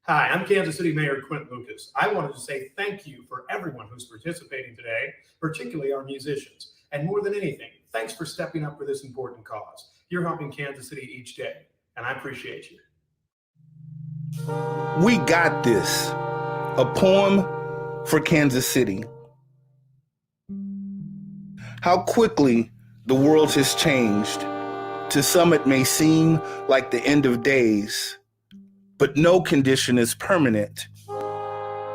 Hi, I'm Kansas City Mayor Quint Lucas. I wanted to say thank you for everyone who's participating today, particularly our musicians. And more than anything, thanks for stepping up for this important cause. You're helping Kansas City each day, and I appreciate you. We got this. A poem for Kansas City. How quickly the world has changed. To some it may seem like the end of days, but no condition is permanent,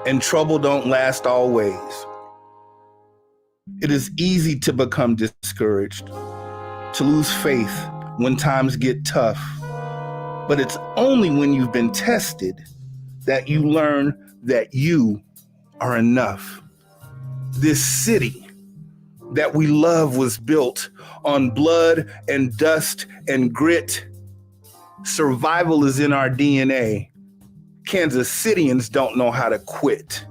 and trouble don't last always. It is easy to become discouraged, to lose faith when times get tough, but it's only when you've been tested that you learn that you are enough. This city that we love was built on blood and dust and grit. Survival is in our DNA. Kansas Cityans don't know how to quit.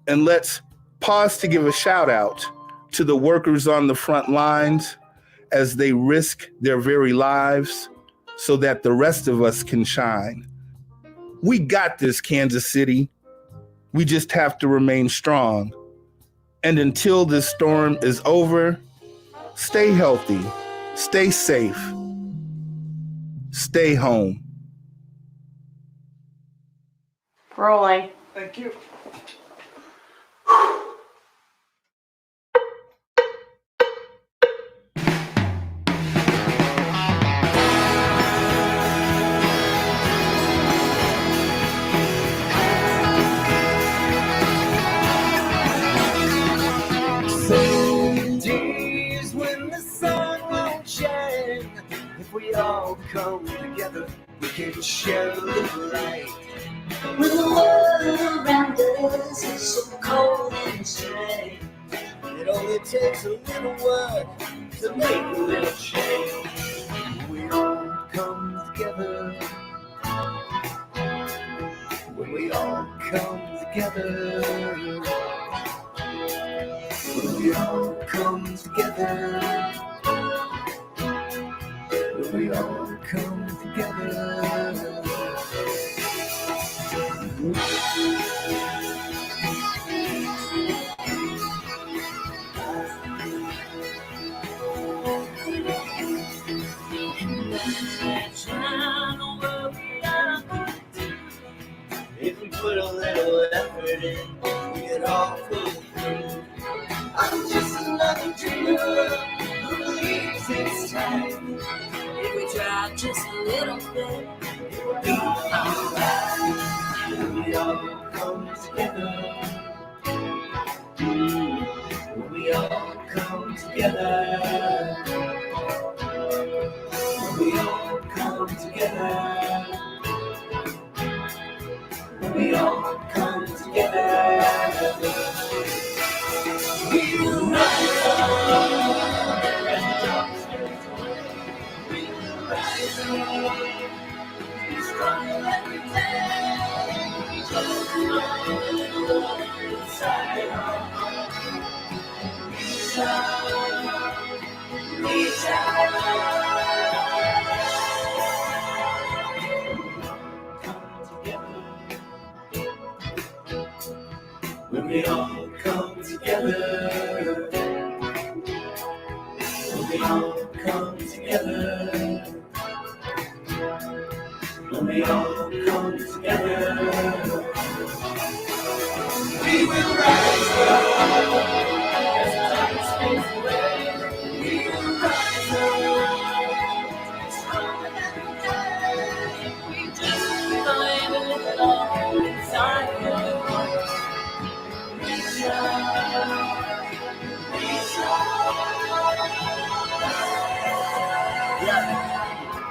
And let's pause to give a shout out to the workers on the front lines as they risk their very lives so that the rest of us can shine. We got this, Kansas City. We just have to remain strong. And until this storm is over, stay healthy, stay safe, stay home. Rolling. Thank you. Days when the sun won't shine, if we all come together, we can share the light. When the world around us is so cold and strange, It only takes a little word to make a little change. We all come together. When we all come together. When we all come together. When we all come together. If we put a little effort in, we can all pull through. I'm just another dreamer who believes it's time. if we try just a little bit, It will be alright. When we all come together. When we all come together. When we all come together. When we all come together. We will rise up as the darkness fades away. We will rise up, be stronger every day. Just know a little love inside our hearts. Reach out, reach out. When we all come together. When we all come together. When we all come together. We will rise up as the darkness fades away. We will rise up, stronger every day. We just find a little love inside your heart. Reach out, reach out. Yeah.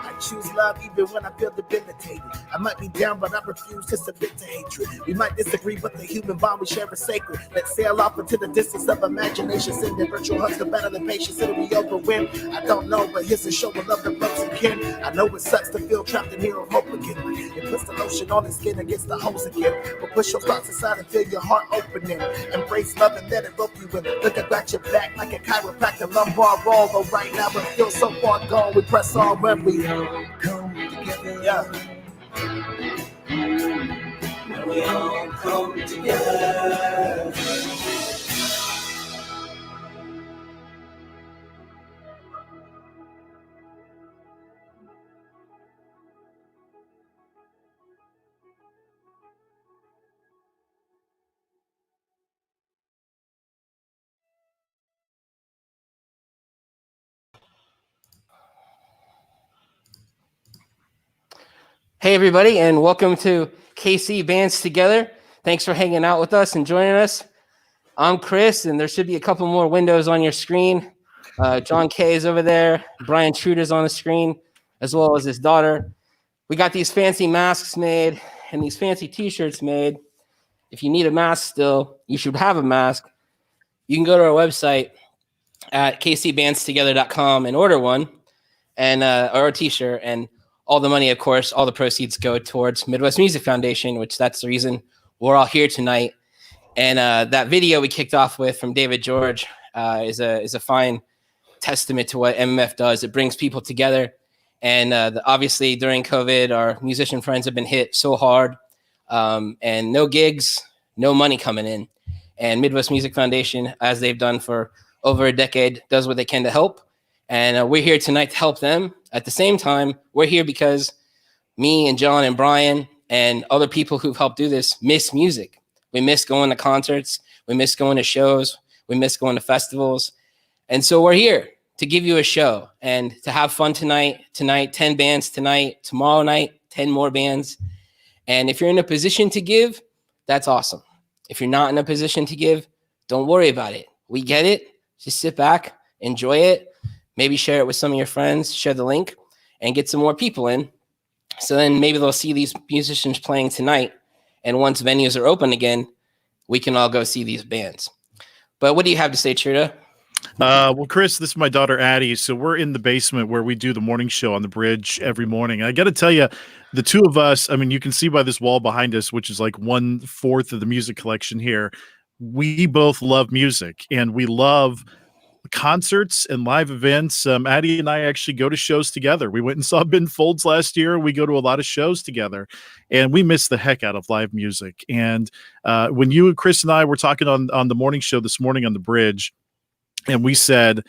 I choose love even when I feel debilitated. I might be down, but I refuse to submit to hatred. We might disagree, but the human bond we share is sacred. Let's sail off into the distance of imagination. Send the virtual hugs to better than patience. It'll be over when I don't know, but here's a show of love that loves again. I know it sucks to feel trapped in here of hope again. It puts the lotion on the skin against the hose again. But push your thoughts aside and feel your heart opening. Embrace love and let it rope you in. Look at your back like a chiropractor lumbar roll. But right now it feels so far gone. We press on when we come together. Yeah. we all come together. Hey, everybody, and welcome to KC Bands Together. Thanks for hanging out with us and joining us. I'm Chris, and there should be a couple more windows on your screen. John K is over there. Brian Truder's on the screen, as well as his daughter. We got these fancy masks made and these fancy T-shirts made. If you need a mask still, you should have a mask. You can go to our website at kcbandstogether.com and order one, and or a T-shirt. And all the money, of course, all the proceeds go towards Midwest Music Foundation, which that's the reason we're all here tonight. And that video we kicked off with from David George is a fine testament to what MMF does. It brings people together. And obviously during COVID, our musician friends have been hit so hard, and no gigs, no money coming in. And Midwest Music Foundation, as they've done for over a decade, does what they can to help. And we're here tonight to help them. At the same time, we're here because me and John and Brian and other people who've helped do this miss music. We miss going to concerts. We miss going to shows. We miss going to festivals. And so we're here to give you a show and to have fun tonight. Tonight, 10 bands tonight. Tomorrow night, 10 more bands. And if you're in a position to give, that's awesome. If you're not in a position to give, don't worry about it. We get it. Just sit back, enjoy it. Maybe share it with some of your friends, share the link, and get some more people in. So then maybe they'll see these musicians playing tonight. And once venues are open again, we can all go see these bands. But what do you have to say, Truda? Well, Chris, this is my daughter, Addie. So we're in the basement where we do the morning show on the bridge every morning. I got to tell you, the two of us, I mean, you can see by this wall behind us, which is like 1/4 of the music collection here. We both love music, and we love concerts and live events. Addie and I actually go to shows together. We went and saw Ben Folds last year. We go to a lot of shows together, and we miss the heck out of live music. And when you, Chris, and I were talking on the morning show this morning on the bridge, and we said,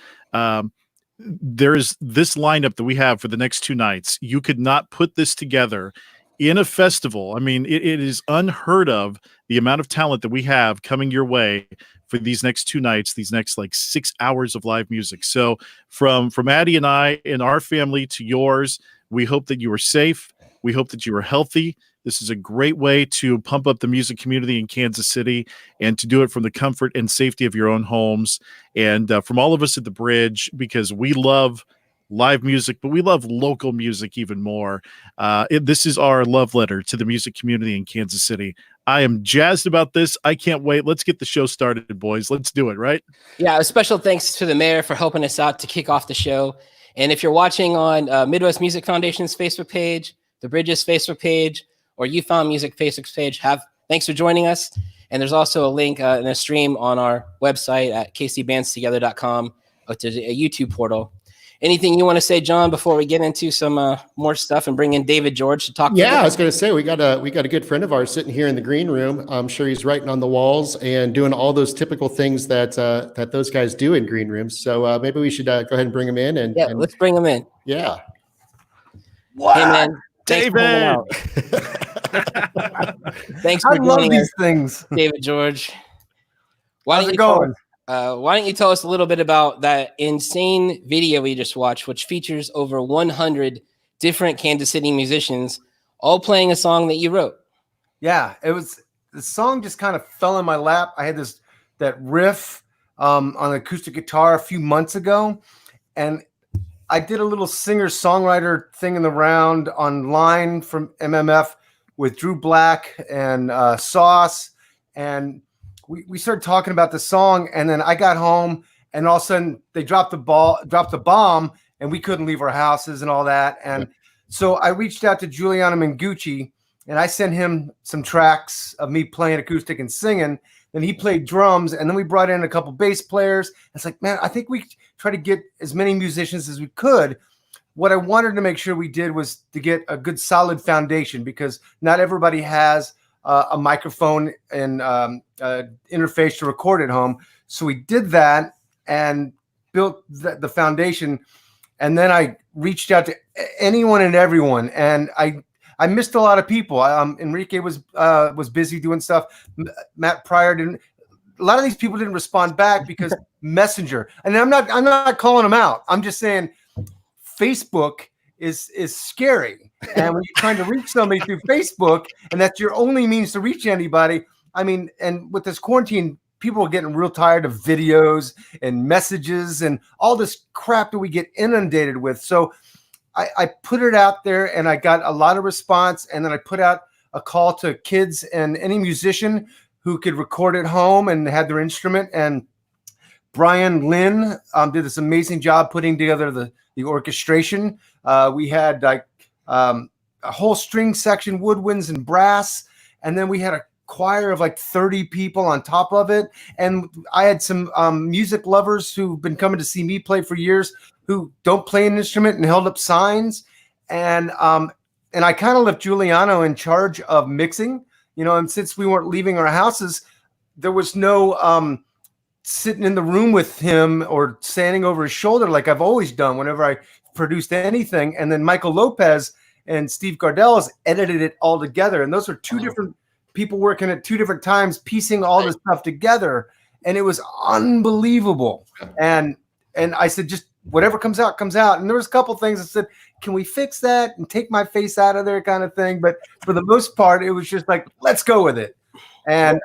there's this lineup that we have for the next 2 nights. You could not put this together in a festival. I mean, it is unheard of the amount of talent that we have coming your way for these next 2 nights, these next like 6 hours of live music. So from Addie and I and our family to yours, we hope that you are safe. We hope that you are healthy. This is a great way to pump up the music community in Kansas City and to do it from the comfort and safety of your own homes. And from all of us at the bridge, because we love live music, but we love local music even more. This is our love letter to the music community in Kansas City. I am jazzed about this. I can't wait. Let's get the show started, boys. Let's do it, right? Yeah, a special thanks to the mayor for helping us out to kick off the show. And if you're watching on Midwest Music Foundation's Facebook page, the Bridges Facebook page, or You Found Music Facebook page, thanks for joining us. And there's also a link and a stream on our website at kcbandstogether.com to a YouTube portal. Anything you want to say, John, before we get into some more stuff and bring in David George to talk? Yeah, I was going to say we got a good friend of ours sitting here in the green room. I'm sure he's writing on the walls and doing all those typical things that those guys do in green rooms. So maybe we should go ahead and bring him in. And let's bring him in. Yeah. What? Hey, man. David. Thanks for love joining these us, things. David George. How's it going? Why don't you tell us a little bit about that insane video we just watched, which features over 100 different Kansas City musicians all playing a song that you wrote? Yeah, the song just kind of fell in my lap. I had that riff on acoustic guitar a few months ago, and I did a little singer-songwriter thing in the round online from MMF with Drew Black and Sauce, and we started talking about the song, and then I got home, and all of a sudden they dropped the bomb, and we couldn't leave our houses and all that. And so I reached out to Giuliano Mengucci, and I sent him some tracks of me playing acoustic and singing. Then he played drums, and then we brought in a couple bass players. It's like, man, I think we try to get as many musicians as we could. What I wanted to make sure we did was to get a good solid foundation, because not everybody has a microphone and interface to record at home. So we did that and built the foundation. And then I reached out to anyone and everyone, and I missed a lot of people. Enrique was busy doing stuff. Matt Pryor didn't. A lot of these people didn't respond back because Messenger. And I'm not calling them out. I'm just saying Facebook is scary. And when you're trying to reach somebody through Facebook, and that's your only means to reach anybody. I mean, and with this quarantine, people are getting real tired of videos and messages and all this crap that we get inundated with. So I put it out there, and I got a lot of response. And then I put out a call to kids and any musician who could record at home and had their instrument. And Brian Lynn did this amazing job putting together the orchestration. We had like a whole string section, woodwinds and brass. And then we had a choir of like 30 people on top of it. And I had some music lovers who've been coming to see me play for years who don't play an instrument and held up signs. And I kind of left Giuliano in charge of mixing, and since we weren't leaving our houses, there was no sitting in the room with him or standing over his shoulder like I've always done whenever I produced anything. And then Michael Lopez and Steve Gardel's edited it all together. And those are two different people working at two different times, piecing all this stuff together. And it was unbelievable. And I said, just whatever comes out, comes out. And there was a couple things I said, can we fix that and take my face out of there kind of thing? But for the most part, it was just like, let's go with it. And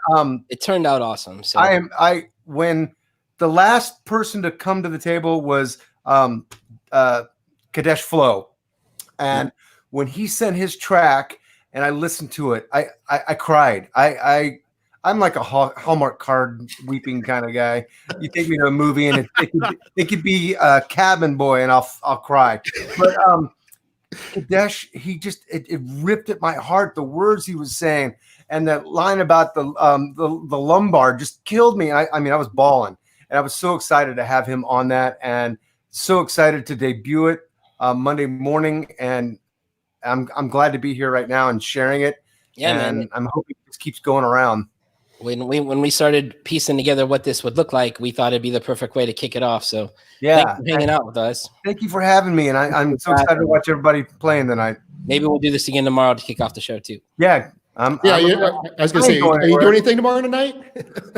it turned out awesome. So when the last person to come to the table was Kadesh Flow. And when he sent his track and I listened to it, I cried. I'm like a Hallmark card weeping kind of guy. You take me to a movie and it could be Cabin Boy and I'll cry. But Kadesh, it ripped at my heart, the words he was saying, and that line about the lumbar just killed me. I mean, I was bawling, and I was so excited to have him on that, and so excited to debut it Monday morning. And I'm glad to be here right now and sharing it. Yeah, and man. I'm hoping this keeps going around. When we started piecing together what this would look like, we thought it'd be the perfect way to kick it off. So yeah, thanks for hanging out with us. Thank you for having me, and I'm so excited to watch everybody playing tonight. Maybe we'll do this again tomorrow to kick off the show too. Yeah. I was going to say, are you doing anything tomorrow night?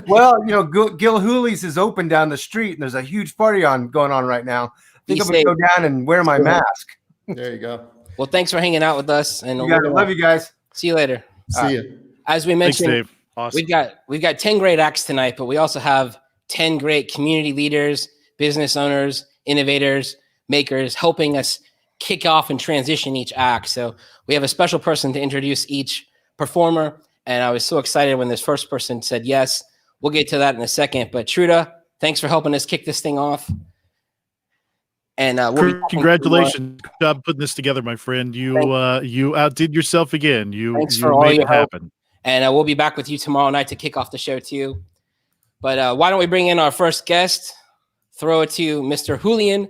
Well, Gil Hooley's is open down the street, and there's a huge party going on right now. I think I'm going to go down and wear my mask. There you go. Well, thanks for hanging out with us, and love you guys. See you later. See you. As we mentioned, Thanks, Dave. Awesome. We've got 10 great acts tonight, but we also have 10 great community leaders, business owners, innovators, makers helping us kick off and transition each act. So we have a special person to introduce each performer, and I was so excited when this first person said yes. We'll get to that in a second, but Truda, thanks for helping us kick this thing off. And congratulations, good job putting this together, my friend. You outdid yourself again. You made it happen. And we'll be back with you tomorrow night to kick off the show too. But why don't we bring in our first guest? Throw it to Mr. Julian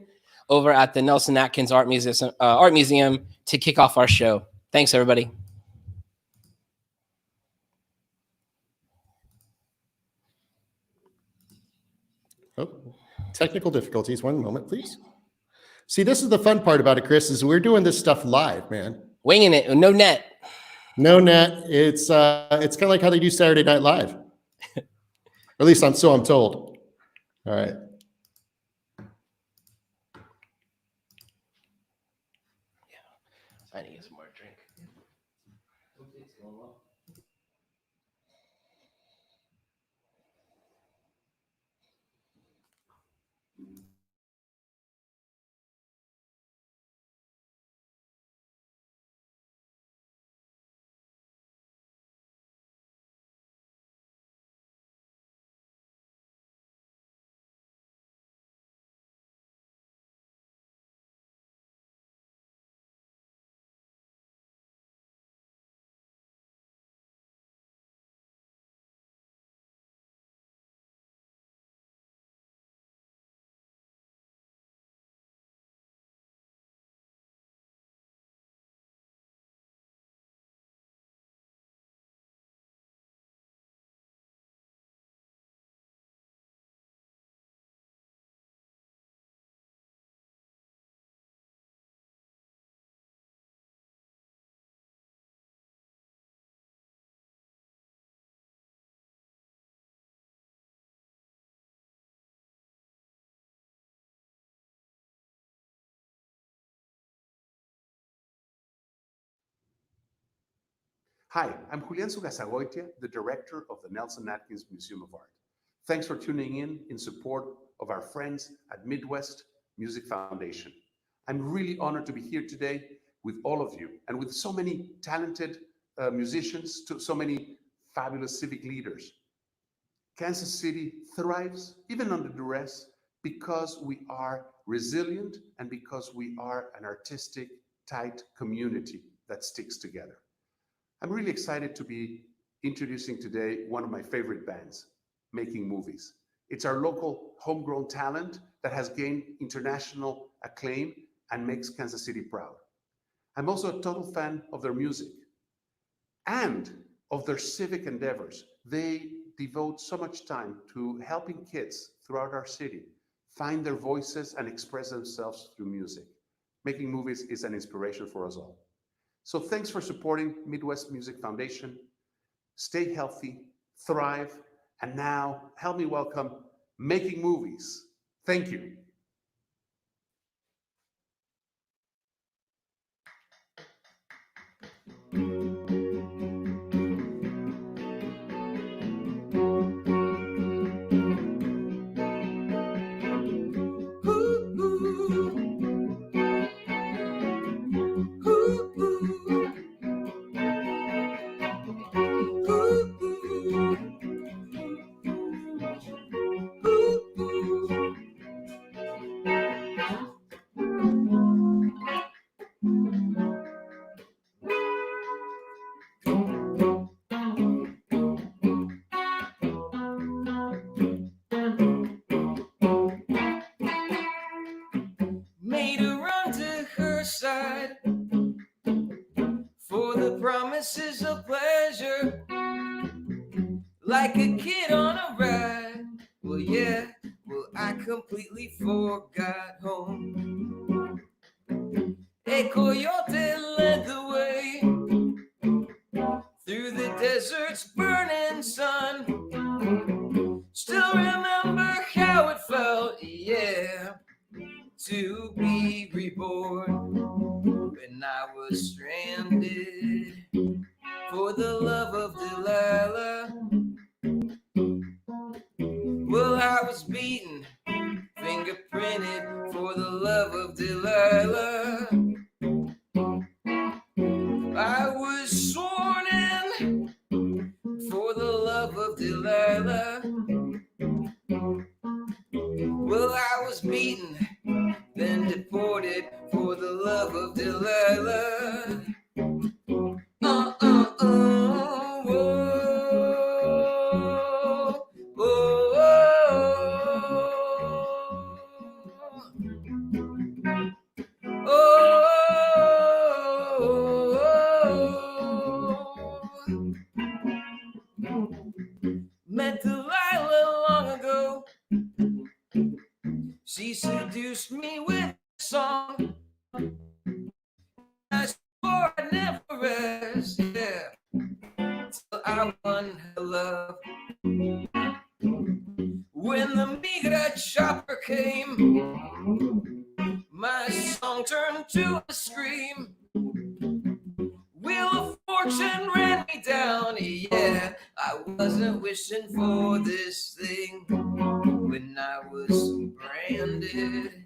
over at the Nelson Atkins Art Museum to kick off our show. Thanks, everybody. Oh, technical difficulties. One moment, please. See, this is the fun part about it, Chris, is we're doing this stuff live, man. Winging it, no net. No net. It's kind of like how they do Saturday Night Live. Or at least I'm told. All right. I need to get some more drink. Hi, I'm Julián Sugasagoitia, the director of the Nelson Atkins Museum of Art. Thanks for tuning in support of our friends at Midwest Music Foundation. I'm really honored to be here today with all of you and with so many talented musicians, so many fabulous civic leaders. Kansas City thrives even under duress because we are resilient and because we are an artistic, tight community that sticks together. I'm really excited to be introducing today one of my favorite bands, Making Movies. It's our local homegrown talent that has gained international acclaim and makes Kansas City proud. I'm also a total fan of their music and of their civic endeavors. They devote so much time to helping kids throughout our city find their voices and express themselves through music. Making Movies is an inspiration for us all. So thanks for supporting Midwest Music Foundation. Stay healthy, thrive, and now help me welcome Making Movies. Thank you. Made a run to her side for the promises of pleasure, like a kid on a ride. Well, yeah, well, I completely forgot home. A coyote led the way through the desert's burning sun. Still remember how it felt, yeah, to be reborn when I was stranded for the love of Delilah. Well, I was beaten, fingerprinted for the love of Delilah. I was sworn in for the love of Delilah. Well, I was beaten, then deported for the love of Delilah. Whoa, whoa, Met Delilah long ago. She seduced me with a song. I swore I'd never rest, yeah, till I won her love. When the migra chopper came, my song turned to a scream. Wheel of Fortune ran me down, yeah, I wasn't wishing for this thing. When I was branded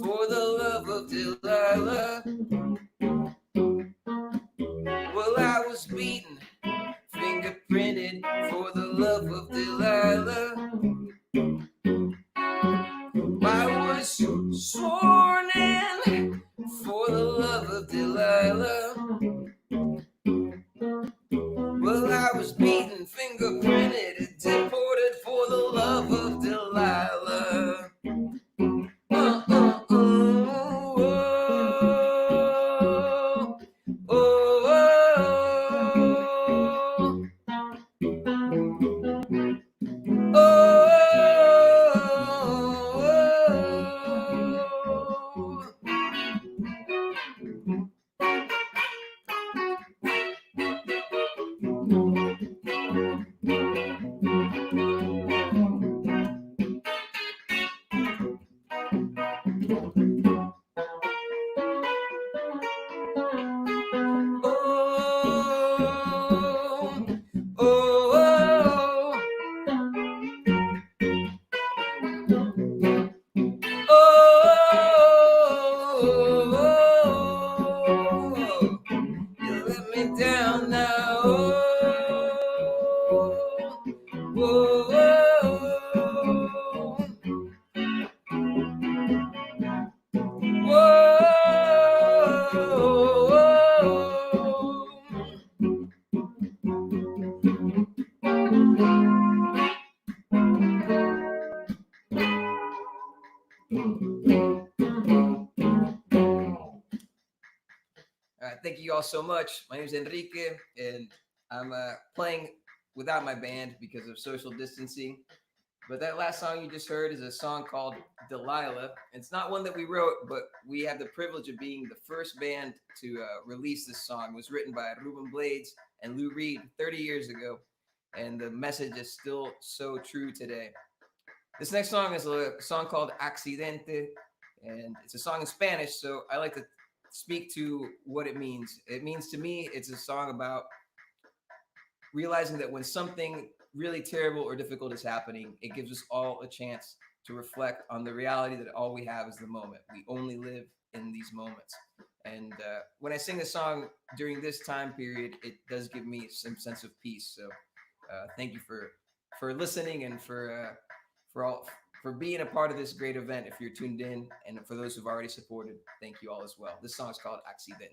for the love of Delilah. Well, I was beaten, fingerprinted for the love of Delilah. I was sworn in for the love of Delilah. Well, I was beaten, fingerprinted, and deported for the love of Delilah. All right, thank you all so much. My name is Enrique, and I'm playing without my band because of social distancing. But that last song you just heard is a song called Delilah. It's not one that we wrote, but we have the privilege of being the first band to release this song. It was written by Ruben Blades and Lou Reed 30 years ago, and the message is still so true today. This next song is a song called Accidente, and it's a song in Spanish, so I like to speak to what it means. It means to me, it's a song about realizing that when something really terrible or difficult is happening, it gives us all a chance to reflect on the reality that all we have is the moment. We only live in these moments. And when I sing this song during this time period, it does give me some sense of peace. So thank you for listening and for being a part of this great event. If you're tuned in, and for those who've already supported, thank you all as well. This song is called Accidente.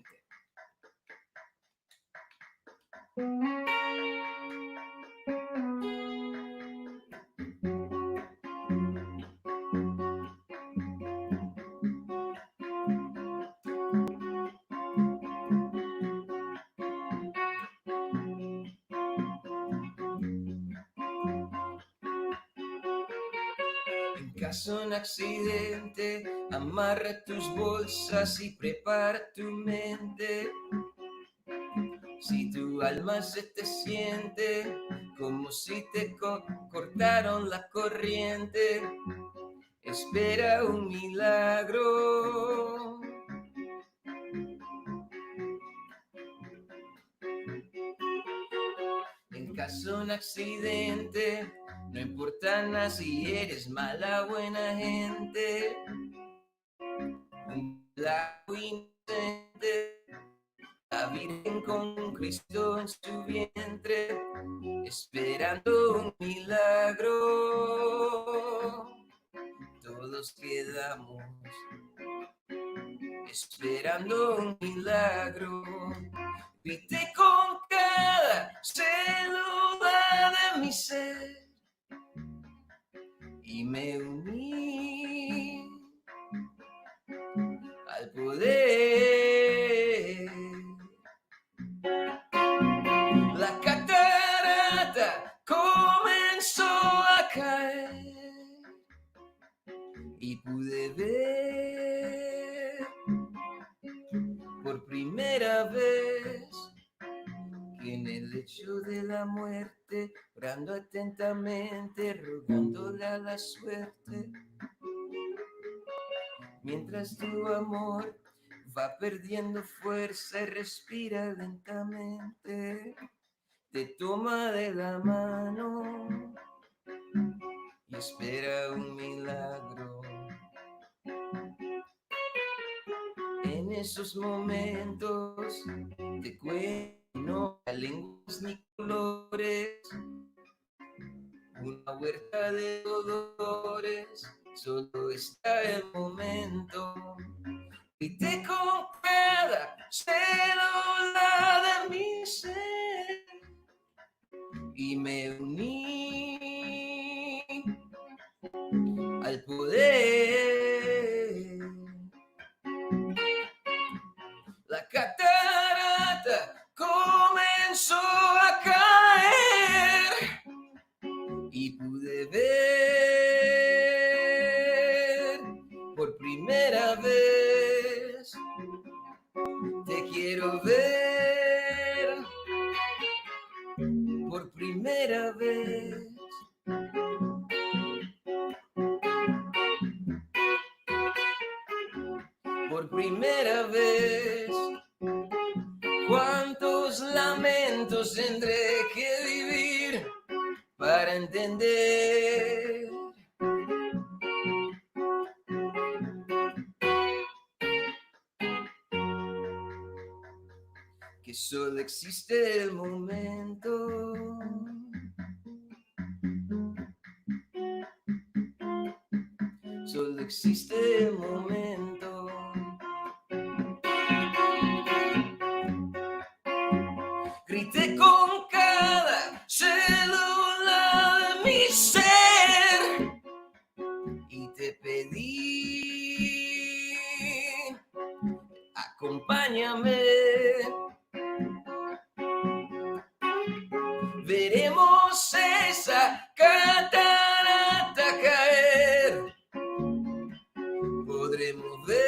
En caso de un accidente, amarra tus bolsas y prepara tu mente. Si tu alma se te siente como si te cortaron la corriente, espera un milagro. En caso de un accidente, no importa nada si eres mala o buena gente, un milagro inocente, la Virgen con Cristo en su vientre, esperando un milagro. Todos quedamos esperando un milagro. Viste con cada célula de mi ser y me uní al poder. La catarata comenzó a caer y pude ver por primera vez que en el lecho de la muerte, orando atentamente, rogándole a la suerte, mientras tu amor va perdiendo fuerza y respira lentamente, te toma de la mano y espera un milagro. En esos momentos te cuento, no hay lenguas ni colores, una huerta de dolores, solo está el momento. Y te con cada célula de mi ser y me uní al poder. La catarata comenzó a caer y pude ver por primera vez. Te quiero ver por primera vez. Por primera vez. ¿Cuántos lamentos tendré que vivir para entender? Que solo existe el momento. Solo existe el momento. Grité con cada célula de mi ser y te pedí, acompáñame. Veremos esa catarata caer. Podremos ver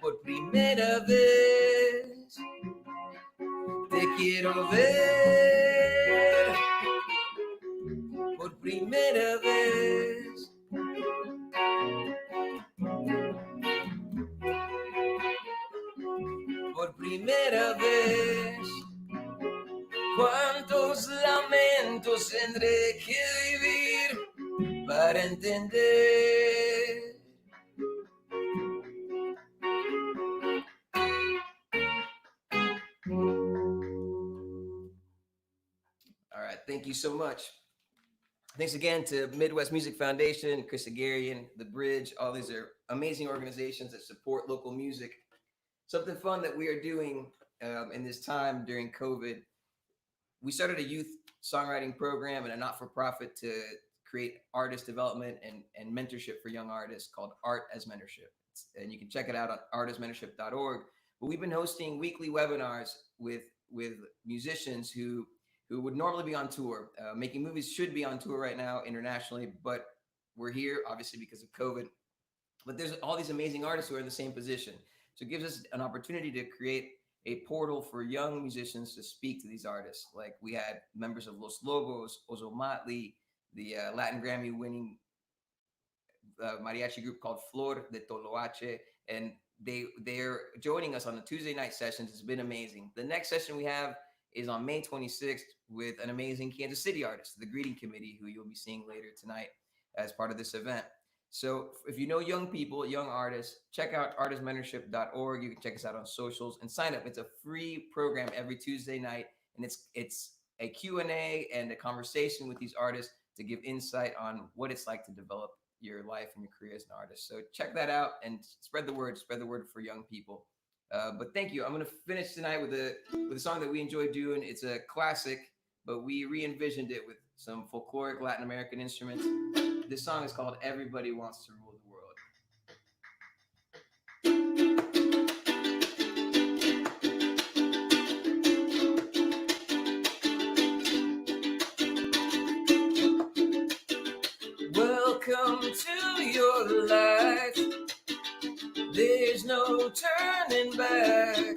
por primera vez. Te quiero ver por primera vez. Por primera vez. Cuántos lamentos tendré que vivir para entender. All right, thank you so much. Thanks again to Midwest Music Foundation, Chris Agarian, The Bridge. All these are amazing organizations that support local music. Something fun that we are doing in this time during COVID. We started a youth songwriting program and a not-for-profit to create artist development and mentorship for young artists called Art as Mentorship. And you can check it out on artasmentorship.org. But we've been hosting weekly webinars with musicians who would normally be on tour. Making Movies should be on tour right now internationally, but we're here obviously because of COVID. But there's all these amazing artists who are in the same position. So it gives us an opportunity to create a portal for young musicians to speak to these artists. Like we had members of Los Lobos, Ozo Motley, the Latin Grammy winning mariachi group called Flor de Toloache, and they're joining us on the Tuesday night sessions. It's been amazing. The next session we have is on May 26th with an amazing Kansas City artist, the Greeting Committee, who you'll be seeing later tonight as part of this event. So if you know young people, young artists, check out artistmentorship.org. You can check us out on socials and sign up. It's a free program every Tuesday night, and it's a Q&A and a conversation with these artists to give insight on what it's like to develop your life and your career as an artist. So check that out and spread the word for young people. But thank you. I'm going to finish tonight with a song that we enjoy doing. It's a classic, but we re-envisioned it with some folkloric Latin American instruments. This song is called Everybody Wants to Rule the World. Welcome to your life. There's no turning back.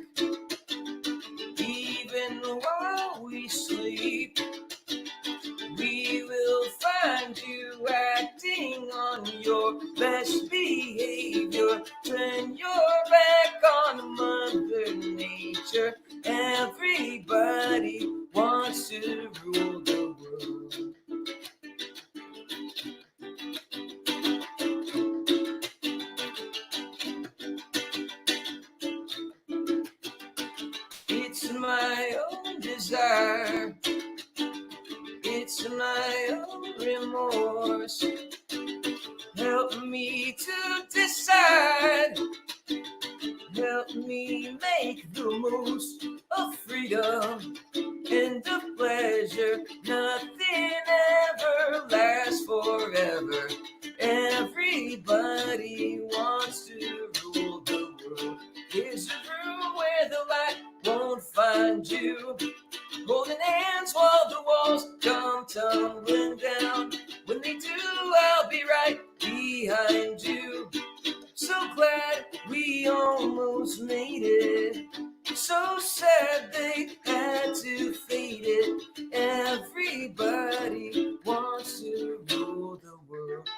Even while we sleep, we will find you acting on your best behavior. Turn your back on Mother Nature. Everybody wants to rule the world. It's my own desire. It's my own remorse. Help me to decide. Help me make the most of freedom and of pleasure. Nothing ever lasts forever. Everybody wants to rule the world. There's a room where the light won't find you. Holding hands while the walls come tumbling down. When they do, I'll be right behind you. So glad we almost made it. So sad they had to fade it. Everybody wants to rule the world.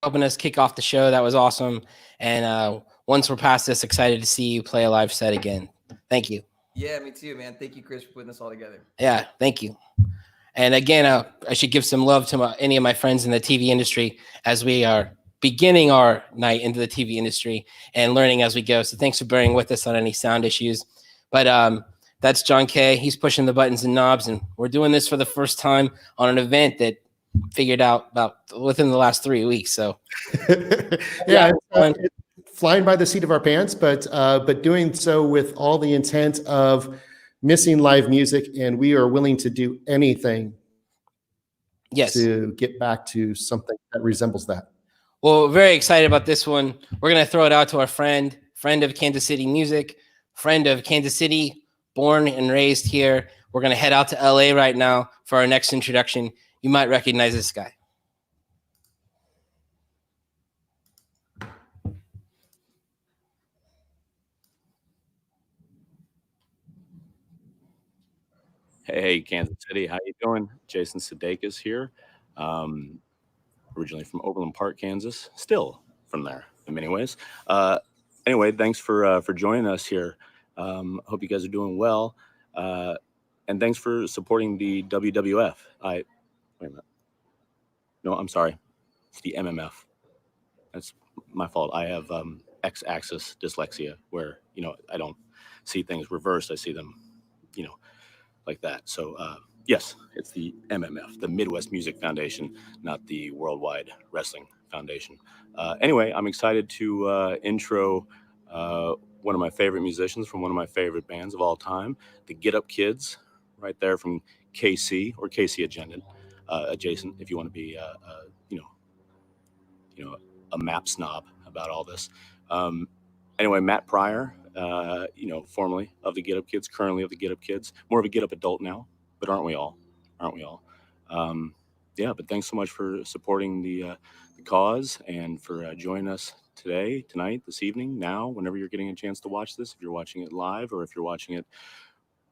helping us kick off the show. That was awesome. And once we're past this, excited to see you play a live set again. Thank you. Yeah, me too, man. Thank you, Chris, for putting this all together. Yeah, thank you. And again, I should give some love to any of my friends in the TV industry as we are beginning our night into the TV industry and learning as we go. So thanks for bearing with us on any sound issues. But that's John Kay. He's pushing the buttons and knobs, and we're doing this for the first time on an event that figured out about within the last 3 weeks. So yeah, it's flying by the seat of our pants, but doing so with all the intent of missing live music, and we are willing to do anything to get back to something that resembles that. Well, we're very excited about this one. We're going to throw it out to our friend of Kansas City music, friend of Kansas City, born and raised here. We're going to head out to LA right now for our next introduction. You might recognize this guy. Hey, Kansas City, how you doing? Jason Sudeikis here. Originally from Overland Park, Kansas. Still from there in many ways. Anyway, thanks for joining us here. Hope you guys are doing well. And thanks for supporting the WWF. Wait a minute. No, I'm sorry. It's the MMF. That's my fault. I have X-axis dyslexia where, I don't see things reversed. I see them, like that. So yes, it's the MMF, the Midwest Music Foundation, not the Worldwide Wrestling Foundation. Anyway, I'm excited to intro one of my favorite musicians from one of my favorite bands of all time, the Get Up Kids, right there from KC or KC adjacent, if you want to be, a map snob about all this. Anyway, Matt Pryor, formerly of the Get Up Kids, currently of the Get Up Kids, more of a Get Up adult now, but aren't we all? Yeah, but thanks so much for supporting the cause and for joining us today, tonight, this evening, now, whenever you're getting a chance to watch this, if you're watching it live or if you're watching it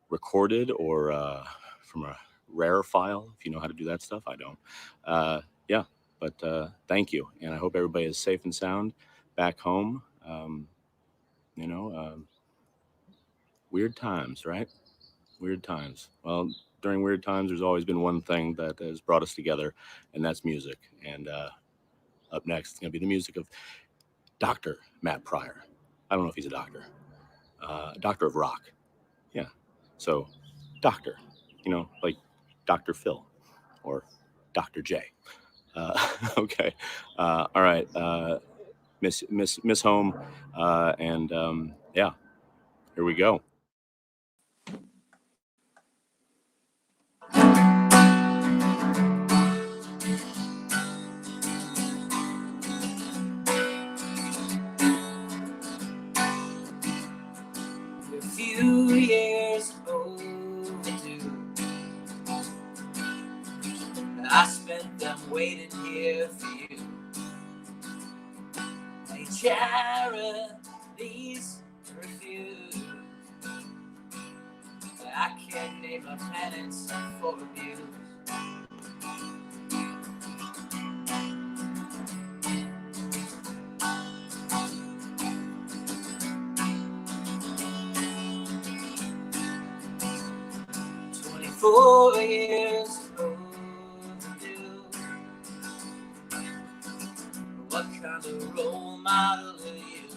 recorded or from a rare file, if you know how to do that stuff. I don't. Yeah, but thank you. And I hope everybody is safe and sound back home. Weird times, right? Weird times. Well, during weird times, there's always been one thing that has brought us together, and that's music. And up next, it's going to be the music of Dr. Matt Pryor. I don't know if he's a doctor. Doctor of rock. Yeah. So, doctor, like Dr. Phil or Dr. J. Okay. All right. Miss Home. And yeah, here we go. A few years overdue, I spent them waiting here for you. They charities refuse. I can't name a penance for abuse. "4 years overdue. What kind of role model are you?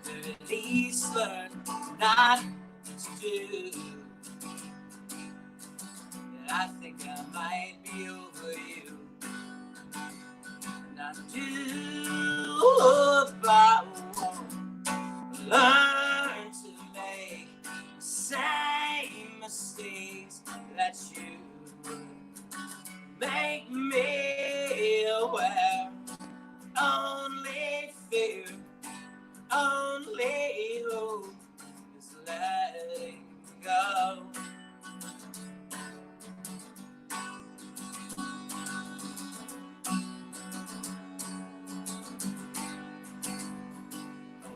To at least learn not to do. I think I might be over you. And I do hope I won't learn to make the same mistakes that you make me aware. Only fear, only hope is letting go.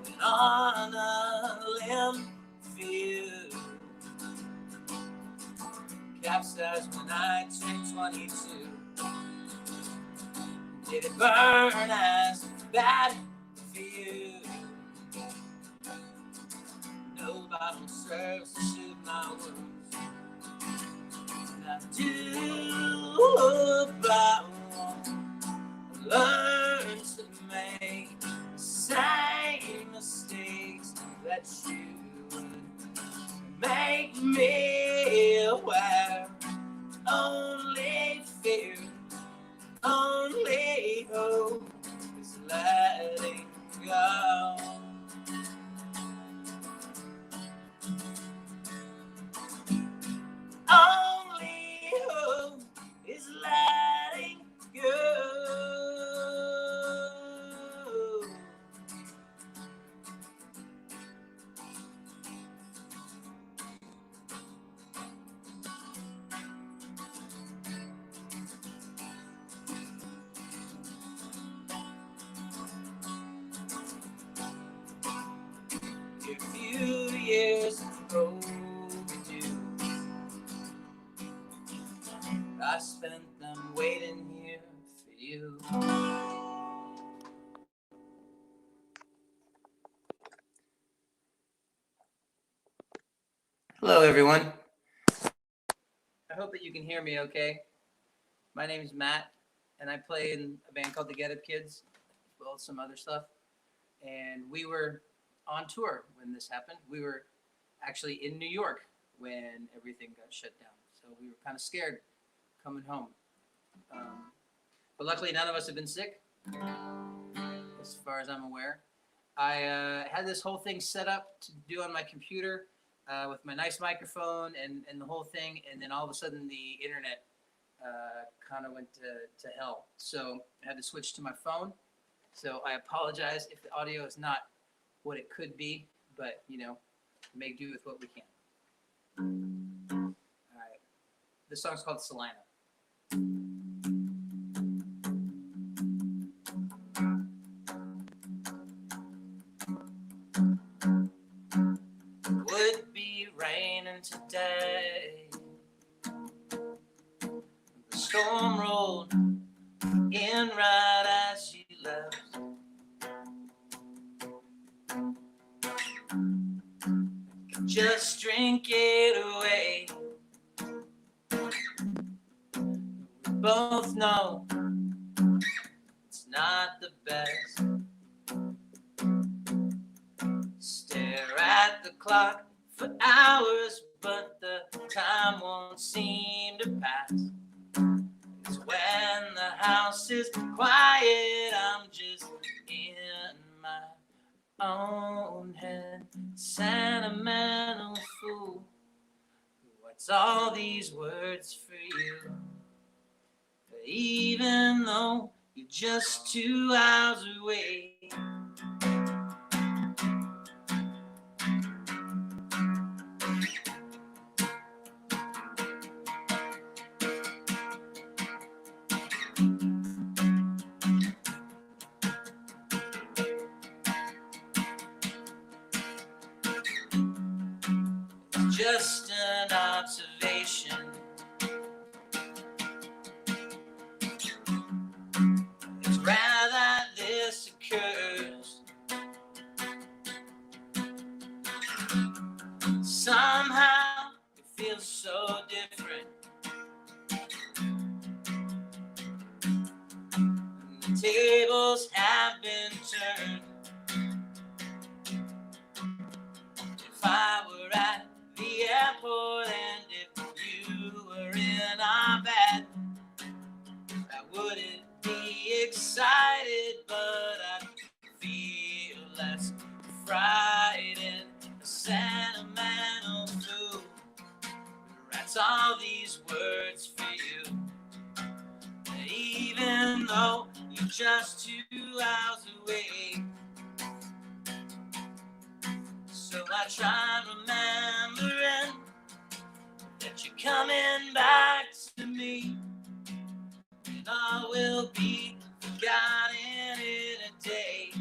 Going on a limb for you. Capsized when I turned 22. Did it burn as bad for you? No bottle serves to soothe my wounds. And I do, but I won't learn to make the same mistakes that you would make me aware. Only fear, only hope is letting go. Only hope is letting go. A few years overdue. I spent them waiting here for you. Hello, everyone. I hope that you can hear me okay. My name is Matt, and I play in a band called the Get Up Kids, as well as some other stuff. And we were on tour when this happened. We were actually in New York when everything got shut down. So we were kind of scared coming home. But luckily, none of us have been sick, as far as I'm aware. I had this whole thing set up to do on my computer with my nice microphone and the whole thing, and then all of a sudden the internet kind of went to hell. So I had to switch to my phone. So I apologize if the audio is not what it could be, but, you know, make do with what we can. All right. This song's called Salina. Would be raining today. The storm rolled in right as you left. Just drink it away. We both know it's not the best. Stare at the clock for hours, but the time won't seem to pass. It's when the house is quiet, I'm just in my own head, sentimental fool. What's all these words for you? But even though you're just 2 hours away, just an observation. It's rare that this occurs. Somehow it feels so different. The tables have been turned. If I were at the airport and if you were in our bed, I wouldn't be excited, but I'd feel less frightened. A sentimental fool writes all these words for you. And even though you're just 2 hours away, so I try remembering that you're coming back to me, and I will be forgotten in a day.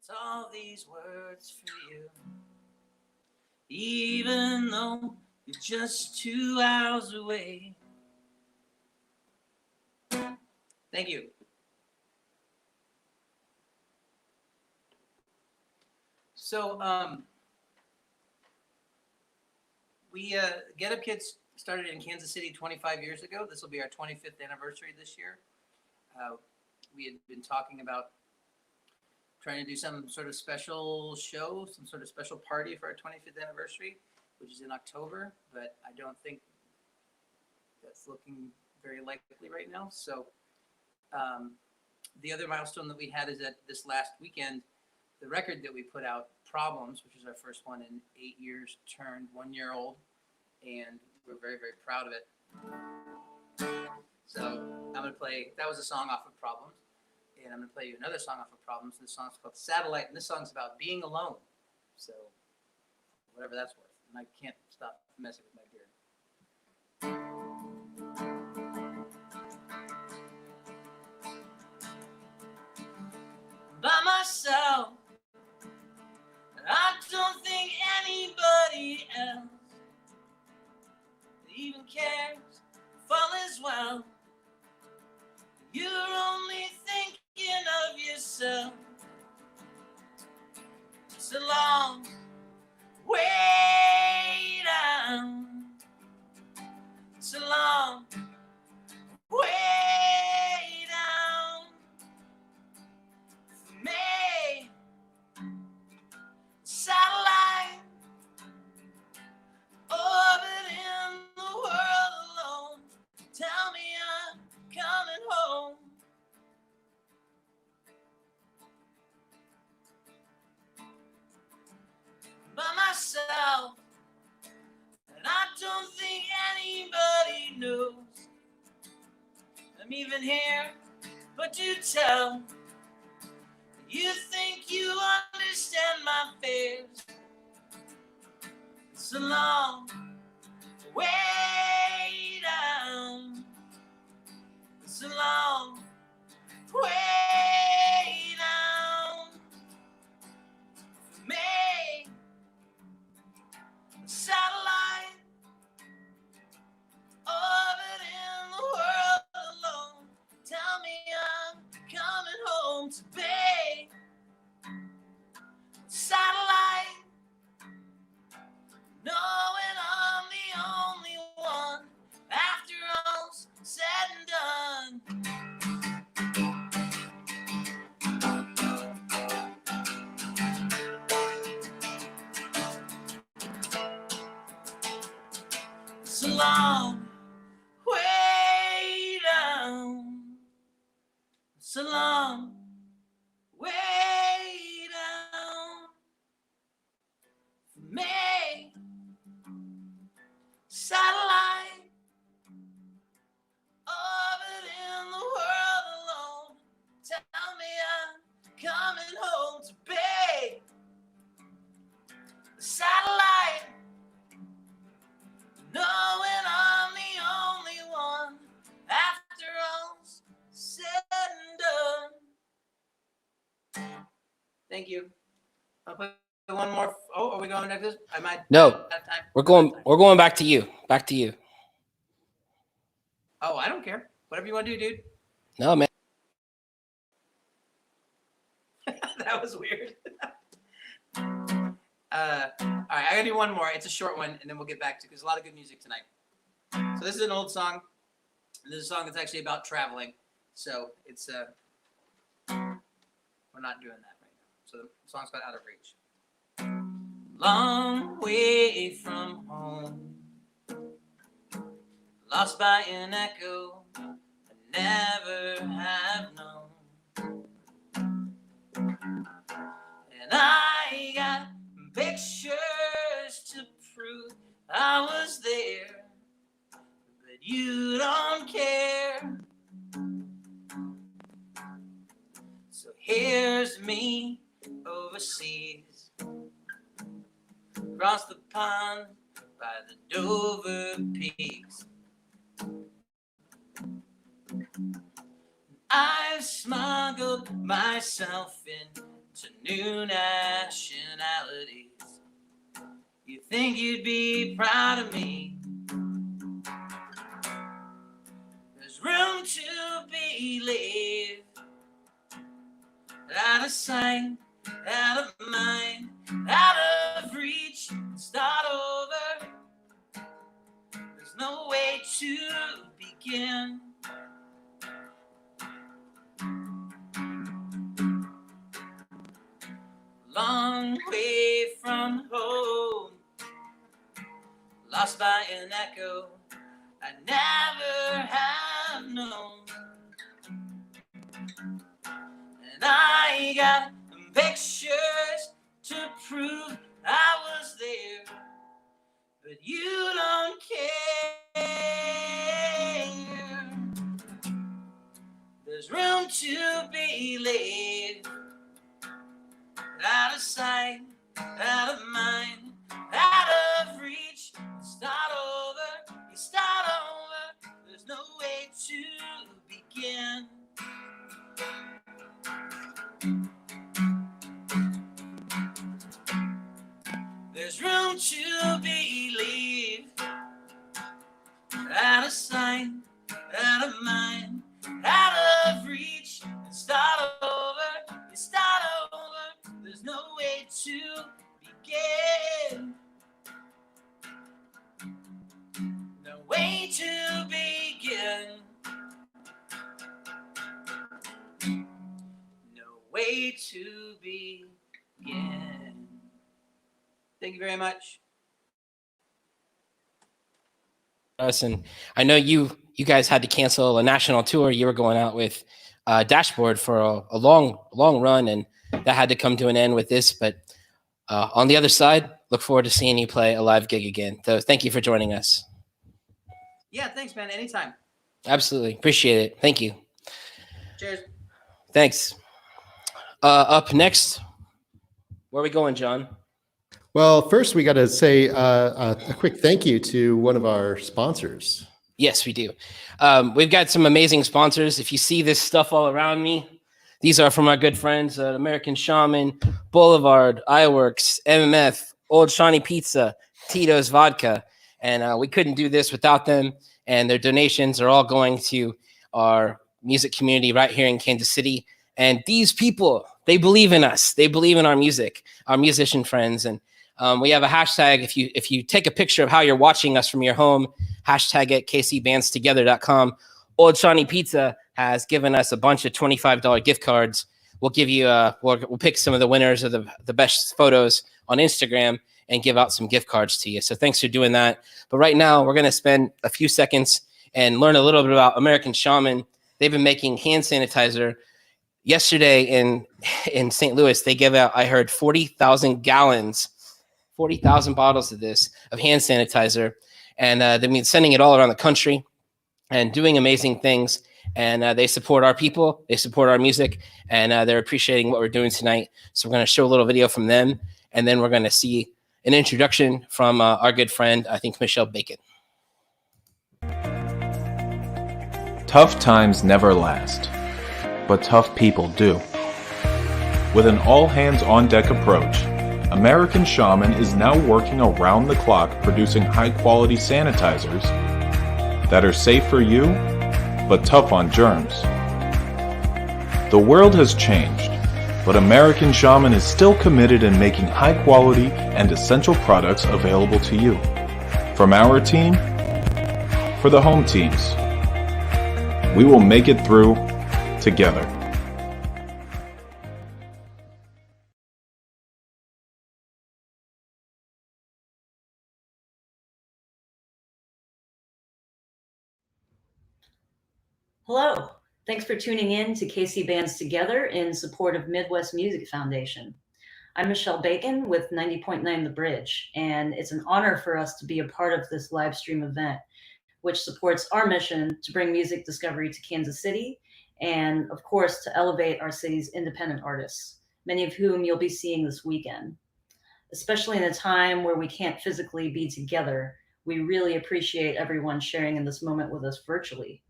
It's all these words for you. Even though you're just 2 hours away. Thank you. So, we Get Up Kids started in Kansas City 25 years ago. This will be our 25th anniversary this year. We had been talking about trying to do some sort of special show, some sort of special party for our 25th anniversary, which is in October, but I don't think that's looking very likely right now. So the other milestone that we had is that this last weekend, the record that we put out, Problems, which is our first one in 8 years, turned 1 year old, and we're very, very proud of it. So I'm going to play, that was a song off of Problems, and I'm going to play you another song off of Problems. This song's called Satellite, and this song's about being alone. So whatever that's worth. And I can't stop messing with my beard. By myself, I don't think anybody else even cares if all is well. You're only thinking of yourself. It's a long way down. It's a long way down for me. Satellite orbiting the world alone. Tell me I'm coming home. By myself, and I don't think anybody knows I'm even here, but do tell. You think you understand my fears. It's a long way down. It's a long way down for me. A satellite orbiting the world alone. Tell me I'm coming home to be. Satellite, knowing I'm the only one after all's said and done. It's a long way down. It's a long way down for me. Satellite orbiting the world alone. Tell me I'm coming home to be. Satellite, knowing I'm the only one after all's said and done. Thank you. I'll put one more. Oh, are we going next? I might. No, out of time. we're going back to you. Back to you. Oh, I don't care. Whatever you want to do, dude. No, man. That was weird. All right, I gotta do one more. It's a short one, and then we'll get back to, because a lot of good music tonight. So this is an old song. This is a song that's actually about traveling. So it's we're not doing that right now. So the song's called Out of Reach. Long way from home, lost by an echo I never have known. And I got pictures to prove I was there, but you don't care. So here's me overseas, across the pond by the Dover Peaks. I've smuggled myself in to new nationalities. You think you'd be proud of me? There's room to believe. Out of sight, out of mind, out of reach. Start over. There's no way to begin. Long way from home, lost by an echo I never have known. And I got pictures to prove I was there, but you don't care. There's room to believe. Out of sight, out of mind, out of reach. Start over, you start over. There's no way to begin. There's room to believe. Out of sight, out of mind, out of reach. Start over, you start over. There's no way to begin. No way to begin. No way to begin. Thank you very much. Us, and I know you guys had to cancel a national tour. You were going out with Dashboard for a long run, and that had to come to an end with this. But on the other side, look forward to seeing you play a live gig again. So thank you for joining us. Yeah, thanks, man. Anytime. Absolutely. Appreciate it. Thank you. Cheers. Thanks. Up next, where are we going, John? Well, first we got to say a quick thank you to one of our sponsors. Yes, we do. We've got some amazing sponsors. If you see this stuff all around me, these are from our good friends at American Shaman, Boulevard, iWorks, MMF, Old Shawnee Pizza, Tito's Vodka. And we couldn't do this without them. And their donations are all going to our music community right here in Kansas City. And these people, they believe in us. They believe in our music, our musician friends. And we have a hashtag. If you take a picture of how you're watching us from your home, hashtag it kcbandstogether.com. Old Shawnee Pizza has given us a bunch of $25 gift cards. We'll give you we'll pick some of the winners of the best photos on Instagram and give out some gift cards to you. So thanks for doing that. But right now we're going to spend a few seconds and learn a little bit about American Shaman. They've been making hand sanitizer. Yesterday in St. Louis, they gave out, I heard, 40,000 gallons, 40,000 bottles of hand sanitizer. And they've been sending it all around the country and doing amazing things. And they support our people. They support our music. And they're appreciating what we're doing tonight. So we're going to show a little video from them. And then we're going to see an introduction from our good friend, I think, Michelle Bacon. Tough times never last, but tough people do. With an all-hands-on-deck approach, American Shaman is now working around the clock producing high-quality sanitizers that are safe for you, but tough on germs. The world has changed, but American Shaman is still committed in making high-quality and essential products available to you. From our team, for the home teams, we will make it through together. Hello, thanks for tuning in to KC Bands Together in support of Midwest Music Foundation. I'm Michelle Bacon with 90.9 The Bridge, and it's an honor for us to be a part of this live stream event, which supports our mission to bring music discovery to Kansas City and, of course, to elevate our city's independent artists, many of whom you'll be seeing this weekend. Especially in a time where we can't physically be together, we really appreciate everyone sharing in this moment with us virtually.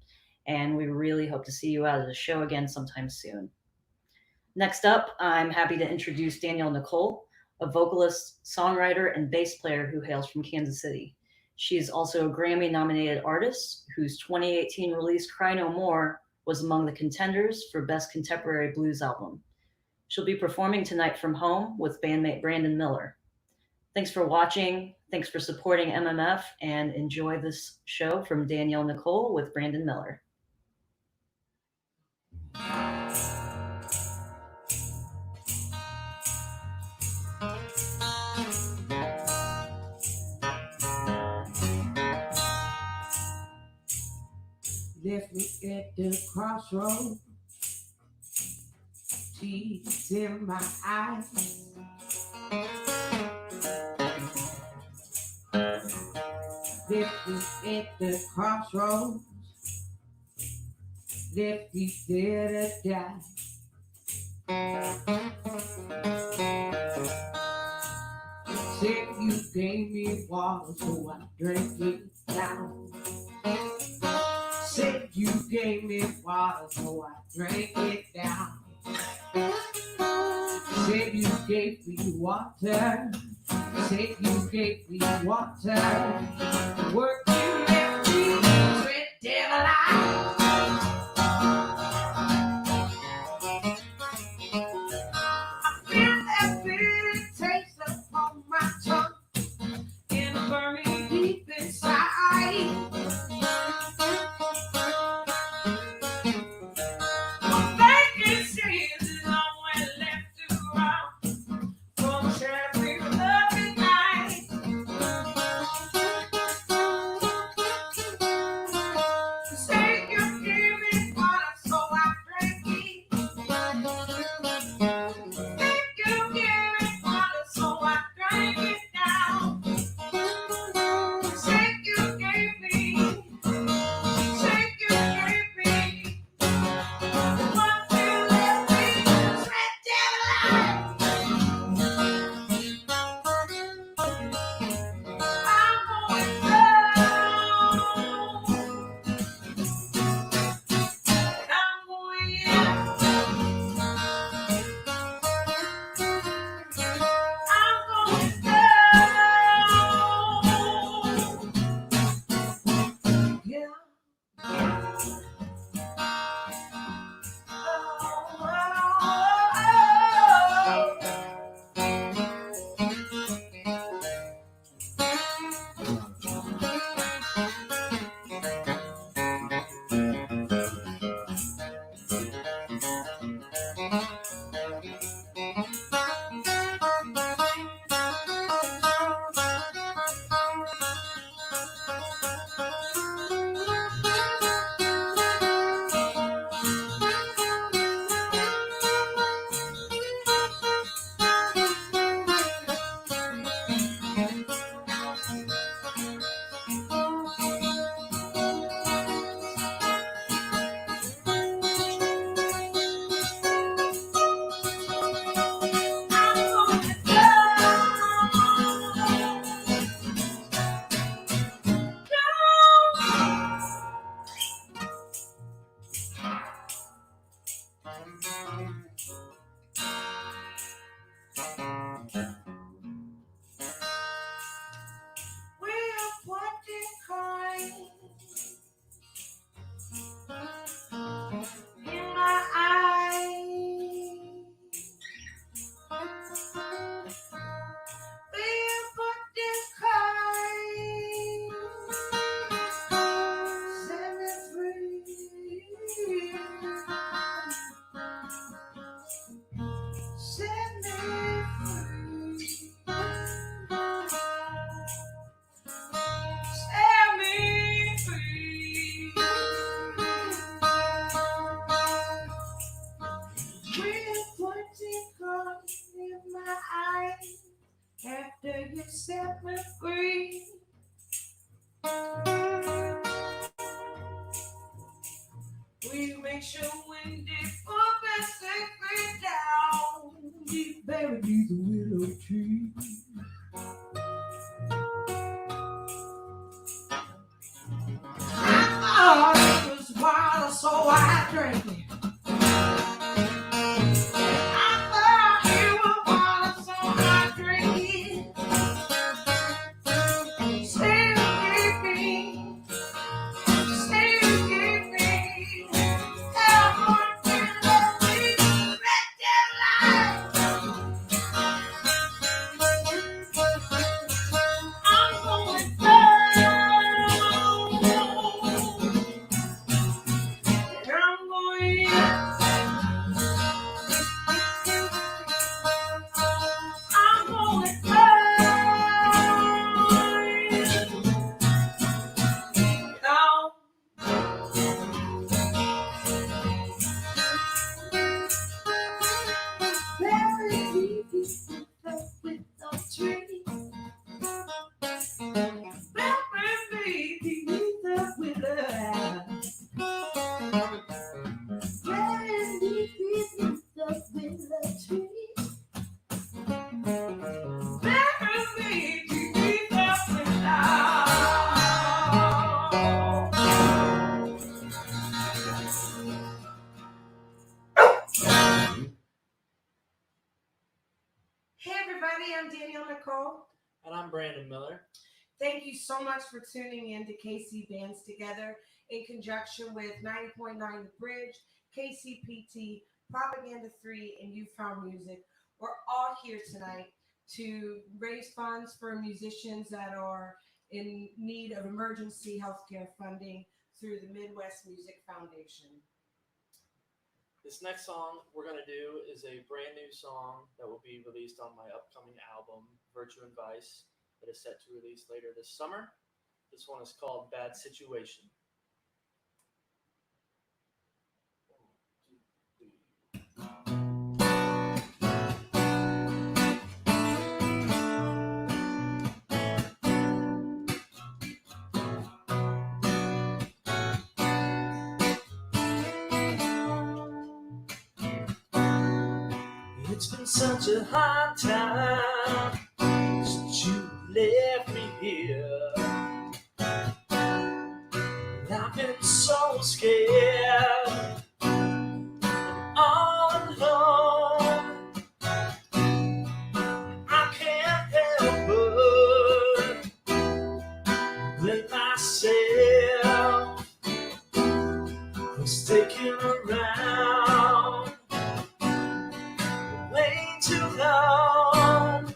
And we really hope to see you out at the show again sometime soon. Next up, I'm happy to introduce Danielle Nicole, a vocalist, songwriter, and bass player who hails from Kansas City. She is also a Grammy-nominated artist whose 2018 release Cry No More was among the contenders for Best Contemporary Blues Album. She'll be performing tonight from home with bandmate Brandon Miller. Thanks for watching, thanks for supporting MMF, and enjoy this show from Danielle Nicole with Brandon Miller. Left me at the crossroads, tears in my eyes. Left me at the crossroads, left me there to die. Said you gave me water, so I drank it down. Said you gave me water, so I drank it down. Said you gave me water. Said you gave me water. Work you left me, sweat devil alive. I feel that bitter taste upon my tongue and burn me deep inside. We make sure when they up and sacred down, we bury the willow tree. I thought it was water, so I drank it. with a tree. Baby, beneath the willow. Beneath the willow tree. Baby, beneath the willow. Hey everybody, I'm Danielle Nicole. And I'm Brandon Miller. Thank you so much for tuning in to KC Bands Together in conjunction with 90.9 The Bridge, KCPT, Propaganda 3, and You Found Music. We're all here tonight to raise funds for musicians that are in need of emergency healthcare funding through the Midwest Music Foundation. This next song we're going to do is a brand new song that will be released on my upcoming album, Virtue and Vice, that is set to release later this summer. This one is called Bad Situation. It's been such a hard time since you left me here. I've been so scared and all alone. I can't help but let myself was taken around way too long.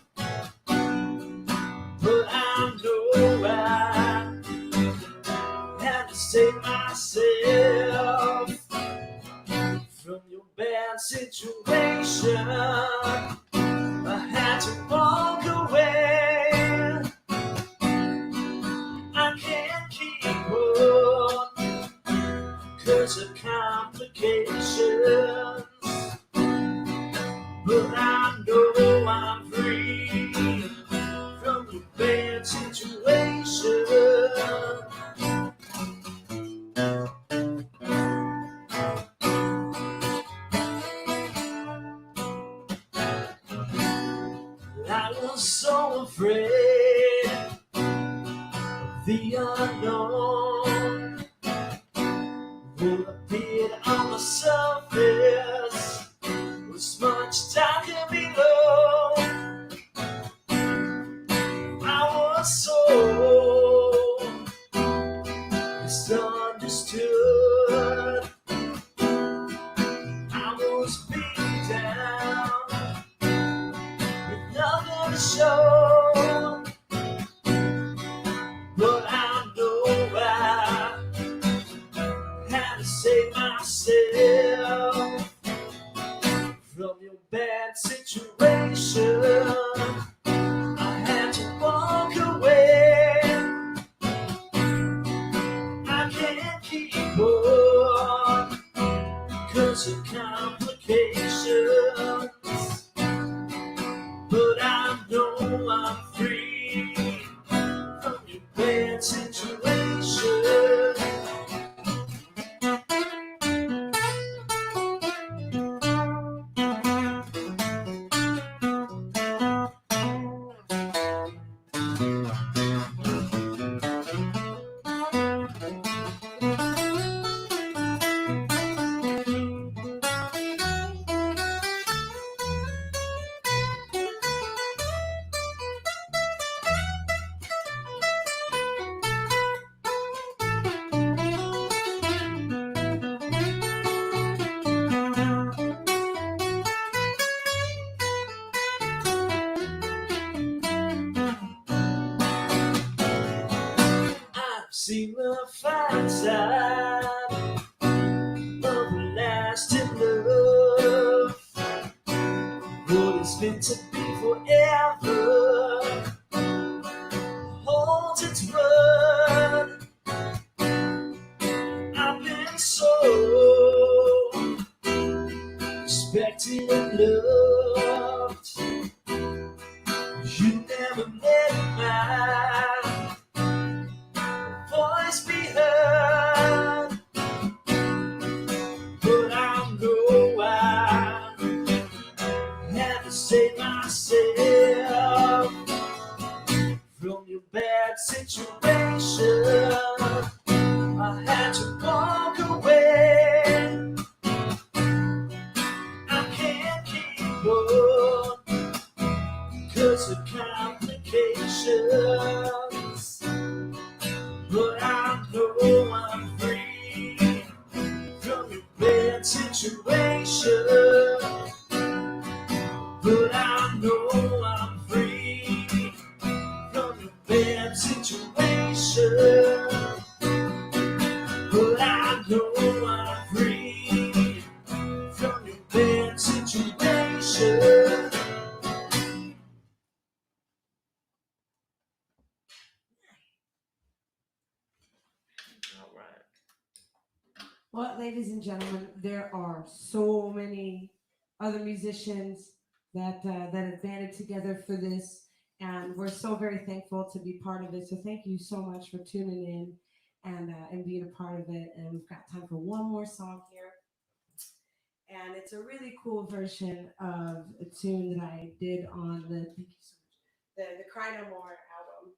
But I know I had to save myself from your bad situation. I had to walk away. I can't keep on 'cause of complications. But I know I'm free from your bad situation. I was so afraid of the unknown. What appeared on the surface was much darker below. I was so misunderstood. I was beat down with nothing to show. But I know I had to save myself from your bad situation. I had to walk away. I can't keep on 'cause of complications. But I know I'm free from your bad situation. See the fine side of lasting love. What it's meant to be forever holds its blood. I've been so respected and loved. yourself from your bad situation. I had to walk away. I can't keep on because of complications. But I know I'm free from your bad situation. But I know I'm free from your bad situation. But I know I'm free from your bad situation. All right. Well, ladies and gentlemen, there are so many other musicians that have banded together for this, and we're so very thankful to be part of it. So thank you so much for tuning in and being a part of it. And we've got time for one more song here, and it's a really cool version of a tune that I did on the Cry No More album.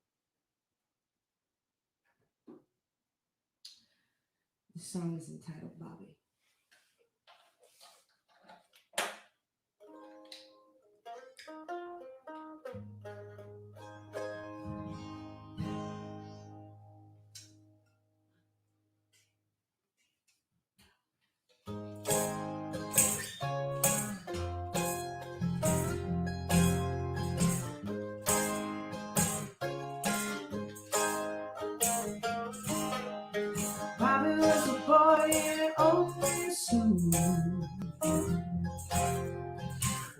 The song is entitled Bobby. Bobby was a boy in an old suit,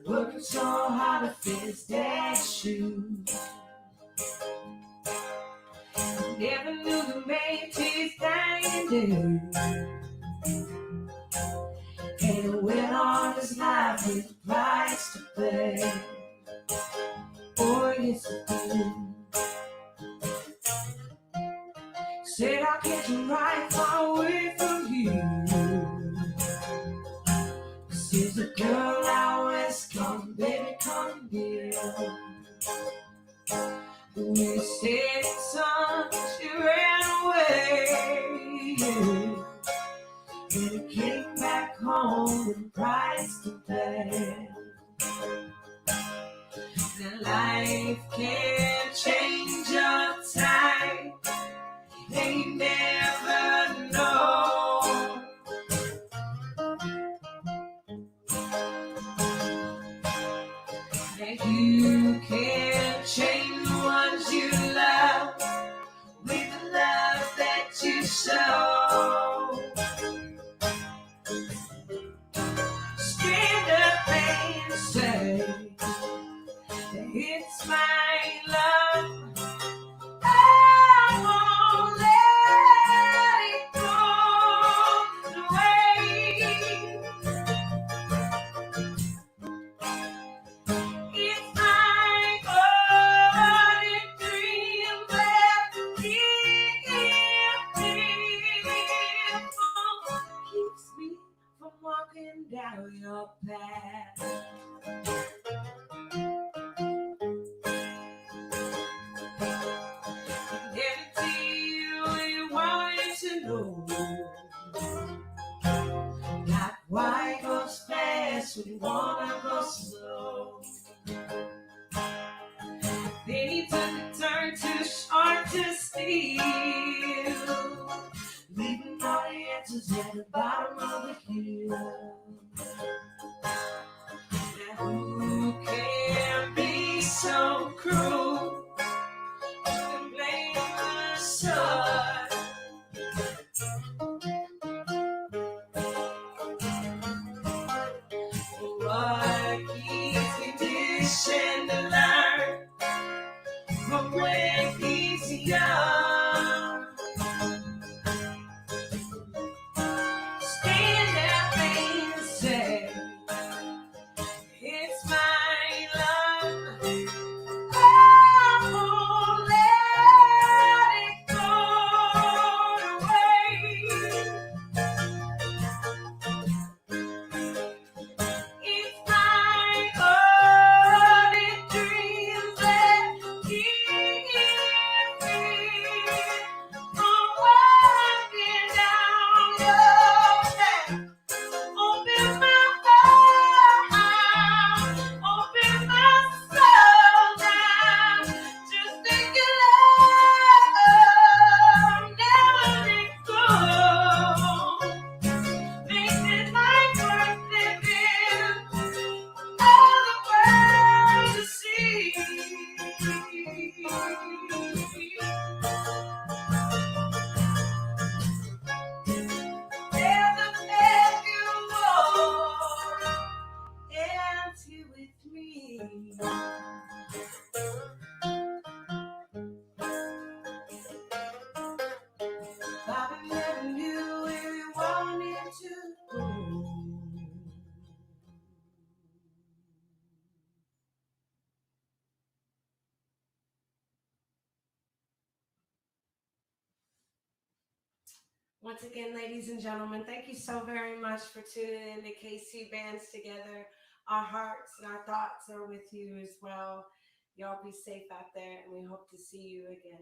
working so hard to fit his dad's shoes. Never knew the man till his dying day, and he went on his life with a price to pay. Oh, yes, it did. Said I'll get you right far away from you. She's the girl out west, come baby, come here. When you said son, she ran away. And he came back home with a price to pay. Now life can change your time. They never know. That you can change the ones you love with the love that you show. Stand up and say that it's my love. I won't let it go away. It's my only dream that keeps me from walking down your path. Not why it goes fast when you wanna go slow. Then he took a turn too short to steal, leaving all the answers at the bottom of the hill. Now who can be so cruel? Who can blame the sun? What keeps me wishing to learn from when he's young? Stand up and say, it's my love. I won't let it go away. It's my only Once again, ladies and gentlemen, thank you so very much for tuning in to KC Bands Together. Our hearts and our thoughts are with you as well. Y'all be safe out there, and we hope to see you again.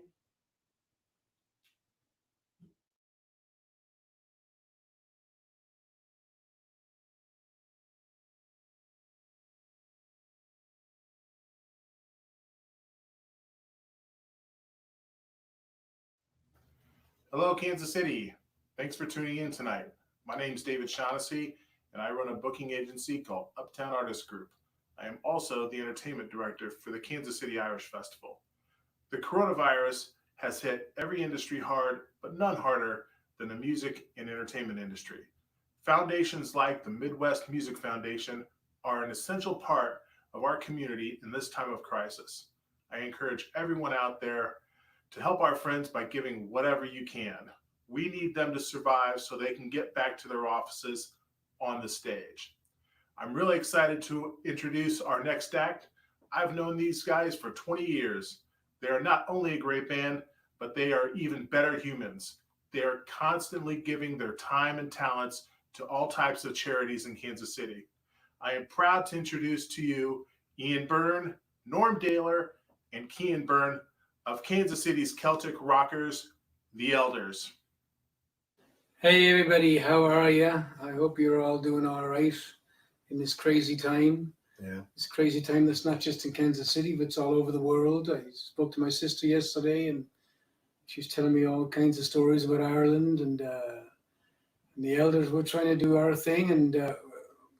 Hello, Kansas City. Thanks for tuning in tonight. My name is David Shaughnessy, and I run a booking agency called Uptown Artist Group. I am also the entertainment director for the Kansas City Irish Festival. The coronavirus has hit every industry hard, but none harder than the music and entertainment industry. Foundations like the Midwest Music Foundation are an essential part of our community in this time of crisis. I encourage everyone out there to help our friends by giving whatever you can. We need them to survive so they can get back to their offices on the stage. I'm really excited to introduce our next act. I've known these guys for 20 years. They are not only a great band, but they are even better humans. They are constantly giving their time and talents to all types of charities in Kansas City. I am proud to introduce to you Ian Byrne, Norm Daler, and Kean Byrne of Kansas City's Celtic rockers, The Elders. Hey everybody, how are you? I hope you're all doing all right in this crazy time. Yeah. This crazy time that's not just in Kansas City, but it's all over the world. I spoke to my sister yesterday, and she was telling me all kinds of stories about Ireland, and the Elders. We're trying to do our thing, and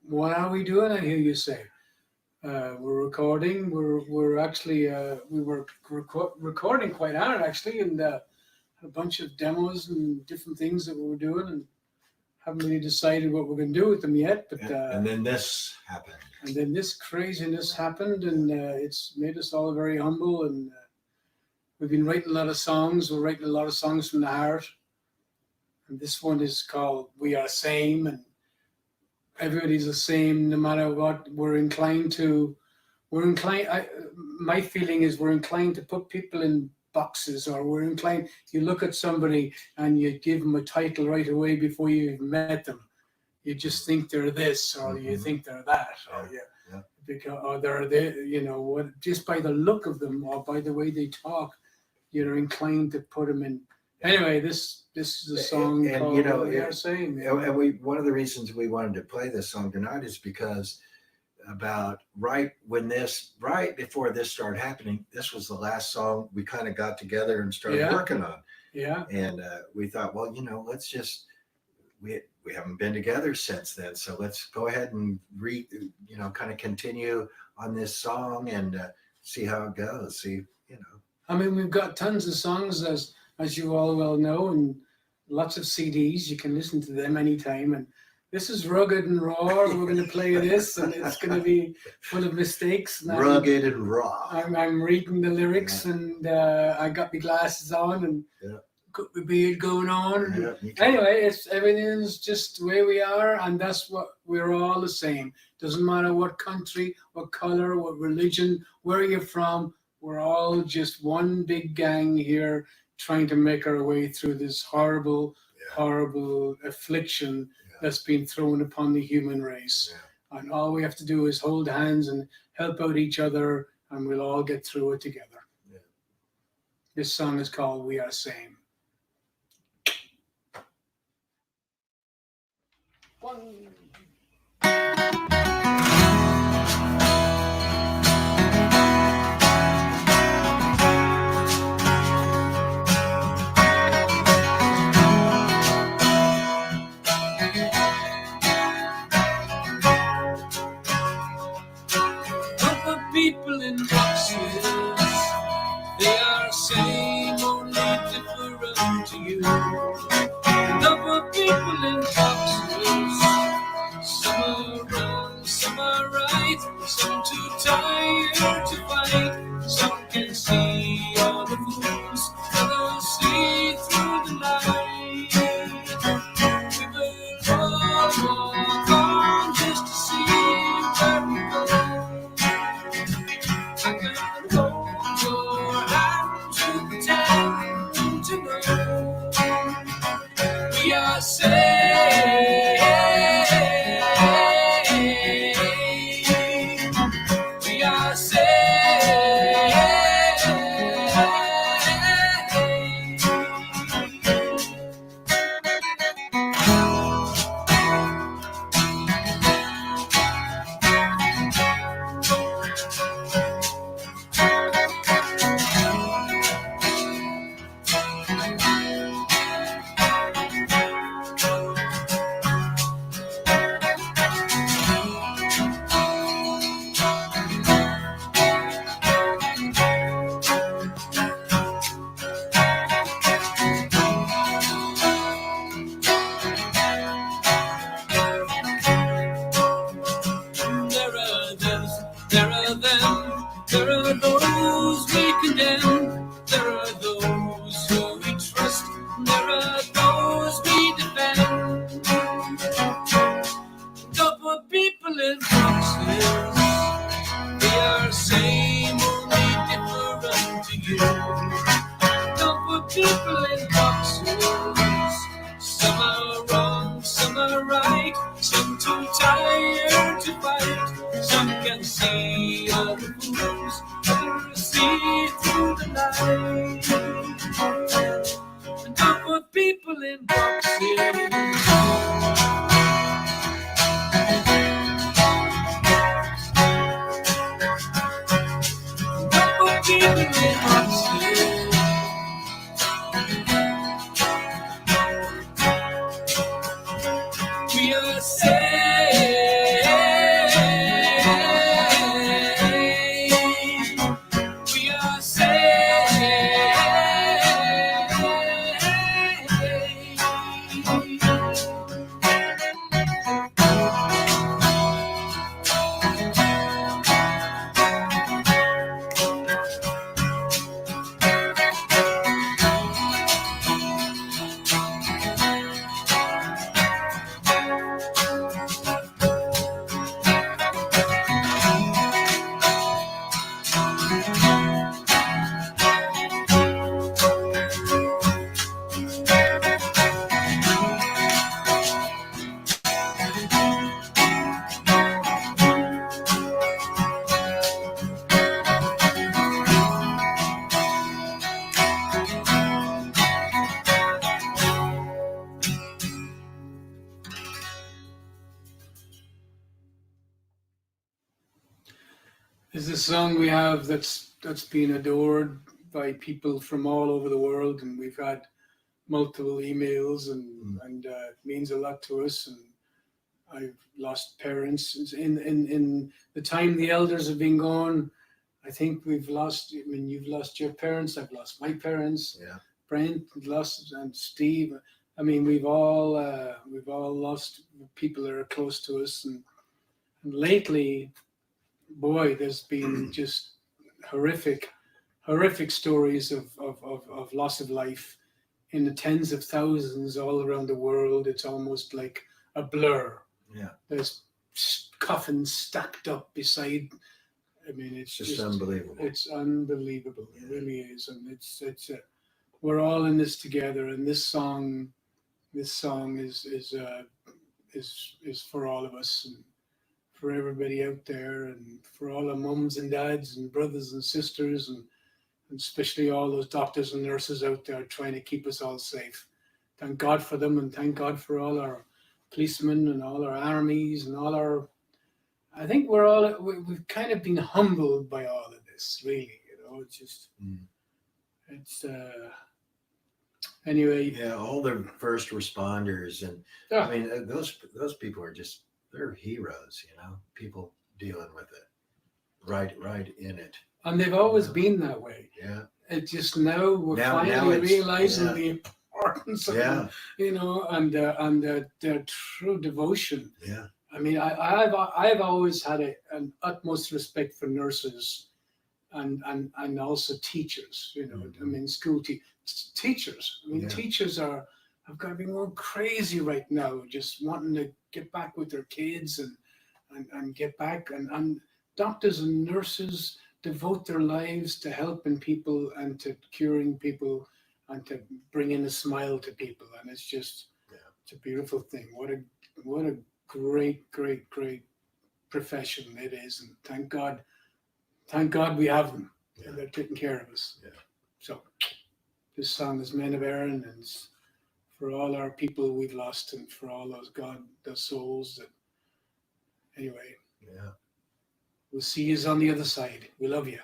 what are we doing? I hear you say. We're recording. We're actually we were recording quite hard actually, and a bunch of demos and different things that we were doing, and haven't really decided what we're going to do with them yet. But and then this happened. And then this craziness happened, and it's made us all very humble. And we've been writing a lot of songs. We're writing a lot of songs from the heart. And this one is called "We Are Same," and everybody's the same, no matter what. We're inclined. My feeling is we're inclined to put people in boxes, or we're inclined. You look at somebody and you give them a title right away before you even met them. You just think they're this, or you think they're that, or they're you know what? Just by the look of them, or by the way they talk, you're inclined to put them in. Anyway, this is a song called you know, "We Are Same." and one of the reasons we wanted to play this song tonight is because about right before this started happening, this was the last song we kind of got together and started working on. Yeah. And we thought, well, let's just we haven't been together since then, so let's go ahead and kind of continue on this song and see how it goes. I mean, we've got tons of songs as you all well know, and lots of CDs. You can listen to them anytime. And this is rugged and raw. We're going to play this, and it's going to be full of mistakes. And rugged and raw. I'm reading the lyrics, and I got my glasses on, and got my beard going on. Anyway, everything's just the way we are, and that's what we're all the same. Doesn't matter what country, what color, what religion, where you're from. We're all just one big gang here, trying to make our way through this horrible affliction that's been thrown upon the human race. And all we have to do is hold hands and help out each other, and we'll all get through it together. This song is called "We Are Same." People in boxes, they are same, only different to you. Number people in boxes, some are wrong, some are right, some too tired to fight, some can see all the fools, others see through the night. We will all walk on just to see where we go. I can hold your hand to pretend to know we are saved. We are saved. There are them, there are those we condemn, there are those who we trust, there are those we defend. Don't put people in boxes, we are same, only different to you. Don't put people in boxes, some are wrong, some are right, some too tired to fight. Some can see all the fools, others see through the night. And don't put people in boxes. Don't put people in boxes. We are saved. Is this song we have that's been adored by people from all over the world, and we've had multiple emails, and it means a lot to us. And I've lost parents in the time the elders have been gone. I think we've lost. I mean, you've lost your parents. I've lost my parents. Yeah. Brent lost, and Steve. I mean, we've all lost people that are close to us, and lately, boy, there's been just horrific stories of loss of life in the tens of thousands all around the world. It's almost like a blur. Yeah. There's coffins stacked up beside. I mean, it's just unbelievable. It's unbelievable. Yeah. It really is, and it's we're all in this together. And this song is for all of us, and for everybody out there, and for all our mums and dads and brothers and sisters, and especially all those doctors and nurses out there trying to keep us all safe. Thank God for them, and thank God for all our policemen and all our armies and all our. I think we've kind of been humbled by all of this, really. You know, it's just it's anyway. Yeah, all the first responders, and I mean those people are just. They're heroes, you know, people dealing with it, right in it. And they've always been that way. Yeah. It just now we're finally realizing the importance of them, you know, and their true devotion. Yeah. I mean, I've always had an utmost respect for nurses and also teachers, you know. I mean, school teachers. I mean, teachers have got to be more crazy right now, just wanting to get back with their kids and get back. And doctors and nurses devote their lives to helping people and to curing people and to bringing a smile to people. And it's just It's a beautiful thing. What a great profession it is, and thank God we have them. And they're taking care of us. Yeah. So this song is Men of Erin, and it's for all our people we've lost, and for all those souls that. Anyway. Yeah. We'll see you on the other side. We love you.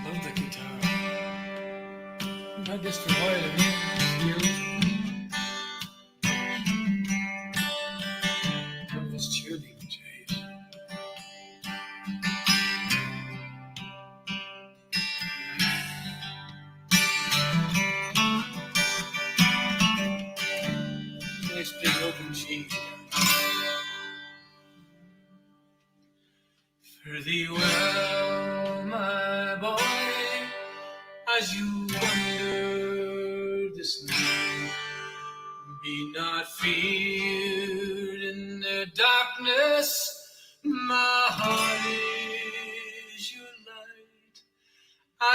Love the guitar. Not just for violin, really. Love this tuning, Jade. Nice big open G. Fare thee well, my boy, as you wander this night. Be not feared in the darkness, my heart is your light.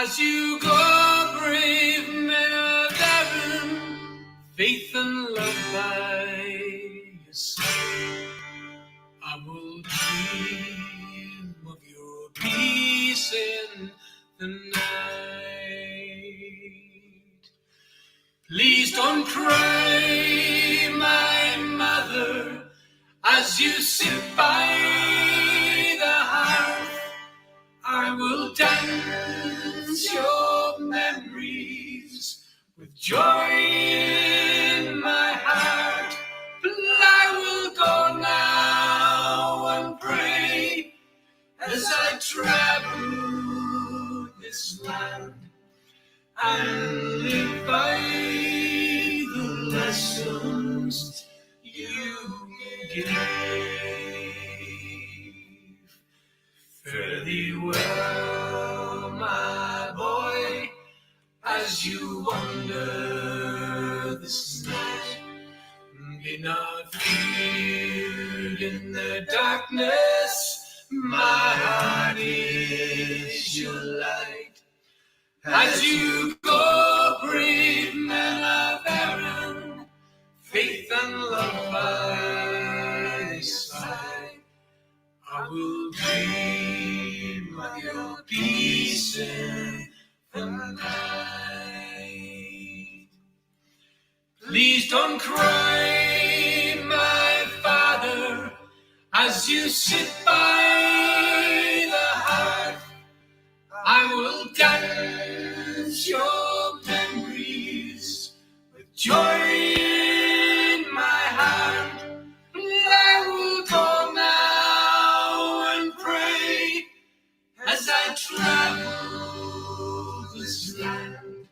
As you go, brave men of Erin, faith and love by your side. I will dream of your peace in the night. Please don't cry, my mother, as you sit by the hearth. I will dance your memories with joy in my heart. But I will go now and pray as I travel this land and live by the lessons you gave. Fare thee well, my boy, as you wander this night. Be not feared in the darkness, my heart is your light. As you go, brave men of Erin, faith and love by your side. I will dream of your peace in the night. Please don't cry, my father, as you sit by the hearth. I will dance your memories with joy in my heart. I will go now and pray as I travel this land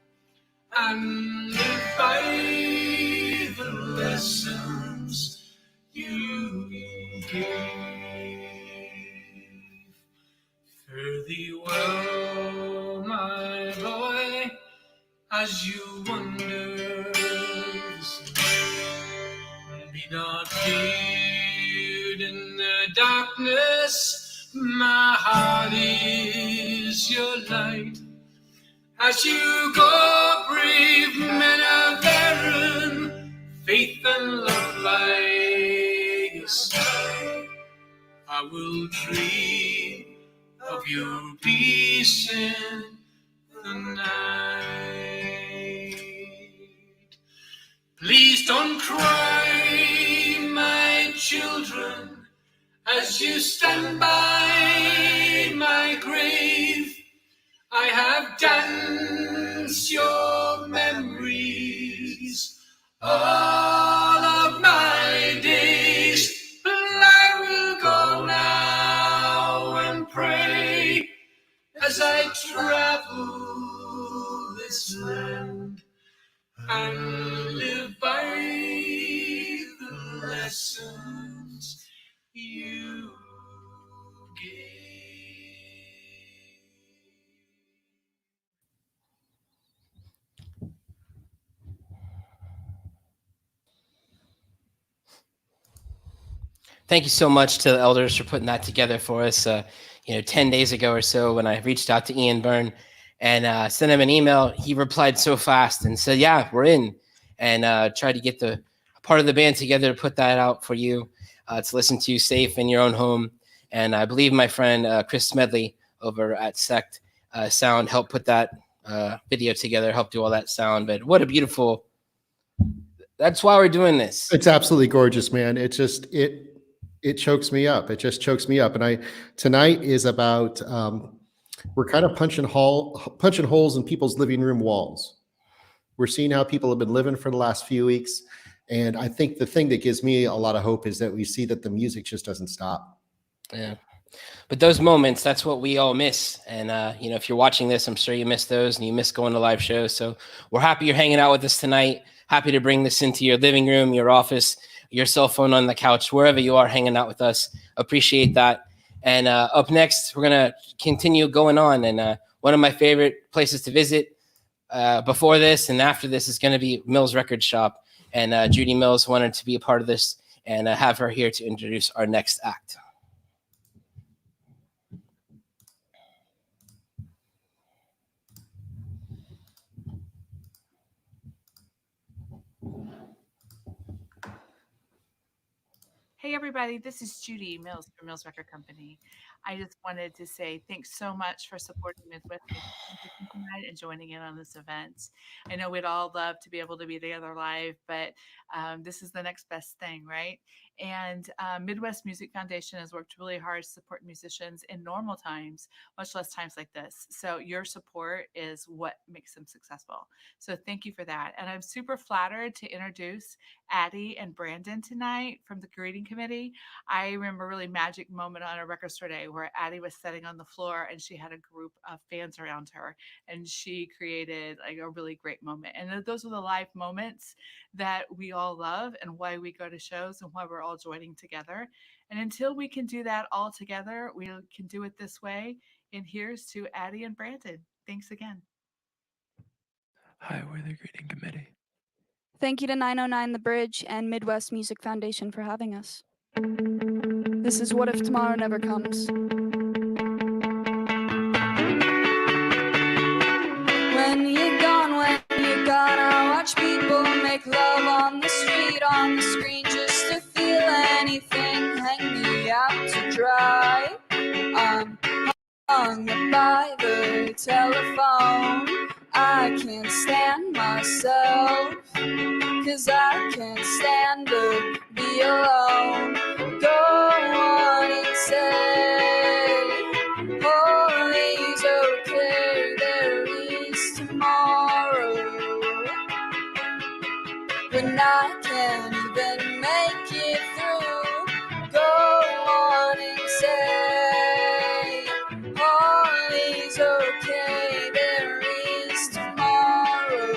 and live by the lessons you gave. Fare thee well, my boy, as you wander this night. Be not feared in the darkness, my heart is your light. As you go, brave men of Erin, faith and love by your side. I will dream of your peace in the night. Please don't cry, my children, as you stand by my grave. I have danced your memories all of my days. But I will go now and pray as I travel this land and live by the lessons you gave. Thank you so much to the elders for putting that together for us. 10 days ago or so when I reached out to Ian Byrne and sent him an email. He replied so fast and said, yeah, we're in, and tried to get the part of the band together to put that out for you to listen to safe in your own home. And I believe my friend Chris Smedley over at Sect Sound helped put that video together, helped do all that sound. But what a beautiful, that's why we're doing this. It's absolutely gorgeous, man. It just, it chokes me up. It just chokes me up. And tonight is about, we're kind of punching holes in people's living room walls. We're seeing how people have been living for the last few weeks. And I think the thing that gives me a lot of hope is that we see that the music just doesn't stop. Yeah. But those moments, that's what we all miss. And, if you're watching this, I'm sure you miss those and you miss going to live shows. So we're happy you're hanging out with us tonight. Happy to bring this into your living room, your office, your cell phone on the couch, wherever you are hanging out with us. Appreciate that. And up next, we're going to continue going on. And one of my favorite places to visit before this and after this is going to be Mills Record Shop. And Judy Mills wanted to be a part of this and have her here to introduce our next act. Hey everybody, this is Judy Mills from Mills Record Company. I just wanted to say thanks so much for supporting Midwest tonight and joining in on this event. I know we'd all love to be able to be together live, but this is the next best thing, right? And Midwest Music Foundation has worked really hard to support musicians in normal times, much less times like this. So your support is what makes them successful. So thank you for that. And I'm super flattered to introduce Addie and Brandon tonight from the greeting committee. I remember a really magic moment on a record store day where Addie was sitting on the floor and she had a group of fans around her and she created like a really great moment. And those are the live moments that we all love and why we go to shows and why we're all joining together. And until we can do that all together, we can do it this way. And here's to Addie and Brandon. Thanks again. Hi, we're the greeting committee. Thank you to 909 The Bridge and Midwest Music Foundation for having us. This is What If Tomorrow Never Comes. When you're gone, I watch people make love on the street, on the screen, just to feel anything, hang me out to dry. I'm hung by the telephone. I can't stand myself, 'cause I can't stand to be alone. Go on and say, all is okay, there is tomorrow. When I can't even make it through, go on and say, all is okay, there is tomorrow.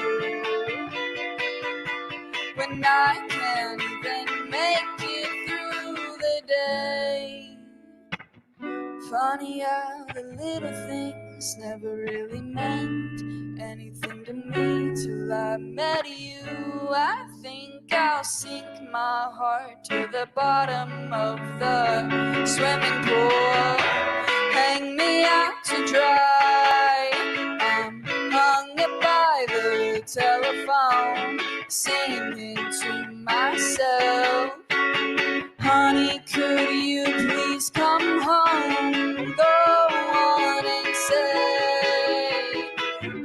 When I can't even make it through the day. Funny how the little things never really meant anything to me till I met you. I think I'll sink my heart to the bottom of the swimming pool. Hang me out to dry. I'm hung up by the telephone, singing to myself. Honey, could you please come home? Go on and say,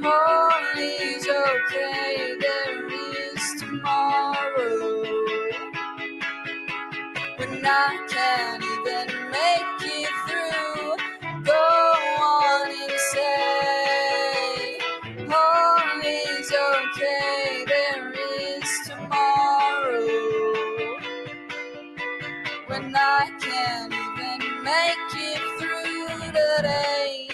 all is okay, there is tomorrow. When I can't even make it through, go on and say, all is okay, there is tomorrow. When I can't even make it through today.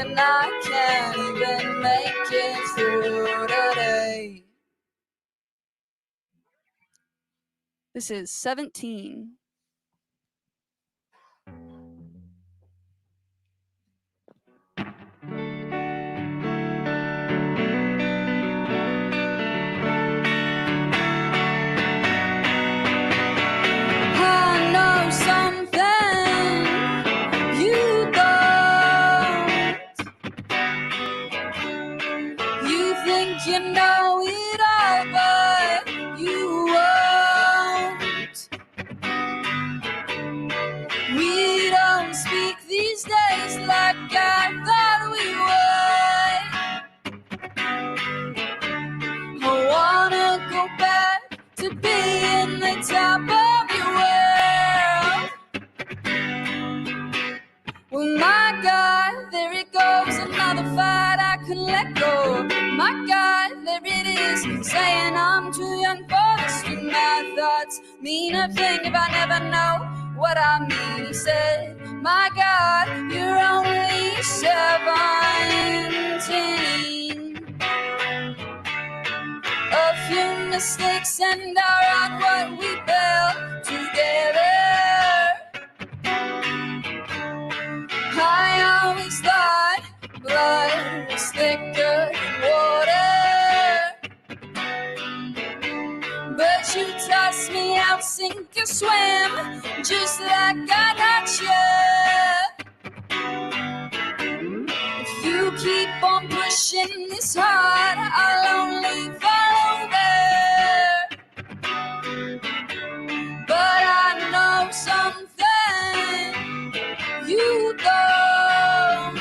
and I can't even make it through today. This is 17. I know something you don't. You think you know it all, but you won't. We don't speak these days like I thought we would. I wanna go back to being the top of your world. Well, my God, there it goes, another fight I couldn't let go. My God, there it is, saying I'm too young for this. Do my thoughts mean a thing if I never know what I mean? He said, my God, you're only 17. A few mistakes and are on what we built together. I always thought blood was thicker than water, but you toss me out, sink or swim, just like I got you. If you keep on pushing this hard, I'll only fall over. But I know something you don't.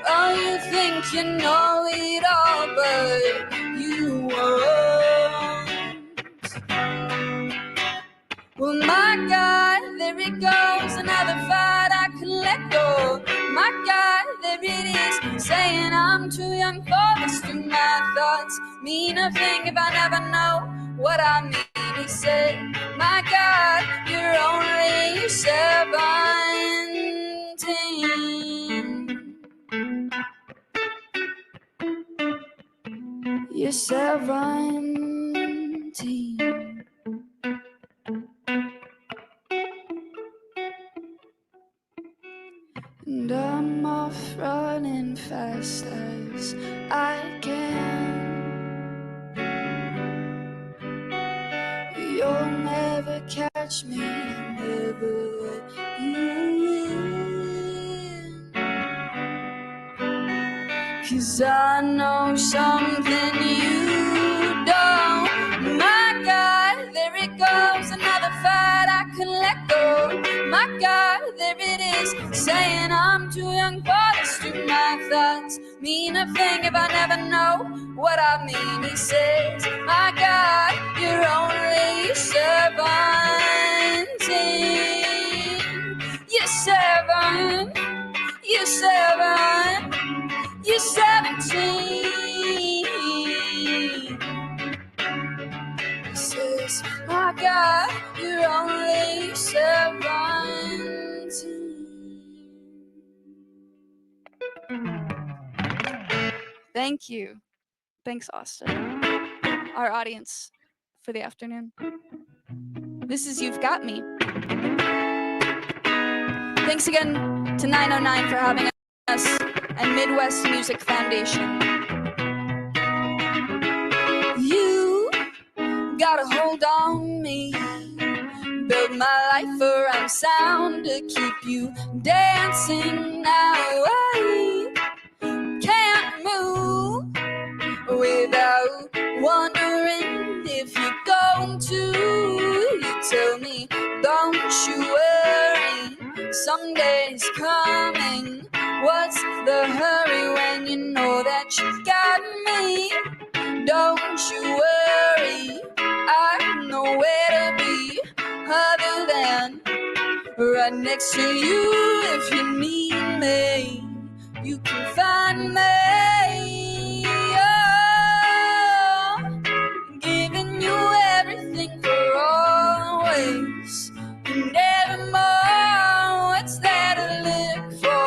Oh, you think you know it all, but you won't. Well, my God, there it goes, another fight I couldn't let go. My God, there it is, saying I'm too young for this. Do my thoughts mean a thing if I never know what I mean? He said, my God, you're only 17. You're 17. And I'm off running fast as I can. You'll never catch me, never let you in. 'Cause I know something you don't. My God, there it goes, another fight I couldn't let go. My God, there it is, saying I'm too young for this. Do my thoughts mean a thing if I never know what I mean? He says, my God, you're only 17. You're 7. You're 7. You're 17. He says, my God, you're only 17. Thank you. Thanks, Austin. Our audience for the afternoon. This is You've Got Me. Thanks again to 909 for having us and Midwest Music Foundation. You got a hold on me, build my life around sound to keep you dancing now. I can't move without wondering if you're going to. You tell me, don't you worry, someday's coming. What's the hurry when you know that you got me? Don't you worry, I know where to be, other than right next to you. If you need me, you can find me. Oh, giving you everything for always and evermore. What's there to live for?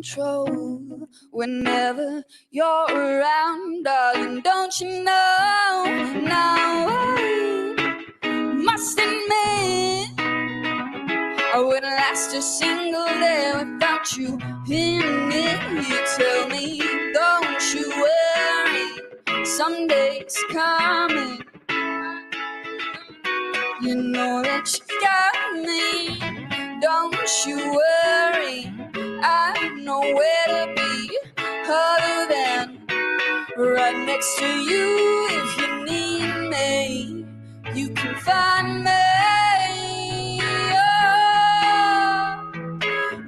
control whenever you're around, darling. Don't you know? Now I must admit I wouldn't last a single day without you in it. You tell me, don't you worry, someday's coming. You know that you got me. Don't you worry, I know where to be, other than right next to you. If you need me, you can find me. Oh,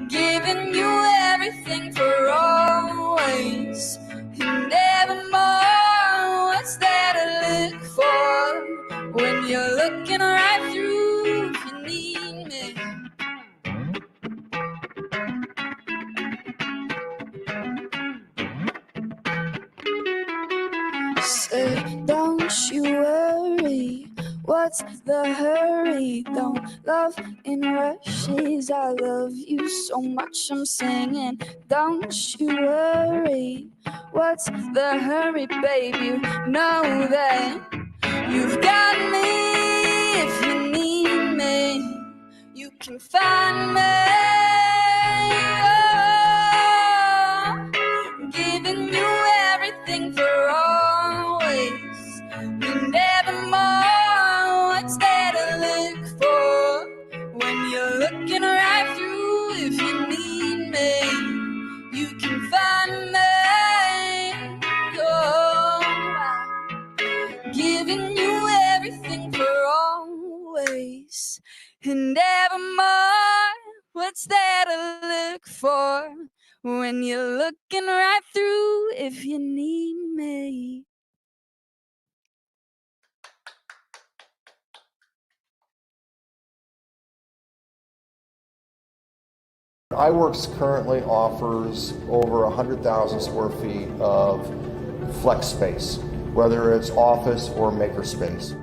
giving you everything for always and evermore. What's there to look for when you're looking right through? If you need me. Say, don't you worry, what's the hurry? Don't love in rushes. I love you so much, I'm singing. Don't you worry, what's the hurry, baby? You know that you've got me. If you need me, you can find me. Oh, giving you everything for always and evermore. What's there to look for when you're looking right through? If you need me, you can find me. Oh, giving you everything for always and evermore. What's there to look for when you're looking right through? If you need me. iWorks currently offers over 100,000 square feet of flex space, whether it's office or maker space.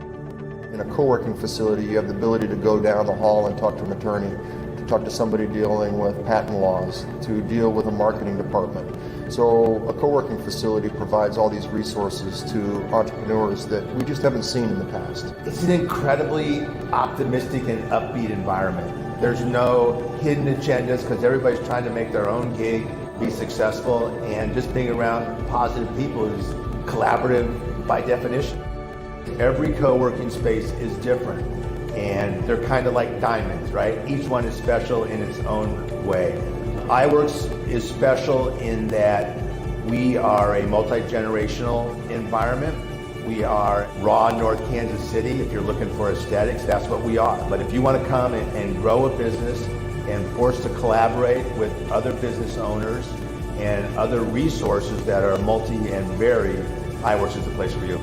In a co-working facility, you have the ability to go down the hall and talk to an attorney, to talk to somebody dealing with patent laws, to deal with a marketing department. So a co-working facility provides all these resources to entrepreneurs that we just haven't seen in the past. It's an incredibly optimistic and upbeat environment. There's no hidden agendas because everybody's trying to make their own gig be successful, and just being around positive people is collaborative by definition. Every co-working space is different, and they're kind of like diamonds, right? Each one is special in its own way. iWorks is special in that we are a multi-generational environment. We are raw North Kansas City. If you're looking for aesthetics, that's what we are. But if you want to come and grow a business and forced to collaborate with other business owners and other resources that are multi and varied, iWorks is the place for you.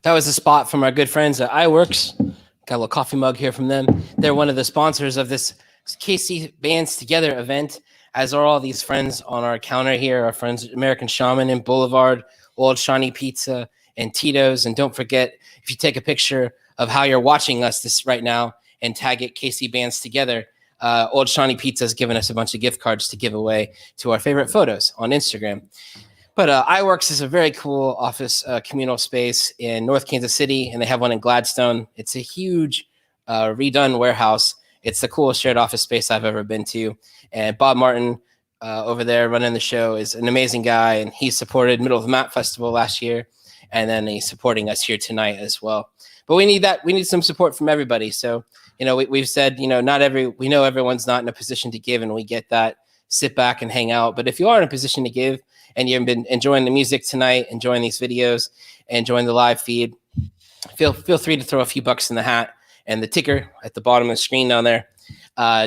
That was a spot from our good friends at iWorks. Got a little coffee mug here from them. They're one of the sponsors of this KC Bands Together event, as are all these friends on our counter here, our friends American Shaman and Boulevard, Old Shawnee Pizza, and Tito's. And don't forget, if you take a picture of how you're watching us this right now and tag it KC Bands Together, Old Shawnee Pizza has given us a bunch of gift cards to give away to our favorite photos on Instagram. But iWorks is a very cool office communal space in North Kansas City, and they have one in Gladstone. It's a huge redone warehouse. It's the coolest shared office space I've ever been to. And Bob Martin over there running the show is an amazing guy, and he supported Middle of the Map Festival last year, and then he's supporting us here tonight as well. But we need that. We need some support from everybody. So, you know, we've said, you know, we know everyone's not in a position to give, and we get that. Sit back and hang out. But if you are in a position to give and you've been enjoying the music tonight, enjoying these videos, enjoying the live feed, feel free to throw a few bucks in the hat. And the ticker at the bottom of the screen down there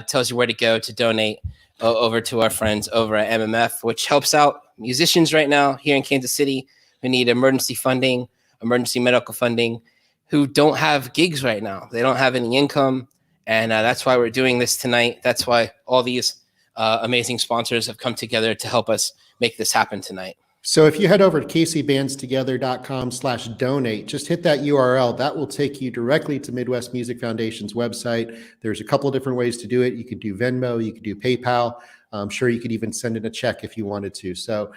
tells you where to go to donate over to our friends over at MMF, which helps out musicians right now here in Kansas City who need emergency funding, emergency medical funding, who don't have gigs right now. They don't have any income. And that's why we're doing this tonight. That's why all these amazing sponsors have come together to help us make this happen tonight. So if you head over to kcbandstogether.com/donate, just hit that URL. That will take you directly to Midwest Music Foundation's website. There's a couple of different ways to do it. You could do Venmo, you could do PayPal. I'm sure you could even send in a check if you wanted to. So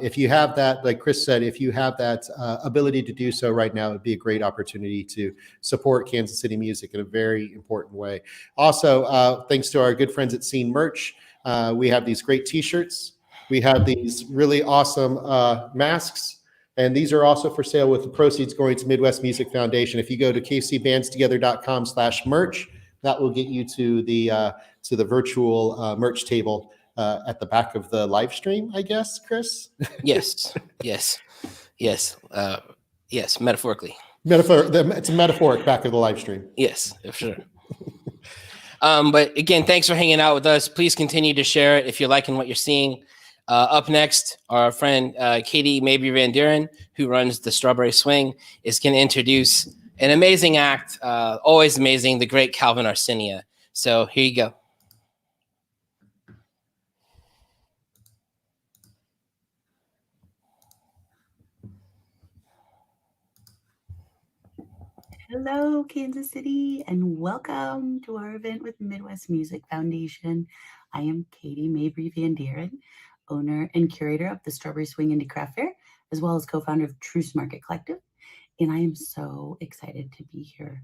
if you have that, like Chris said, if you have that ability to do so right now, it'd be a great opportunity to support Kansas City music in a very important way. Also, thanks to our good friends at Scene Merch, we have these great t-shirts. We have these really awesome masks, and these are also for sale with the proceeds going to Midwest Music Foundation. If you go to kcbandstogether.com/merch, that will get you to the virtual merch table at the back of the live stream, I guess, Chris? Yes. Metaphorically. It's a metaphoric back of the live stream. Yes, for sure. But again, thanks for hanging out with us. Please continue to share it if you're liking what you're seeing. Up next, our friend Katie Mabry Van Duren, who runs the Strawberry Swing, is going to introduce an amazing act, always amazing, the great Calvin Arsenia. So here you go. Hello, Kansas City, and welcome to our event with Midwest Music Foundation. I am Katie Mabry Van Duren, owner and curator of the Strawberry Swing Indie Craft Fair, as well as co-founder of Truce Market Collective. And I am so excited to be here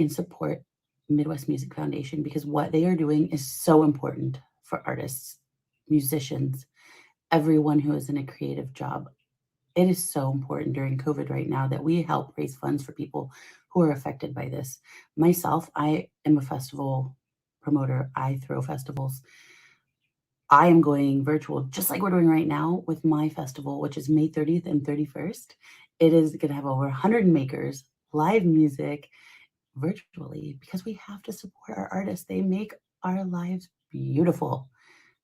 and support Midwest Music Foundation because what they are doing is so important for artists, musicians, everyone who is in a creative job. It is so important during COVID right now that we help raise funds for people who are affected by this. Myself, I am a festival promoter. I throw festivals. I am going virtual, just like we're doing right now with my festival, which is May 30th and 31st. It is going to have over 100 makers, live music, virtually, because we have to support our artists. They make our lives beautiful.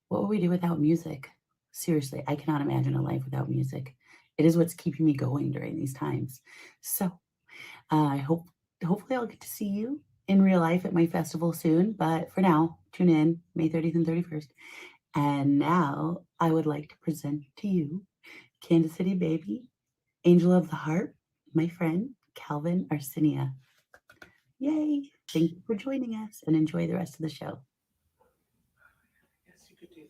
What would we do without music? Seriously, I cannot imagine a life without music. It is what's keeping me going during these times. So hopefully I'll get to see you in real life at my festival soon. But for now, tune in May 30th and 31st. And now I would like to present to you Kansas City baby, angel of the heart, my friend, Calvin Arsenia. Yay. Thank you for joining us and enjoy the rest of the show. Yes, you could do that.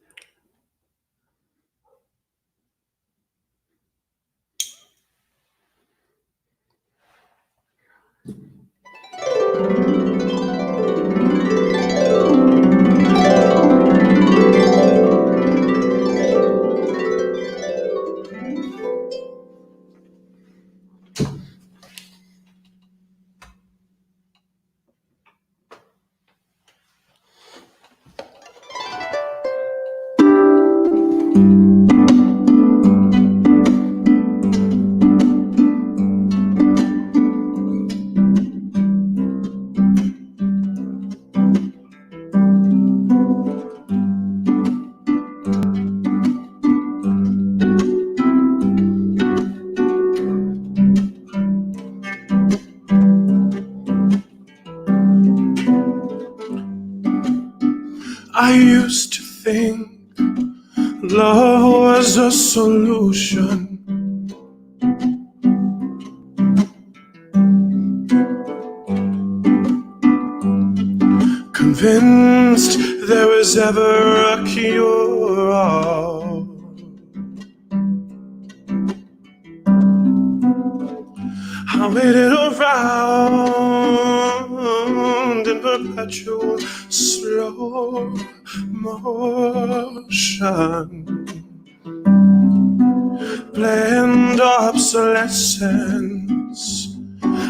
I used to think love was a solution. Convinced there was ever a cure-all. I waited around in perpetual slow motion, planned obsolescence,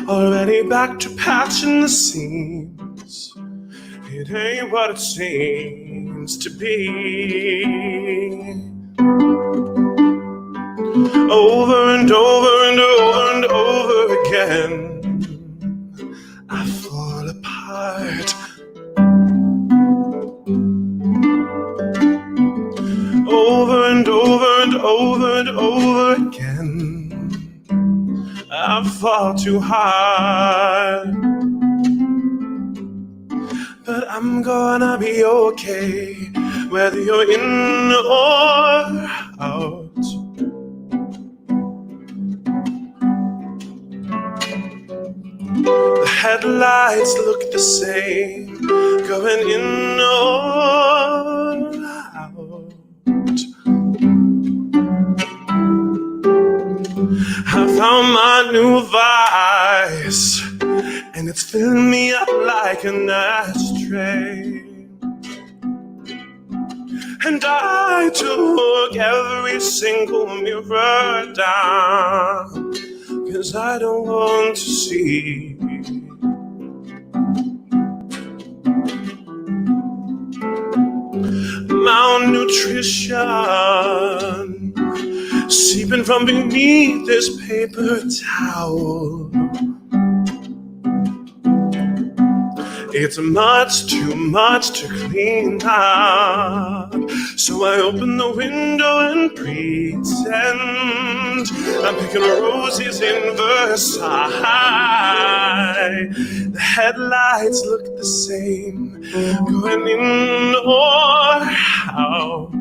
already back to patching the seams. It ain't what it seems to be. Over and over and over and over again, I fall apart. Over and over and over and over again, I fall too hard. But I'm gonna be okay, whether you're in or out. The headlights look the same, going in or out. I found my new vice, and it's filling me up like an ashtray. And I took every single mirror down, 'cause I don't want to see malnutrition seeping from beneath this paper towel. It's much too much to clean up, so I open the window and pretend I'm picking roses in Versailles. The headlights look the same, going in or out.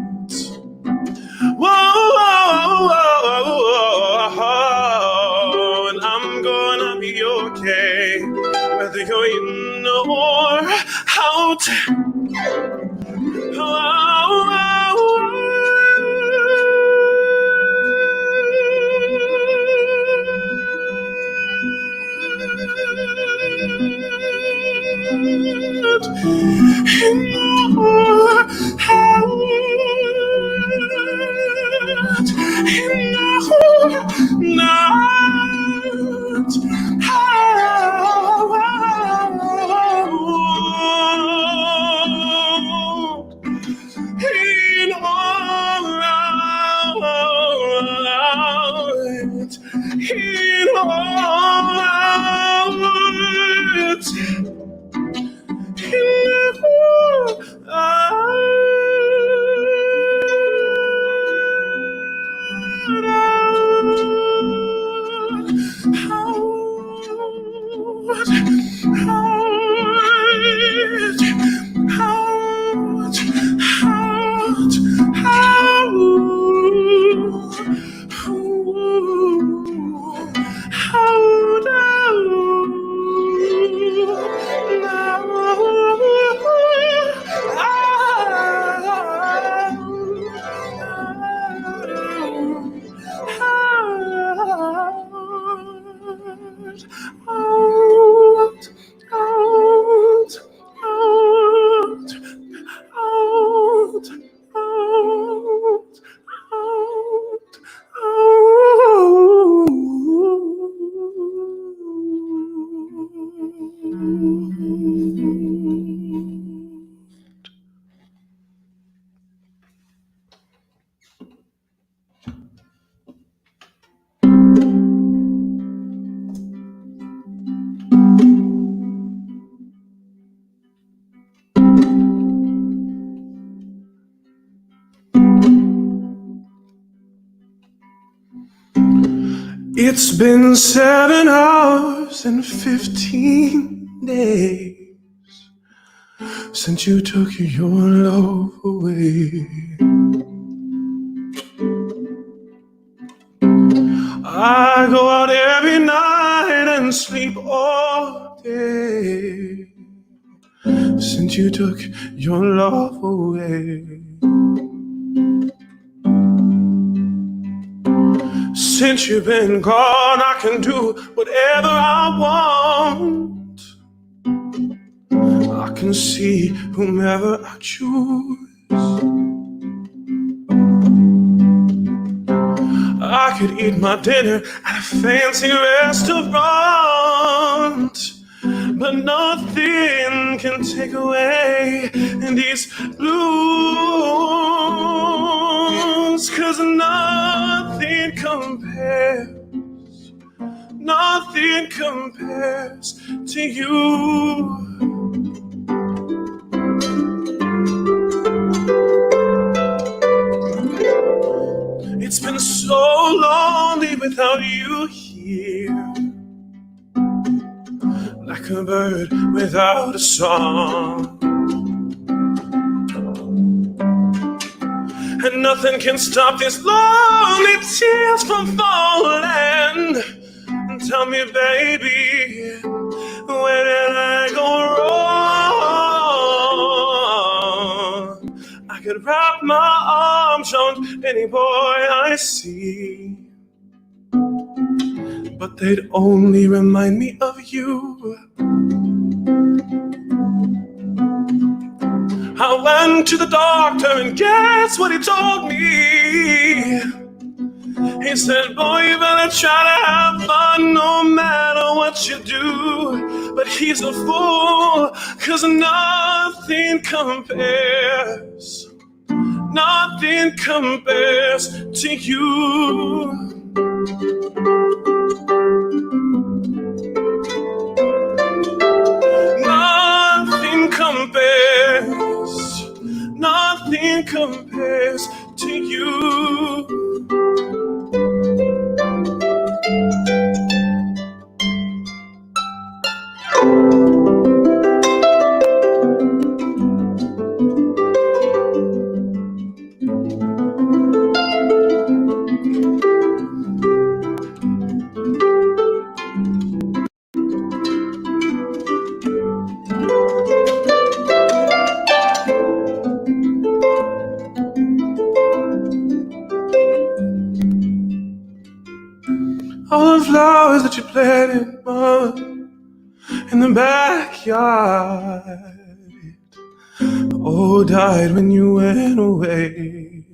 Whoa, whoa, whoa, whoa, and I'm gonna be okay, whether you're in or out. It's been 7 hours and 15 days since you took your love away. I go out every night and sleep all day since you took your love away. Since you've been gone, I can do whatever I want. I can see whomever I choose. I could eat my dinner at a fancy restaurant, but nothing can take away these blues, 'cause nothing compares to you. It's been so lonely without you here, like a bird without a song. And nothing can stop these lonely tears from falling. And tell me, baby, Where did I go wrong? I could wrap my arms around any boy I see, but they'd only remind me of you. I went to the doctor and guess what he told me? He said, boy, you better try to have fun no matter what you do. But he's a fool, 'cause nothing compares. Nothing compares to you. Nothing compares. Nothing compares to you. All the flowers that you planted, Mama, in the backyard, all died when you went away.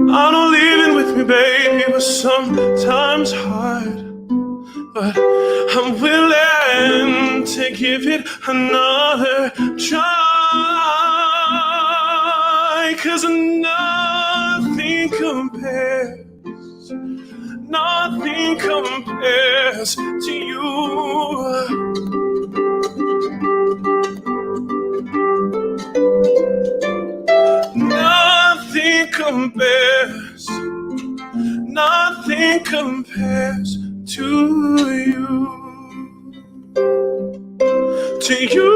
I know leaving with me, baby, was sometimes hard, but I'm willing to give it another try, 'cause nothing compares, nothing compares to you. Nothing compares, nothing compares to you. To you.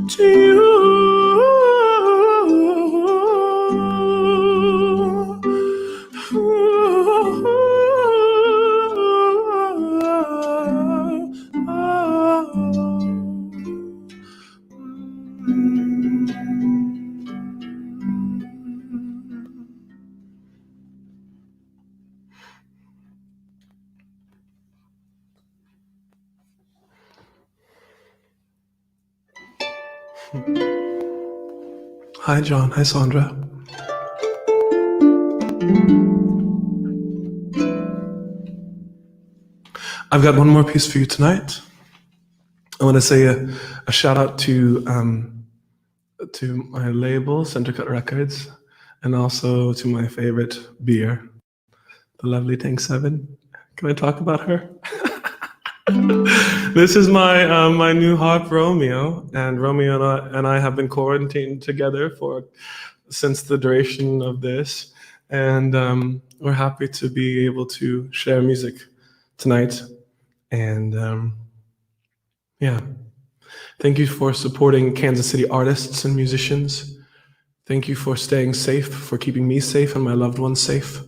To you. Hi, John. Hi, Sandra. I've got one more piece for you tonight. I want to say a shout out to my label, Center Cut Records, and also to my favorite beer, the lovely Tank 7. Can I talk about her? This is my new harp, Romeo, and Romeo and I have been quarantined together since the duration of this, and we're happy to be able to share music tonight. And yeah, thank you for supporting Kansas City artists and musicians. Thank you for staying safe, for keeping me safe and my loved ones safe.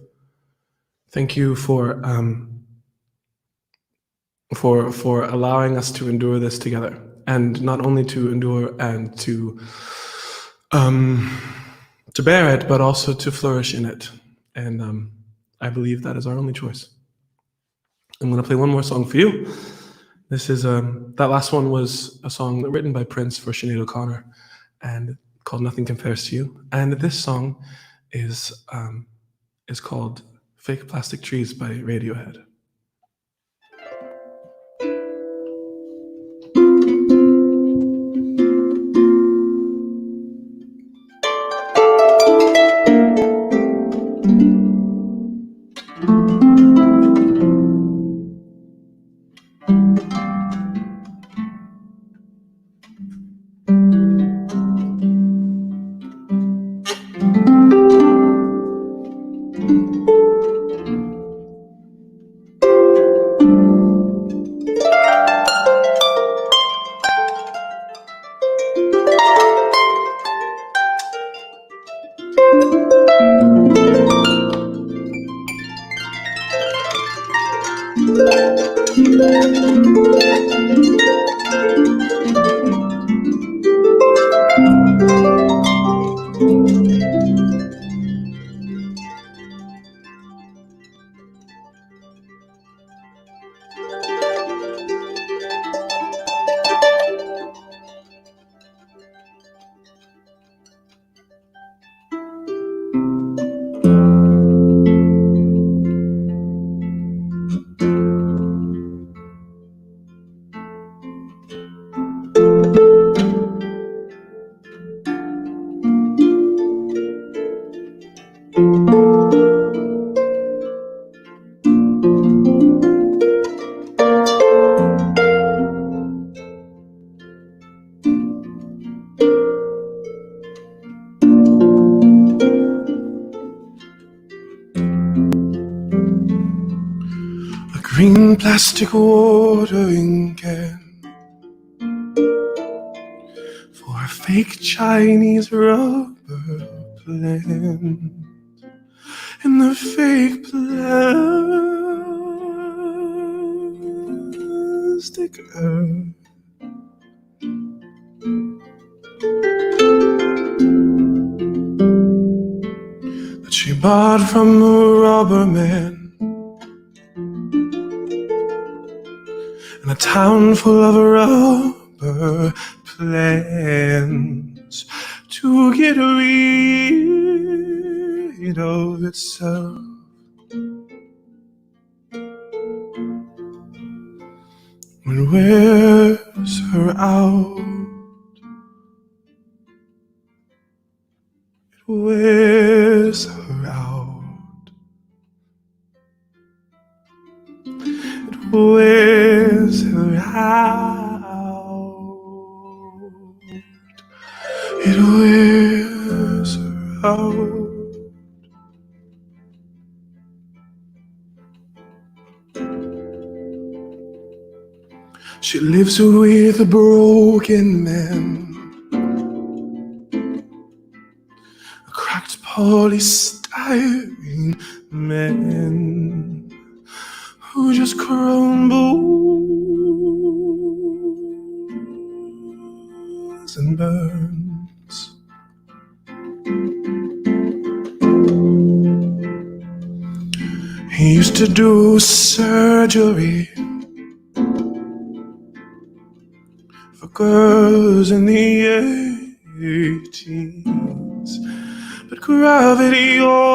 Thank you for allowing us to endure this together, and not only to endure and to bear it, but also to flourish in it. And I believe that is our only choice. I'm going to play one more song for you. This is that last one was a song written by Prince for Sinead O'Connor, and called "Nothing Compares to You." And this song is called "Fake Plastic Trees" by Radiohead. green plastic watering can for a fake Chinese rubber plant in the fake plastic earth. That she bought from the rubber man in a town full of rubber plants to get rid of itself. When it wears her out, it wears her out, it wears her out, it wears her out. She lives with a broken man, a cracked polystyrene man who just crumbles and burns. He used to do surgery for girls in the 80s, but gravity always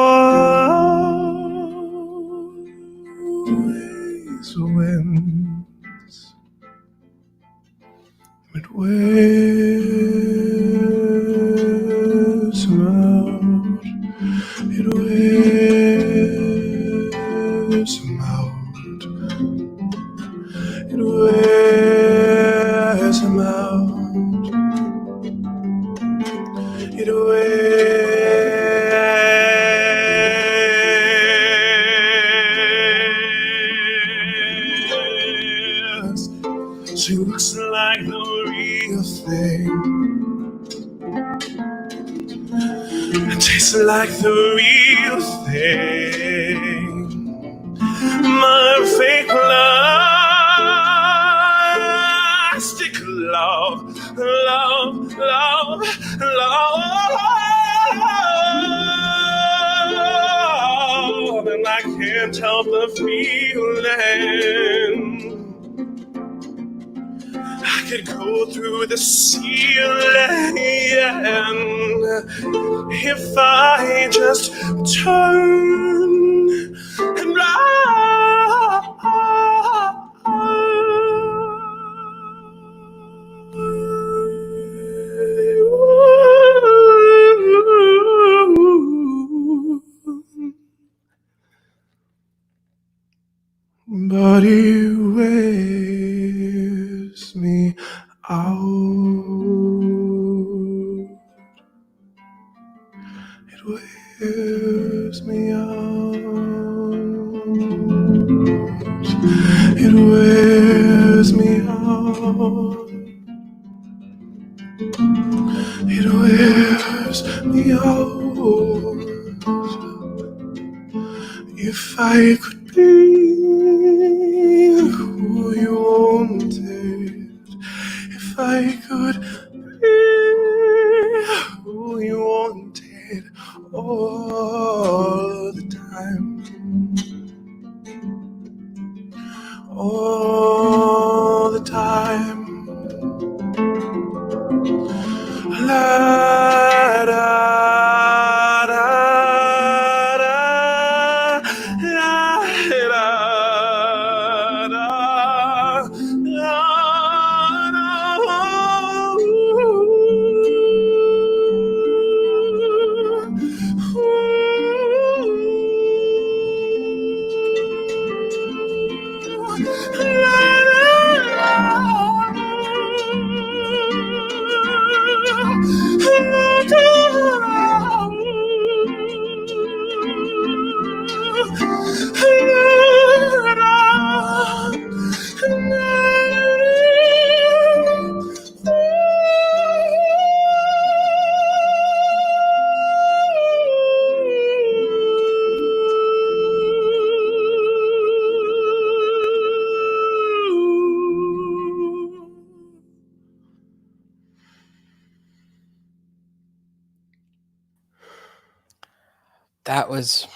wins. It wears him out, it wears him out, it wears him out, it wears. She looks like the real thing, it tastes like the real thing. My fake plastic love, love, love, love, and I can't help the feeling. I could go through the ceiling if I just turn and but it wears me out. It wears me out. It wears me out. It wears me out. If I could be who you wanted, if I could be who you wanted all the time, all the time. La da da da la da da That was,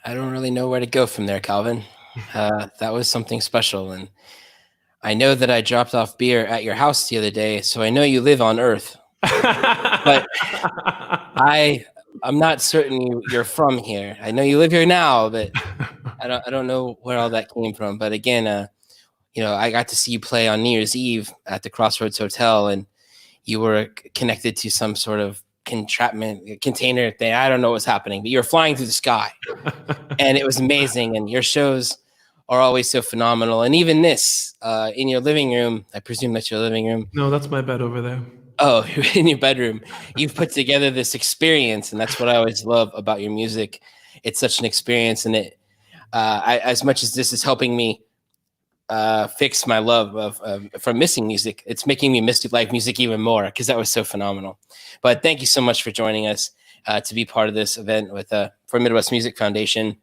I don't really know where to go from there, Calvin. That was something special. And I know that I dropped off beer at your house the other day, so I know you live on Earth. But I'm not certain you're from here. I know you live here now, but I don't know where all that came from. But again, I got to see you play on New Year's Eve at the Crossroads Hotel, and you were connected to some sort of entrapment container thing. I don't know what's happening, but you're flying through the sky, and it was amazing. And your shows are always so phenomenal. And even this in your living room, I presume that's your living room. No, that's my bed over there. Oh, in your bedroom, you've put together this experience, and that's what I always love about your music. It's such an experience, and as much as this is helping me fix my love from missing music, it's making me miss live music even more because that was so phenomenal. But thank you so much for joining us to be part of this event for Midwest Music Foundation.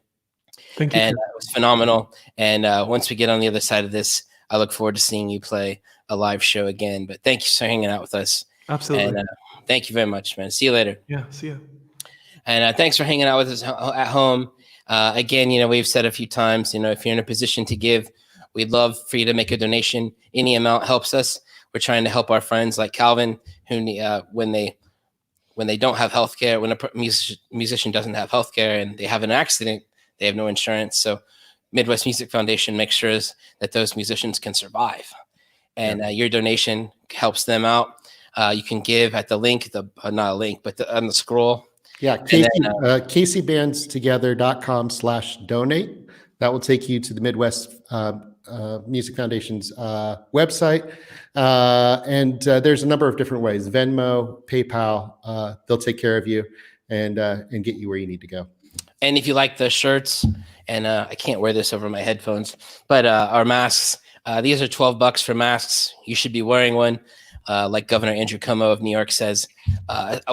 Thank you. And it was phenomenal. And once we get on the other side of this, I look forward to seeing you play a live show again. But thank you for hanging out with us. Absolutely. And thank you very much, man. See you later. Yeah, see ya. And thanks for hanging out with us at home. Again, we've said a few times, if you're in a position to give, we'd love for you to make a donation. Any amount helps us. We're trying to help our friends like Calvin, who when they don't have health care, when a musician doesn't have health care and they have an accident, they have no insurance. So Midwest Music Foundation makes sure that those musicians can survive. And your donation helps them out. You can give at the link, not a link, but on the scroll. Yeah, KCBandsTogether.com/donate. That will take you to the Midwest Music Foundation's website. And there's a number of different ways: Venmo, PayPal. They'll take care of you and get you where you need to go. And if you like the shirts, and I can't wear this over my headphones, but our masks, these are $12 for masks. You should be wearing one. Like Governor Andrew Cuomo of New York says,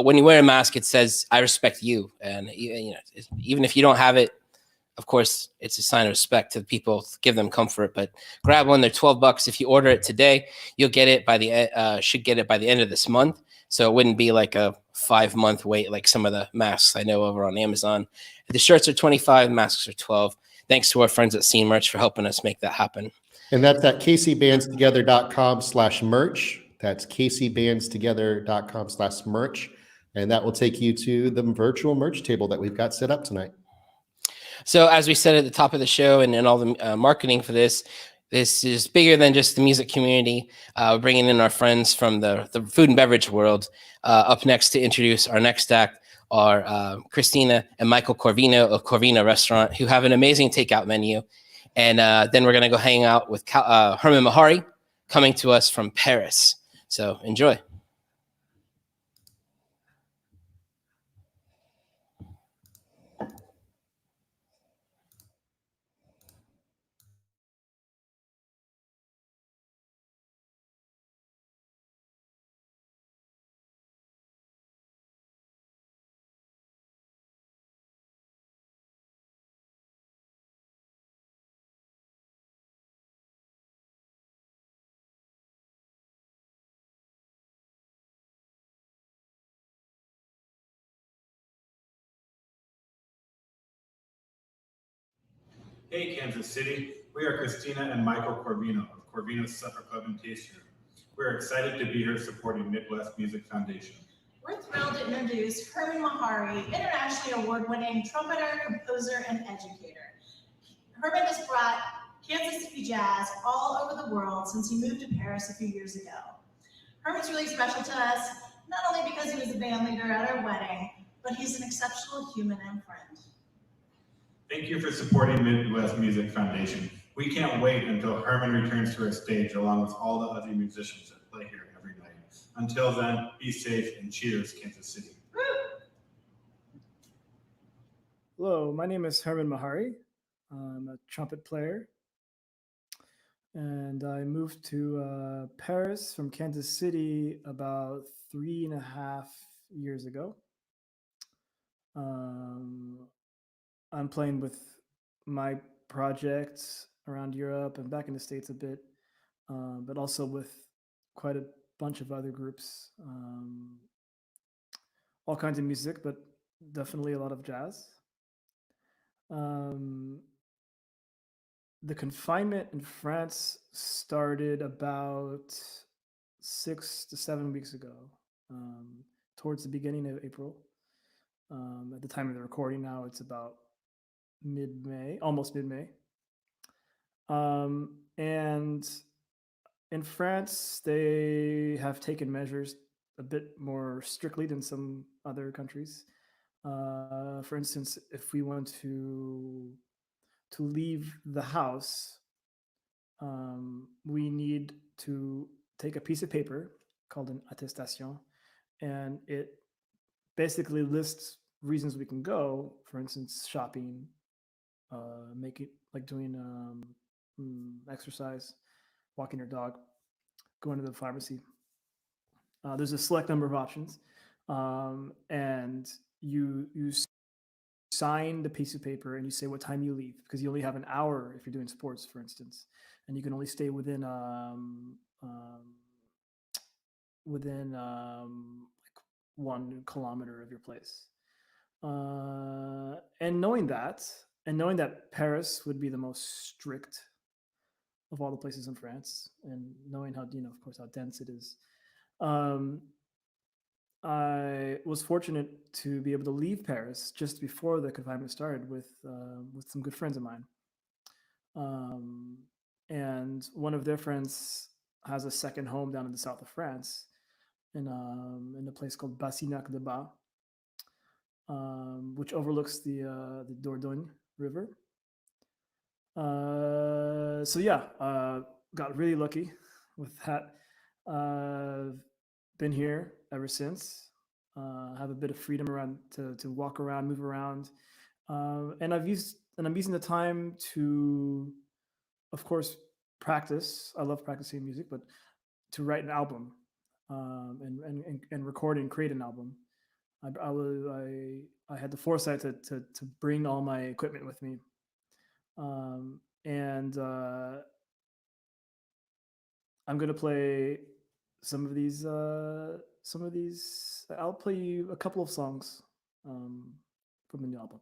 when you wear a mask, it says, "I respect you." And even if you don't have it, of course, it's a sign of respect to the people. Give them comfort, but grab one. They're $12. If you order it today, you'll get it by should get it by the end of this month. So it wouldn't be like a 5-month wait like some of the masks I know over on Amazon. The shirts are $25, masks are $12. Thanks to our friends at Scene Merch for helping us make that happen. And that's at KCBandsTogether.com/merch. That's KCBandsTogether.com/merch. And that will take you to the virtual merch table that we've got set up tonight. So as we said at the top of the show and all the marketing for this is bigger than just the music community. We're bringing in our friends from the food and beverage world. Up next to introduce our next act are Christina and Michael Corvino of Corvino Restaurant, who have an amazing takeout menu. And then we're going to go hang out with Herman Mehari, coming to us from Paris. So enjoy. Hey, Kansas City. We are Christina and Michael Corvino of Corvino's Supper Club and Taste Room. We're excited to be here supporting Midwest Music Foundation. We're thrilled to introduce Herman Mehari, internationally award-winning trumpeter, composer, and educator. Herman has brought Kansas City jazz all over the world since he moved to Paris a few years ago. Herman's really special to us, not only because he was the band leader at our wedding, but he's an exceptional human and friend. Thank you for supporting Midwest Music Foundation. We can't wait until Herman returns to our stage along with all the other musicians that play here every night. Until then, be safe and cheers, Kansas City. Hello, my name is Herman Mehari. I'm a trumpet player. And I moved to Paris from Kansas City about 3.5 years ago. I'm playing with my projects around Europe and back in the States a bit, but also with quite a bunch of other groups. All kinds of music, but definitely a lot of jazz. The confinement in France started about 6 to 7 weeks ago, towards the beginning of April. At the time of the recording now, it's about mid-May, almost mid-May. And in France, they have taken measures a bit more strictly than some other countries. For instance, if we want to leave the house, we need to take a piece of paper called an attestation, and it basically lists reasons we can go. For instance, shopping, doing exercise, walking your dog, going to the pharmacy. There's a select number of options, and you sign the piece of paper and you say what time you leave, because you only have an hour if you're doing sports, for instance, and you can only stay within like 1 kilometer of your place. And knowing that Paris would be the most strict of all the places in France, and knowing how, of course, how dense it is, I was fortunate to be able to leave Paris just before the confinement started with some good friends of mine. And one of their friends has a second home down in the south of France, in a place called Bassinac-de-Bas, which overlooks the Dordogne River. So yeah, got really lucky with that. Been here ever since. Have a bit of freedom around to walk around, move around, and I'm using the time to, of course, practice. I love practicing music, but to write an album, and record and create an album. I had the foresight to bring all my equipment with me, and I'm gonna play some of these. I'll play you a couple of songs from the new album.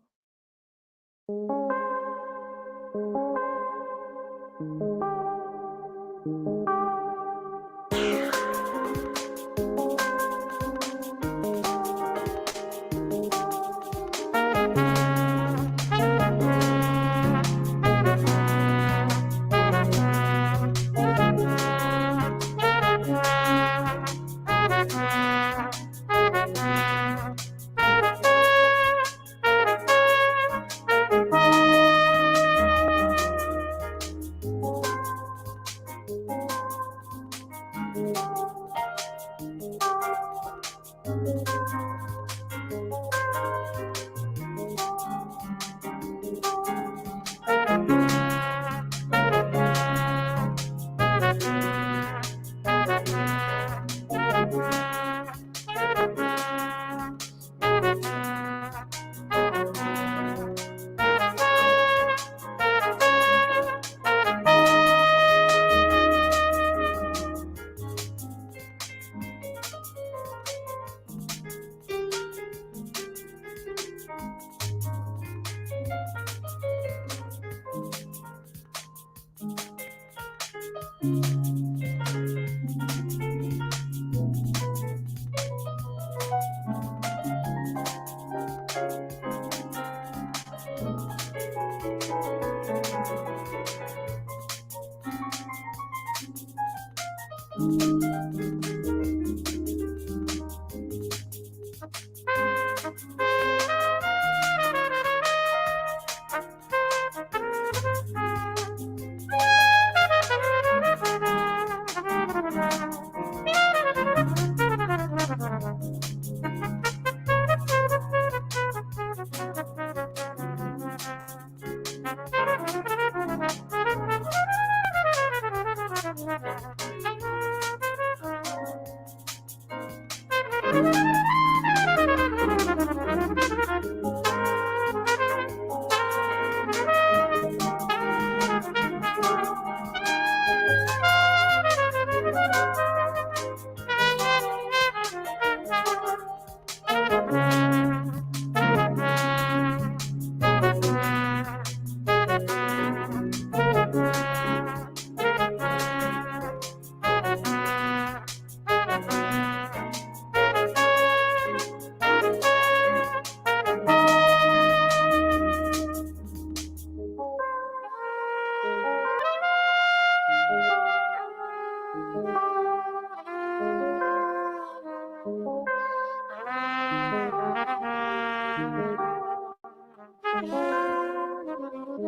You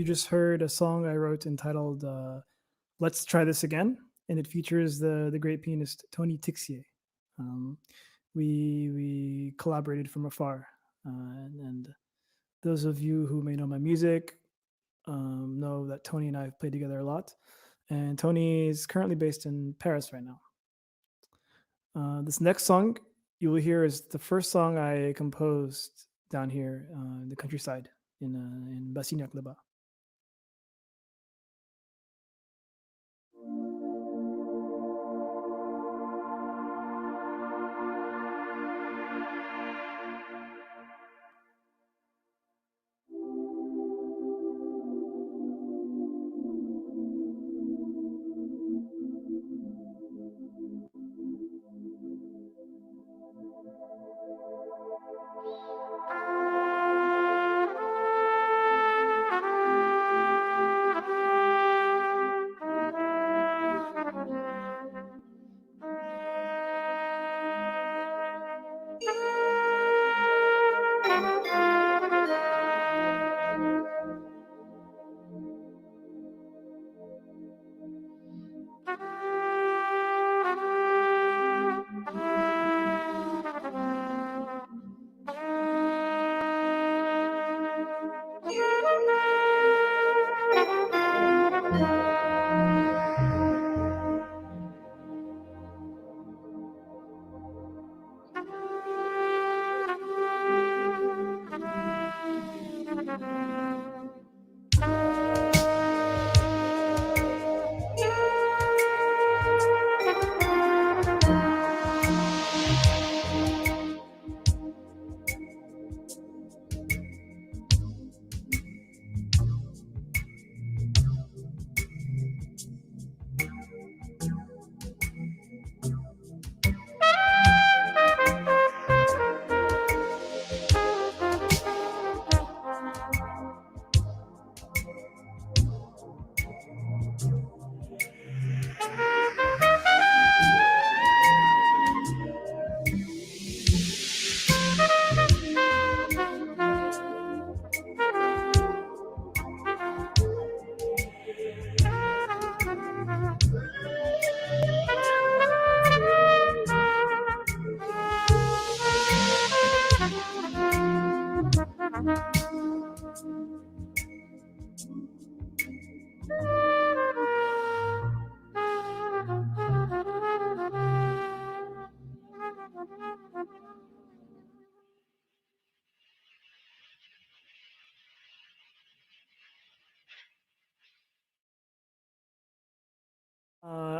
just heard a song I wrote entitled "Let's Try This Again," and it features the great pianist Tony Tixier. We collaborated from afar, and those of you who may know my music know that Tony and I have played together a lot. And Tony is currently based in Paris right now. This next song you will hear is the first song I composed down here in the countryside in Bassignac-les-Bas.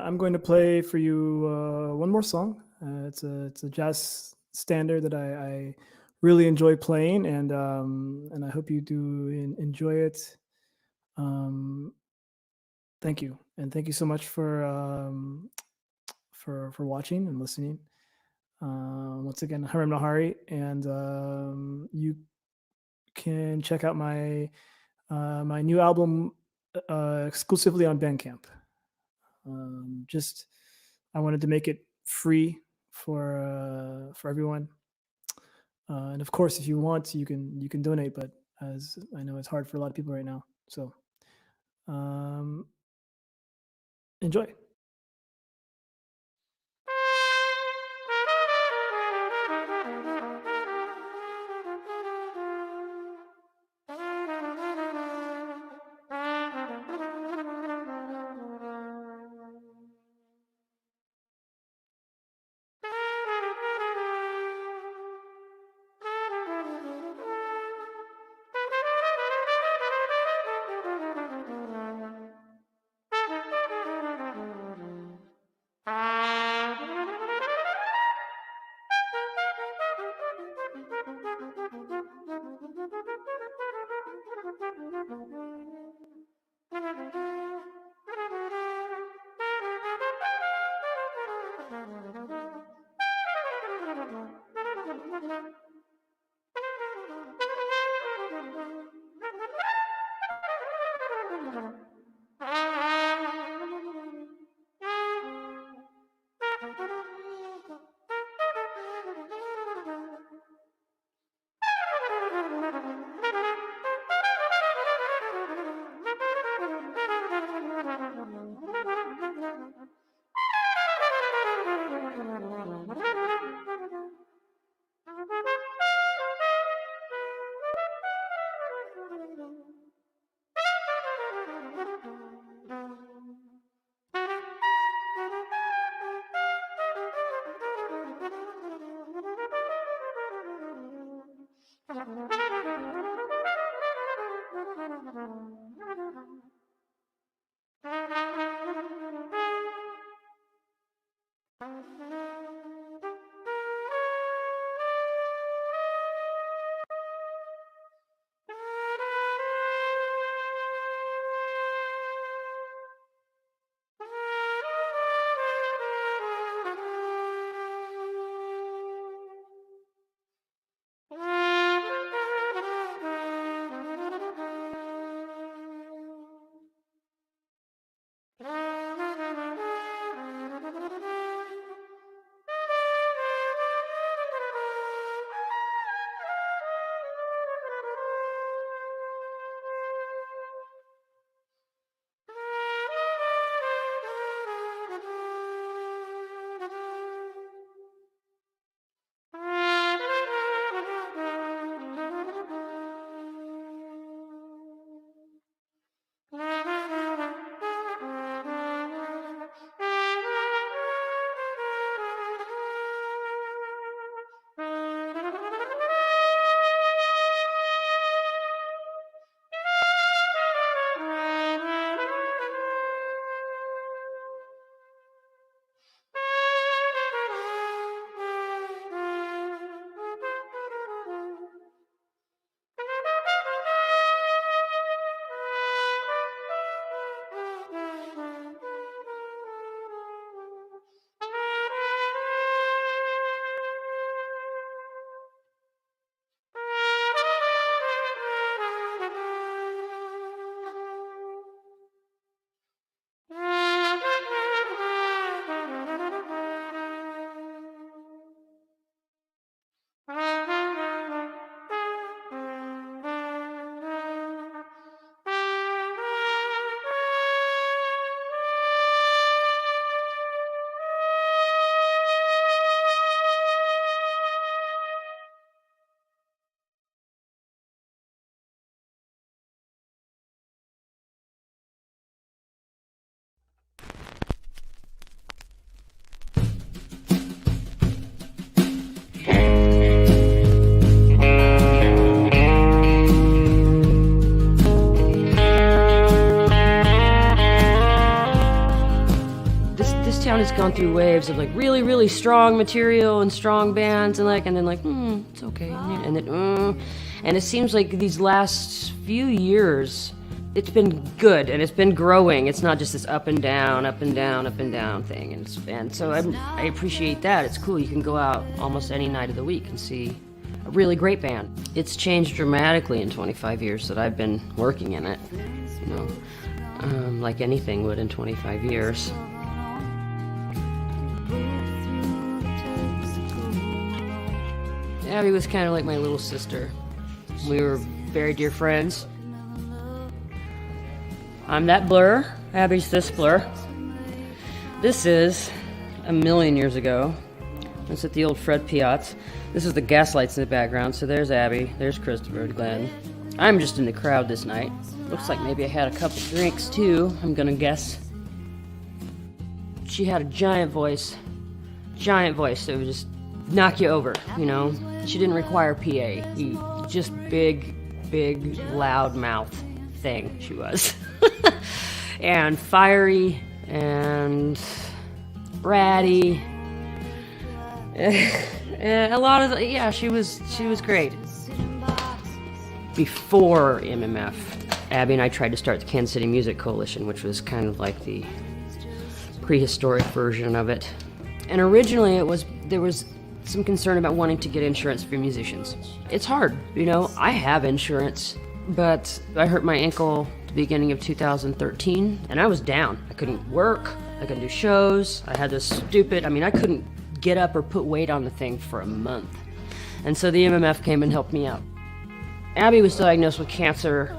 I'm going to play for you one more song. It's a jazz standard that I really enjoy playing, and I hope you do enjoy it. Thank you, and thank you so much for watching and listening. Once again, Herman Mehari, and you can check out my my new album exclusively on Bandcamp. Just I wanted to make it free for everyone, and of course, if you want, you can donate. But as I know, it's hard for a lot of people right now. So enjoy. Has gone through waves of like really strong material and strong bands and then it's okay, and then and it seems like these last few years it's been good and it's been growing. It's not just this up and down thing, and so I appreciate that. It's cool. You can go out almost any night of the week and see a really great band. It's changed dramatically in 25 years that I've been working in it, like anything would in 25 years. Abby was kind of like my little sister. We were very dear friends. I'm that blur. Abby's this blur. This is a million years ago. It's at the old Fred Piatz. This is the gas lights in the background. So there's Abby, there's Christopher, Glenn. I'm just in the crowd this night. Looks like maybe I had a couple drinks too, I'm gonna guess. She had a giant voice that would just knock you over, She didn't require PA. Just big, loud mouth thing she was. And fiery and bratty. A lot of she was great. Before MMF, Abby and I tried to start the Kansas City Music Coalition, which was kind of like the prehistoric version of it. And originally there was some concern about wanting to get insurance for musicians. It's hard, I have insurance, but I hurt my ankle the beginning of 2013, and I was down. I couldn't work, I couldn't do shows, I had this stupid, I couldn't get up or put weight on the thing for a month. And so the MMF came and helped me out. Abby was diagnosed with cancer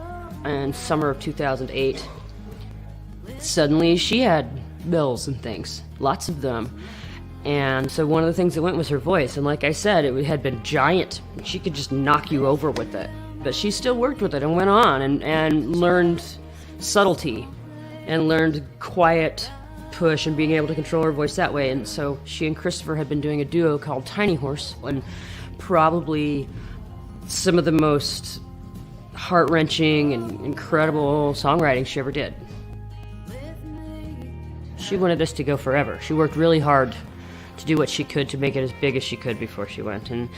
in summer of 2008. Suddenly she had bills and things, lots of them. And so one of the things that went was her voice. And like I said, it had been giant. She could just knock you over with it. But she still worked with it and went on and learned subtlety and learned quiet push and being able to control her voice that way. And so she and Christopher had been doing a duo called Tiny Horse, and probably some of the most heart-wrenching and incredible songwriting she ever did. She wanted us to go forever. She worked really hard to do what she could to make it as big as she could before she went, and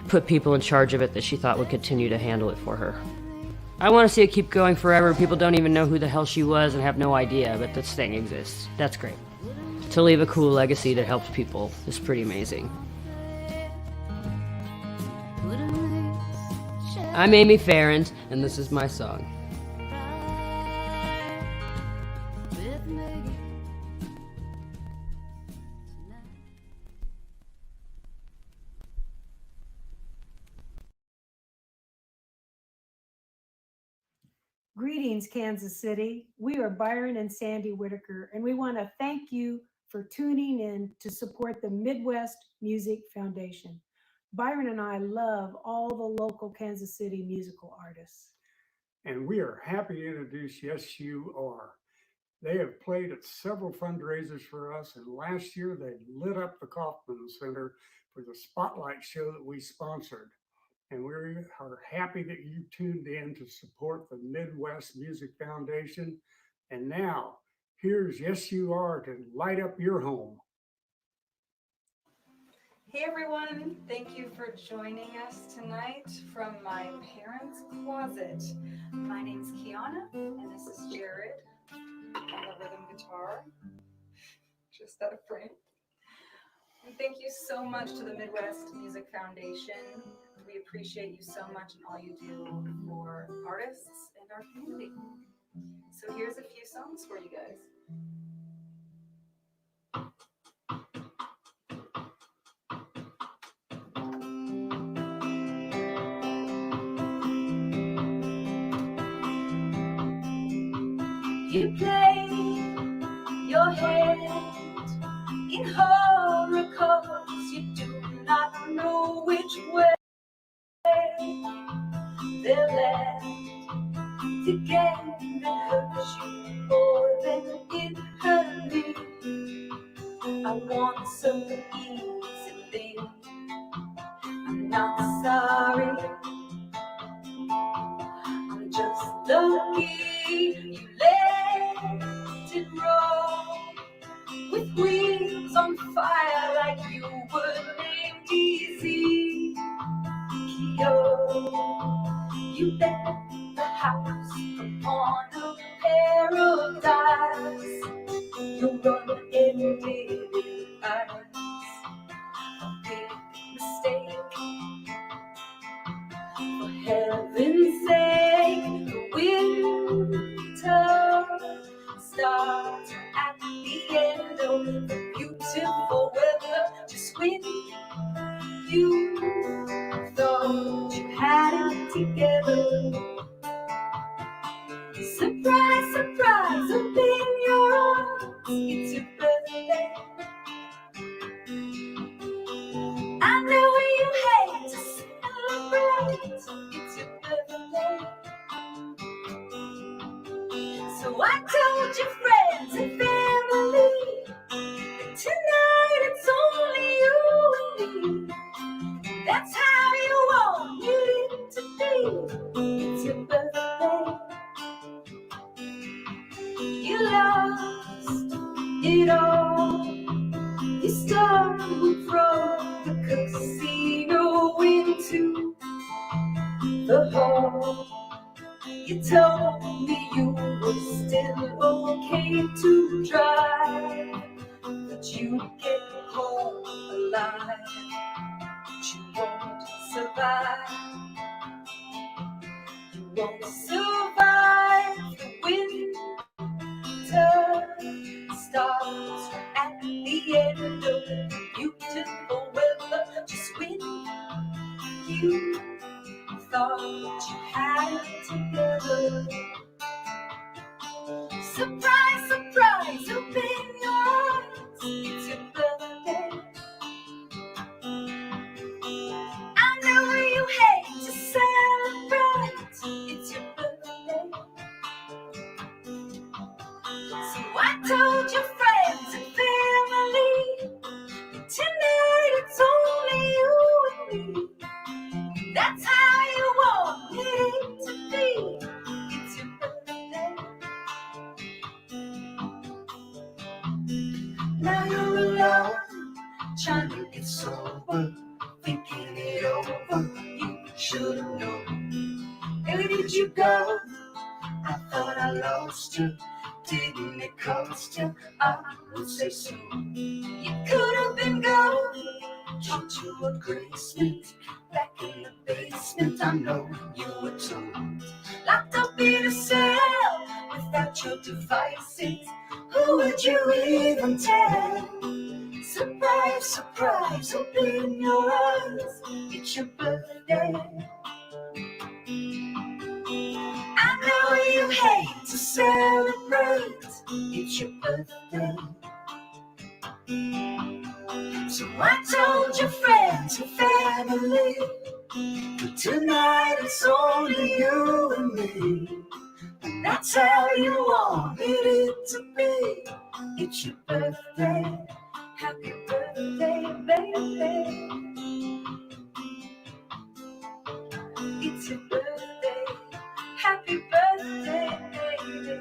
put people in charge of it that she thought would continue to handle it for her. I want to see it keep going forever. People don't even know who the hell she was and have no idea, but this thing exists. That's great. To leave a cool legacy that helps people is pretty amazing. I'm Amy Farrand, and this is my song. Greetings, Kansas City. We are Byron and Sandy Whitaker, and we want to thank you for tuning in to support the Midwest Music Foundation. Byron and I love all the local Kansas City musical artists. And we are happy to introduce Yes You Are. They have played at several fundraisers for us, and last year they lit up the Kaufman Center for the Spotlight show that we sponsored. And we are happy that you tuned in to support the Midwest Music Foundation. And now, here's Yes You Are to light up your home. Hey everyone, thank you for joining us tonight from my parents' closet. My name's Kiana, and this is Jared on the rhythm guitar, just out of frame. And thank you so much to the Midwest Music Foundation. We appreciate you so much and all you do for artists and our community. So here's a few songs for you guys. You play your hand in horror colors. You do not know which way they'll land. The game that hurts you more than it hurt me. I want some easy thing. I'm not sorry. I'm just lucky you let it roll with wheels on fire like you were named Easy. You bet the house upon a paradise. You'll run empty eyes. A big mistake. For heaven's sake, the winter starts at the end of the beautiful weather. Just when you thought you had it together. Surprise, surprise, open your arms. It's your birthday. I know you hate to celebrate. It's your birthday. So I told your friends and family that tonight it's only you and me. That's how you want it to be. It's your birthday. You lost it all. You stumbled from the casino into the hall. You told me you were still okay to drive, that you'd get home alive. You won't survive. You won't survive the So I told your friends and family, tonight it's only you and me. That's how you want it to be. It's your birthday. Now you're alone, trying to get sober, thinking it over. You should have known. Where did you go? I thought I lost you. Didn't it cost you? I would say so. You could have been gone, drunk to a basement, back in the basement. I know you were told, locked up in a cell without your devices. Who would you even tell? Surprise, surprise, open your eyes. It's your birthday. I know you hate to celebrate. It's your birthday. So I told your friends and family, but tonight it's only you and me. And that's how you wanted it to be. It's your birthday. Happy birthday, baby. It's your birthday. Happy birthday, baby.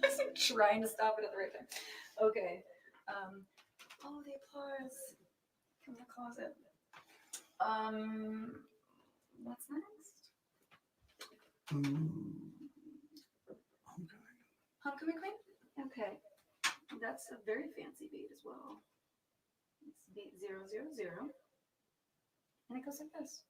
I'm trying to stop it at the right time. Okay. Oh, the applause from the closet. What's next? Homecoming Queen? Okay. That's a very fancy beat as well. It's beat 000. And it goes like this.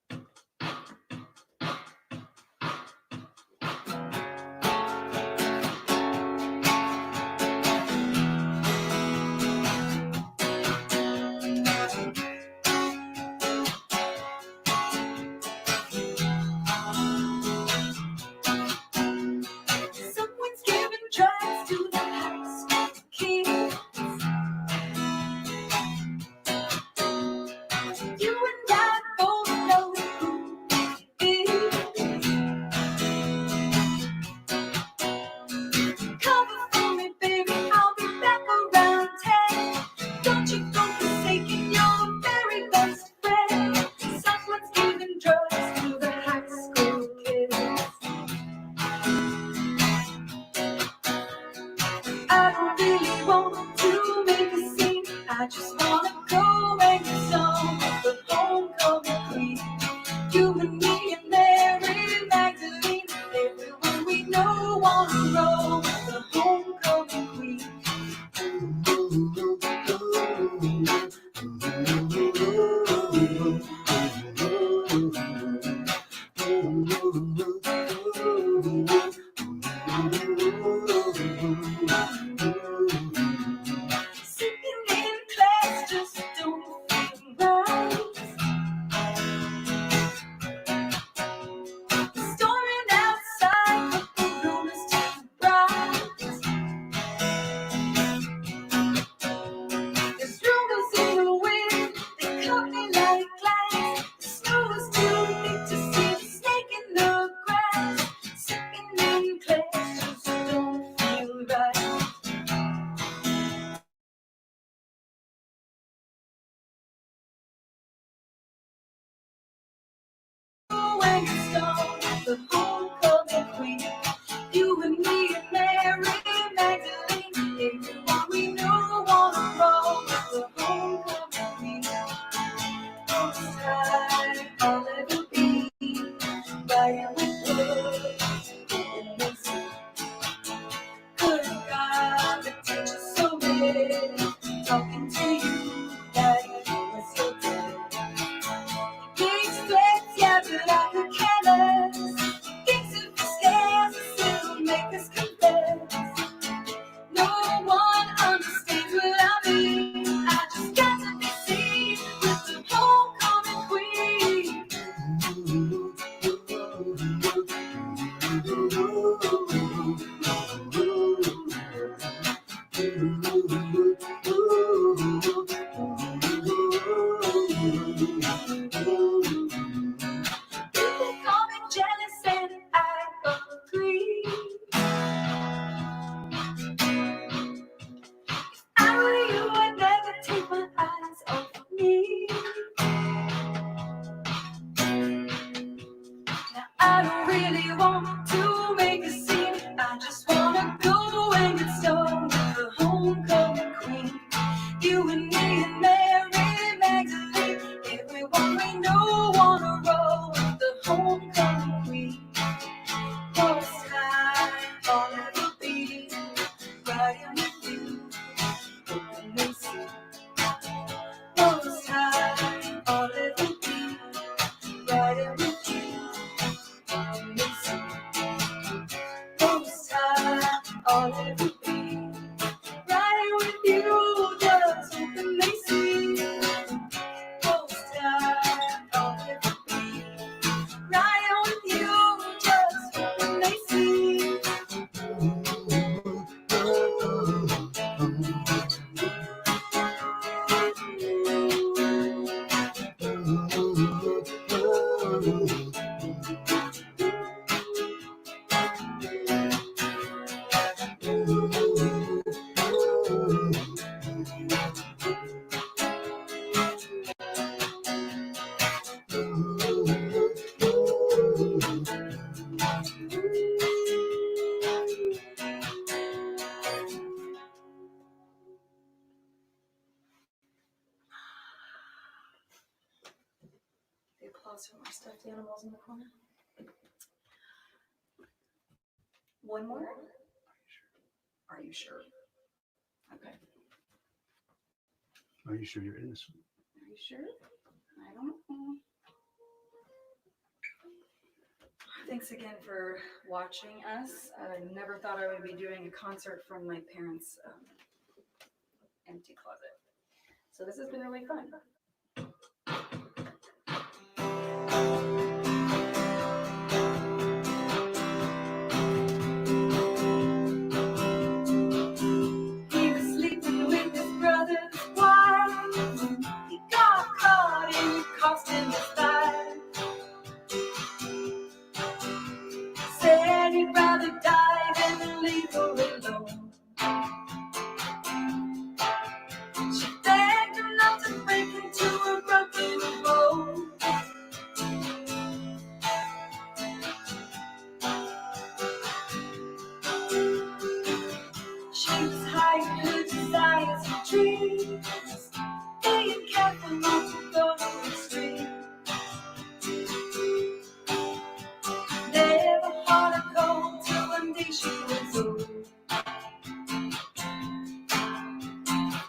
Someone's giving drugs to the high school kids. You and I both know who it is. Cover for me, baby, I'll be back around 10. Don't you go forsaking your very best friend. Someone's giving drugs to the high school kids. I don't really want to make a scene. I just wanna go and get some of the homecoming queen. You and me and Mary Magdalene, everyone we know wanna roll with the homecoming queen. Sitting in class just don't feel right. Storming outside, but the room is too bright. There's rumors in the wind, they cut me like glass. The snow is too thick to see the snake in the grass. Sitting in class just don't feel right. When you stone the homecoming queen, you and me and Mary Magdalene, everyone we know wanna roll with the homecoming queen. Most time I'll ever be riding with words and mixing. Couldn't God the teacher so bad, talking to you like you was your dad. Big threats, yeah, but I could catch. I don't really want to make a scene. I just wanna go and get stoned with the homecoming queen. You and me and Mary Magdalene, everyone we know wanna roll with the homecoming queen. Most time I'll ever be riding with you. Open and see. Most time I'll ever be riding with you. Open and see. Most time I'll ever be riding with you. Just open and see. Most time I'll ever be riding with you. Just open and see. The applause for my stuffed animals in the corner. One more? Are you sure? Okay. Are you sure you're innocent? Are you sure? I don't know. Thanks again for watching us. I never thought I would be doing a concert from my parents' empty closet. So this has been really fun. He was sleeping with his brother's wife. He got caught and it cost him his life. Said he'd rather die than leave her alone. She begged him not to break into a broken bone. She was hiding her desires for dreams, being careful not to go to the street. Never hard to cold till one day she was old.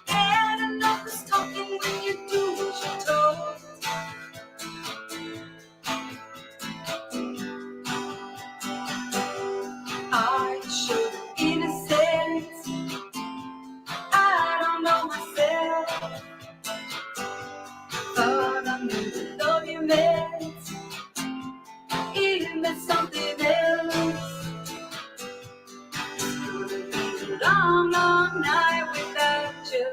And enough is talking when you do what you're told. I showed innocence. I don't know myself, but I knew the love you meant. It meant something else. It's gonna be a long, long night without you,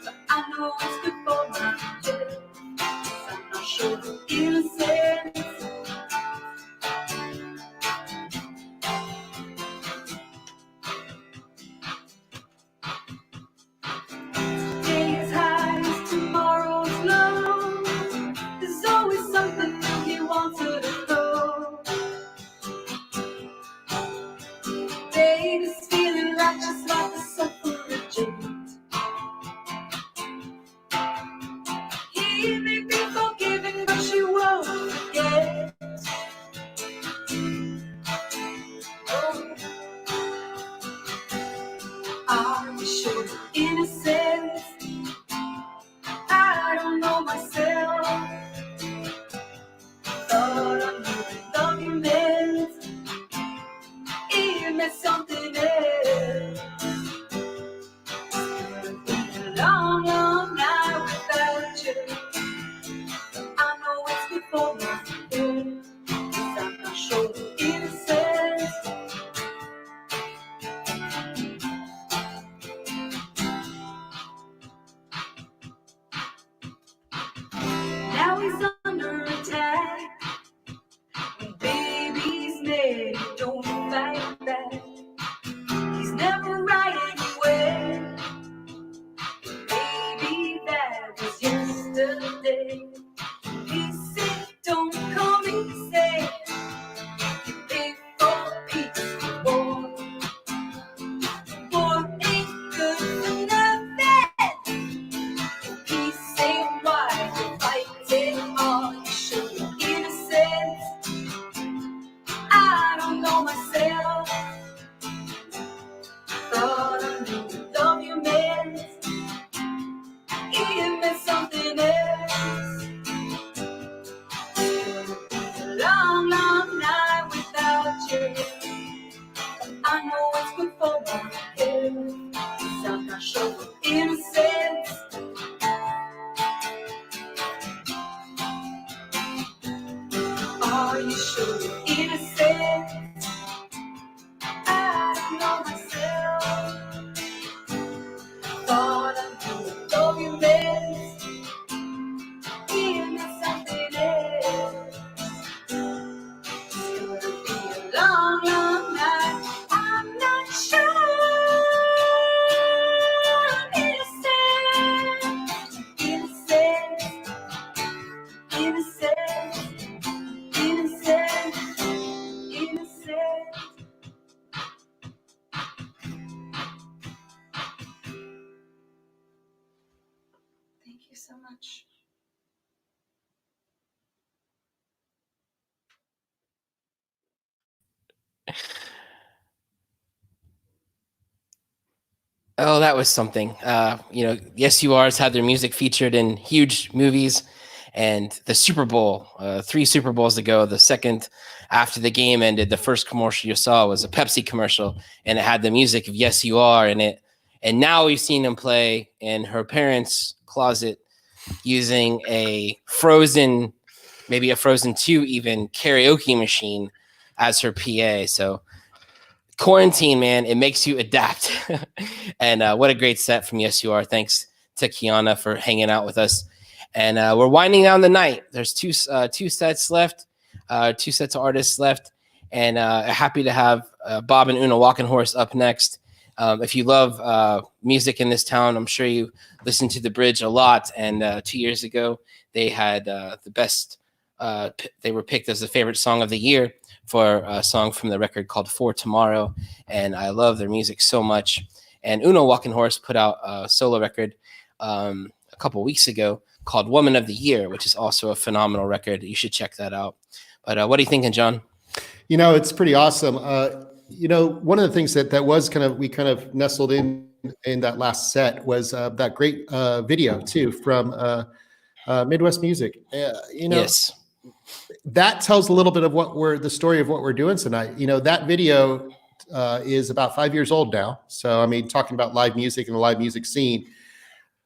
but I know it's good for my head. 'Cause I'm not sure of innocence. Today's high is tomorrow's low. There's always something new he wants her to know. Baby's feeling righteous like a suffragette. He may be forgiving, but she won't forget. Oh, are you sure you're innocent? I don't know myself. Thought I knew the love you meant. It meant something else. It's been a long, long night without you. I know it's before my head. 'Cause I'm not sure of innocence. Now he's under attack. When baby's made, don't fight back. He's never right anyway. Baby, that was yesterday. He said, don't come easy. you show your innocence. I don't know myself. Thought I knew the love you meant. Even if something else. It's gonna be a long, long night. I'm not sure. Innocent, innocent, innocent, innocent, innocent. Thank you so much. Oh, that was something. Yes, You Are's had their music featured in huge movies, and the Super Bowl, 3 Super Bowls ago, the second after the game ended, the first commercial you saw was a Pepsi commercial, and it had the music of Yes, You Are in it. And now we've seen them play in her parents' closet using a Frozen, maybe a Frozen 2 even, karaoke machine as her PA. So quarantine, man, it makes you adapt. And what a great set from Yes You Are. Thanks to Kiana for hanging out with us. And we're winding down the night. There's two sets left, 2 sets of artists left. And happy to have Bob and Una Walkenhorst up next. If you love music in this town, I'm sure you listen to The Bridge a lot. And 2 years ago, they had the best, they were picked as the favorite song of the year for a song from the record called For Tomorrow. And I love their music so much. And Una Walkenhorst put out a solo record a couple weeks ago called Woman of the Year, which is also a phenomenal record. You should check that out. But what are you thinking, John? It's pretty awesome. One of the things that was we kind of nestled in that last set was that great video too from Midwest Music. Yes. That tells a little bit of the story of what we're doing tonight. That video is about 5 years old now. So, I mean, talking about live music and the live music scene.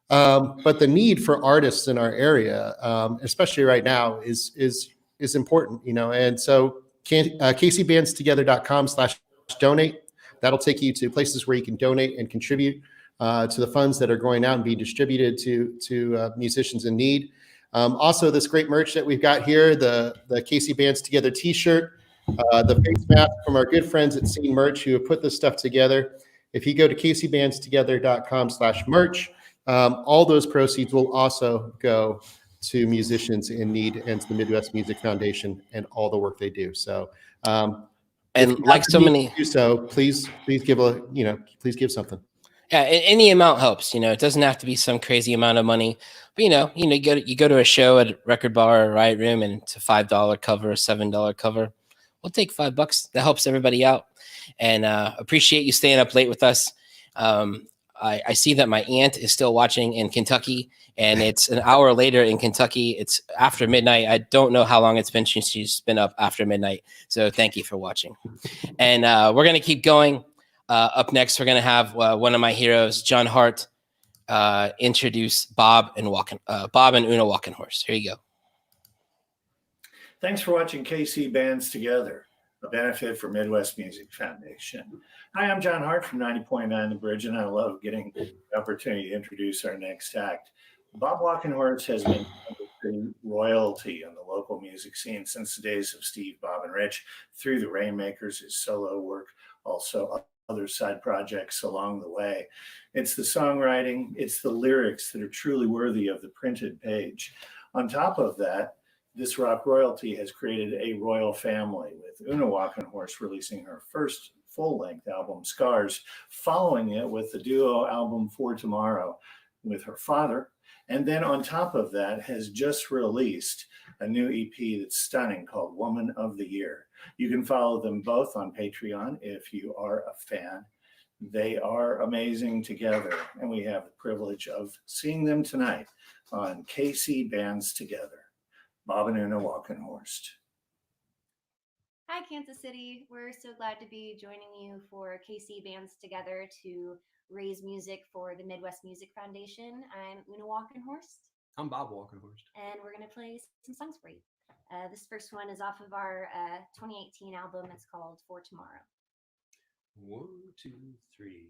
But the need for artists in our area, especially right now, is important, and so kcbandstogether.com/donate. That'll take you to places where you can donate and contribute to the funds that are going out and being distributed to musicians in need. Also, this great merch that we've got here, the KC Bands Together t-shirt, the face mask from our good friends at Scene Merch who have put this stuff together. If you go to kcbandstogether.com/merch, all those proceeds will also go to musicians in need and to the Midwest Music Foundation and all the work they do. So, and like so many, do so please give please give something. Yeah, any amount helps. It doesn't have to be some crazy amount of money. But you go to a show at a record bar or riot room, and it's a $5 cover, a $7 cover. We'll take $5. That helps everybody out. And appreciate you staying up late with us. I see that my aunt is still watching in Kentucky, and it's an hour later in Kentucky. It's after midnight. I don't know how long it's been since she's been up after midnight. So thank you for watching. And we're going to keep going. Up next, we're going to have one of my heroes, John Hart, introduce Bob and Una Walkenhorst. Here you go. Thanks for watching KC Bands Together, a benefit for Midwest Music Foundation. Hi, I'm John Hart from 90.9 The Bridge, and I love getting the opportunity to introduce our next act. Bob Walkenhorst has been royalty in the local music scene since the days of Steve, Bob, and Rich, through the Rainmakers, his solo work, also other side projects along the way. It's the songwriting, it's the lyrics that are truly worthy of the printed page. On top of that, this rock royalty has created a royal family, with Una Walkenhorst releasing her first full-length album, Scars, following it with the duo album For Tomorrow with her father. And then on top of that, has just released a new EP that's stunning called Woman of the Year. You can follow them both on Patreon if you are a fan. They are amazing together, and we have the privilege of seeing them tonight on KC Bands Together. Bob and Una Walkenhorst. Hi, Kansas City. We're so glad to be joining you for KC Bands Together to raise music for the Midwest Music Foundation. I'm Una Walkenhorst. I'm Bob Walkenhorst. And we're going to play some songs for you. This first one is off of our 2018 album. It's called For Tomorrow. 1, 2, 3.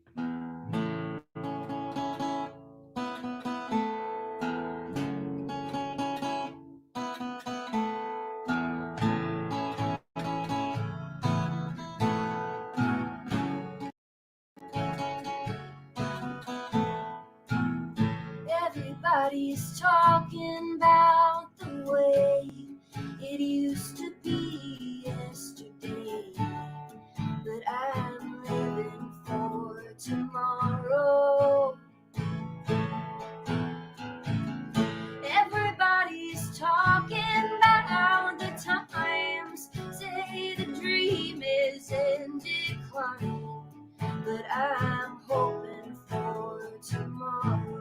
Everybody's talking about the way it used to be yesterday, but I'm living for tomorrow. Everybody's talking about the times, say the dream is in decline, but I'm hoping for tomorrow.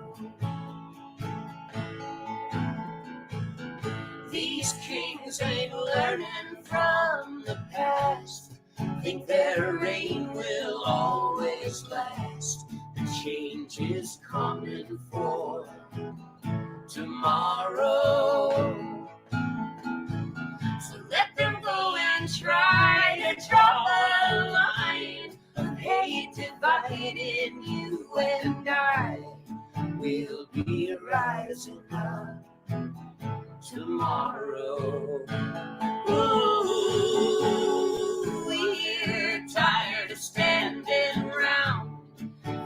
These kings ain't learning from the past, think their reign will always last. The change is coming for tomorrow. So let them go and try to draw a line of hate dividing you and I. We'll be rising up tomorrow. Ooh, we're tired of standing round,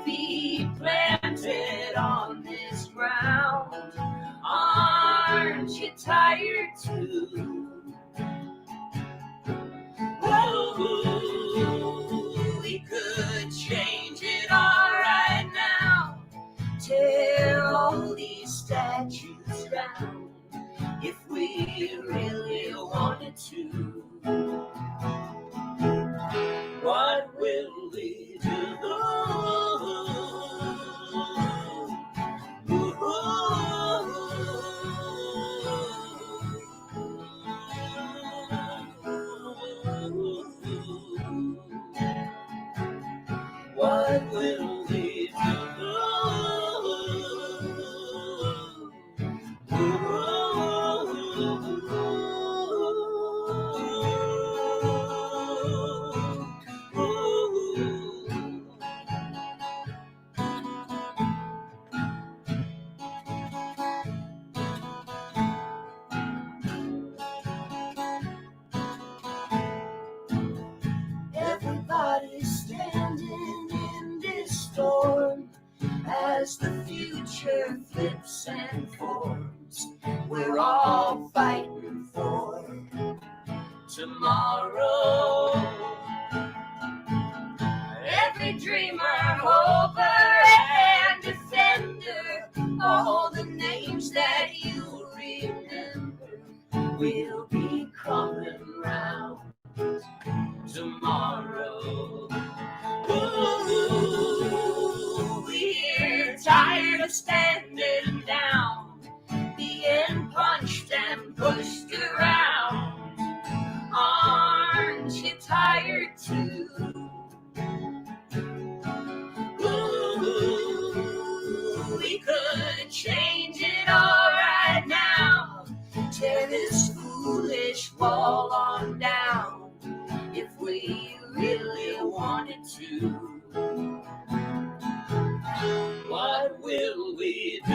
feet planted on this ground. Aren't you tired too? Ooh, we could change it all right now. Tear all these statues down if we really wanted to. What will we do? What will we do? Everybody's standing in this storm as the future flips and forms. We're all fighting for tomorrow. Every dreamer, hoper, and defender, all the names that you remember will be coming round tomorrow. Ooh, we're tired of standing down, being punched and pushed around. Aren't you tired too? Ooh, we could change it all right now. Tear this foolish wall on down if we really wanted to. What will we do?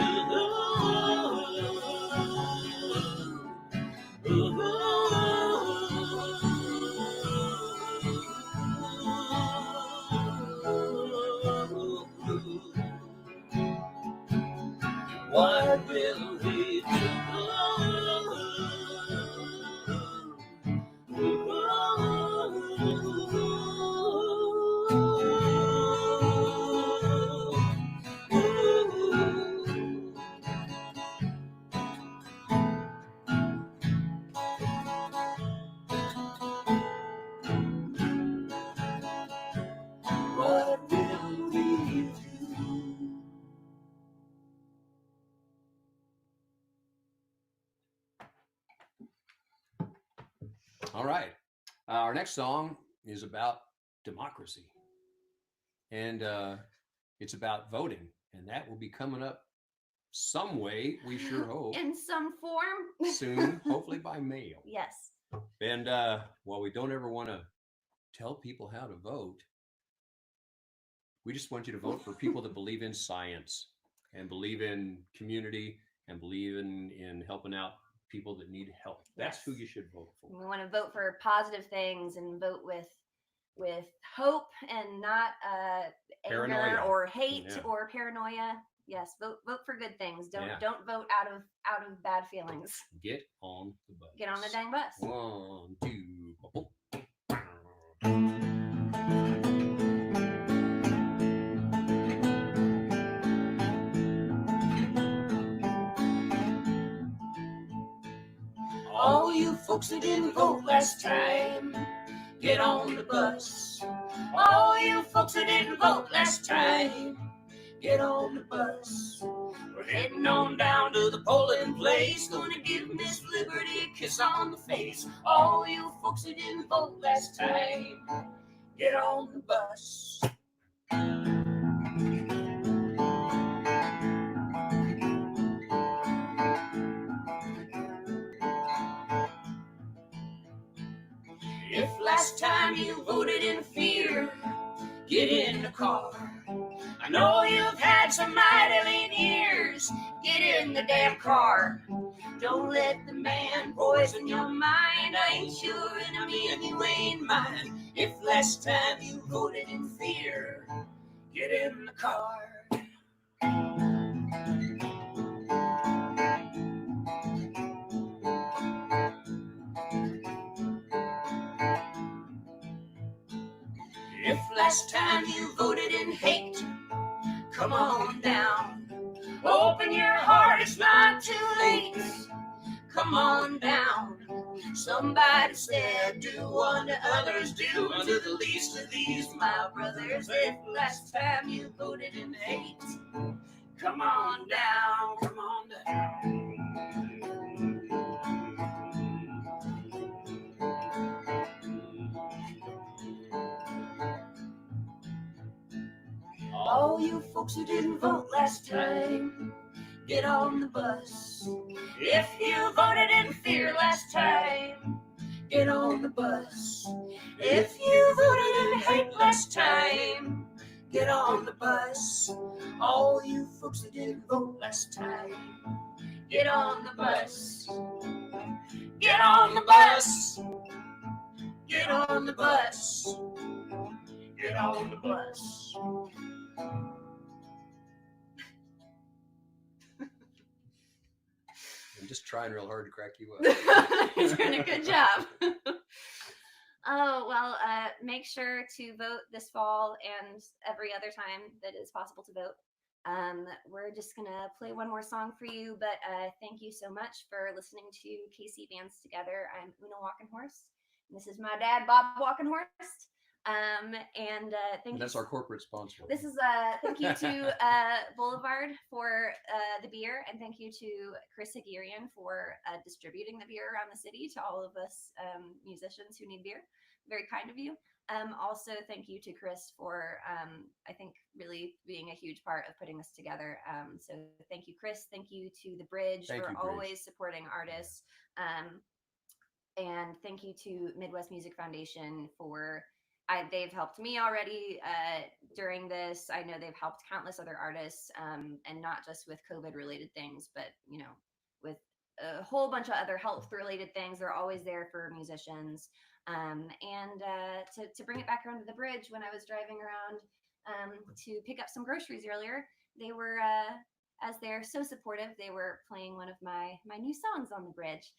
What will we do? What will we do? All right. Our next song is about democracy. And it's about voting. And that will be coming up some way. We sure hope. In some form. Soon, hopefully by mail. Yes. And while we don't ever want to tell people how to vote, we just want you to vote for people that believe in science and believe in community and believe in helping out people that need help. That's who you should vote for. We want to vote for positive things and vote with hope and not anger Paranoia. or hate Yeah. or paranoia. Yes, vote for good things. Don't Yeah. don't vote out of bad feelings. Get on the bus. Get on the dang bus. 1, 2, boom. All you folks that didn't vote last time, get on the bus. All you folks that didn't vote last time, get on the bus. We're heading on down to the polling place, gonna give Miss Liberty a kiss on the face. All you folks that didn't vote last time, get on the bus. If last time you voted in fear, get in the car. I know you've had some mighty lean years. Get in the damn car. Don't let the man poison your mind. I ain't your enemy and you ain't mine. If last time you voted in fear, get in the car. If last time you voted in hate, come on down. Open your heart, it's not too late. Come on down. Somebody said, do unto others, do unto the least of these, my brothers. If last time you voted in hate, come on down, come on down. All you folks who didn't vote last time, get on the bus. If you voted in fear last time, get on the bus. If you voted in hate last time, get on the bus. All you folks who didn't vote last time, get on the bus. Get on the bus. Get on the bus. Get on the bus. I'm just trying real hard to crack you up. You're doing a good job. Oh, well, make sure to vote this fall and every other time that it's possible to vote. We're just going to play one more song for you, but thank you so much for listening to KC Bands Together. I'm Una Walkenhorst, and this is my dad, Bob Walkenhorst. And that's our corporate sponsor. This is thank you to Boulevard for the beer, and thank you to Chris Hagirian for distributing the beer around the city to all of us musicians who need beer. Very kind of you. Also, thank you to Chris for I think really being a huge part of putting this together. So thank you, Chris. Thank you to the Bridge for always supporting artists. And thank you to Midwest Music Foundation for they've helped me already during this. I know they've helped countless other artists, and not just with COVID-related things, but you know, with a whole bunch of other health-related things. They're always there for musicians. And to bring it back around to the Bridge, when I was driving around to pick up some groceries earlier, they were, as they're so supportive, they were playing one of my new songs on the Bridge,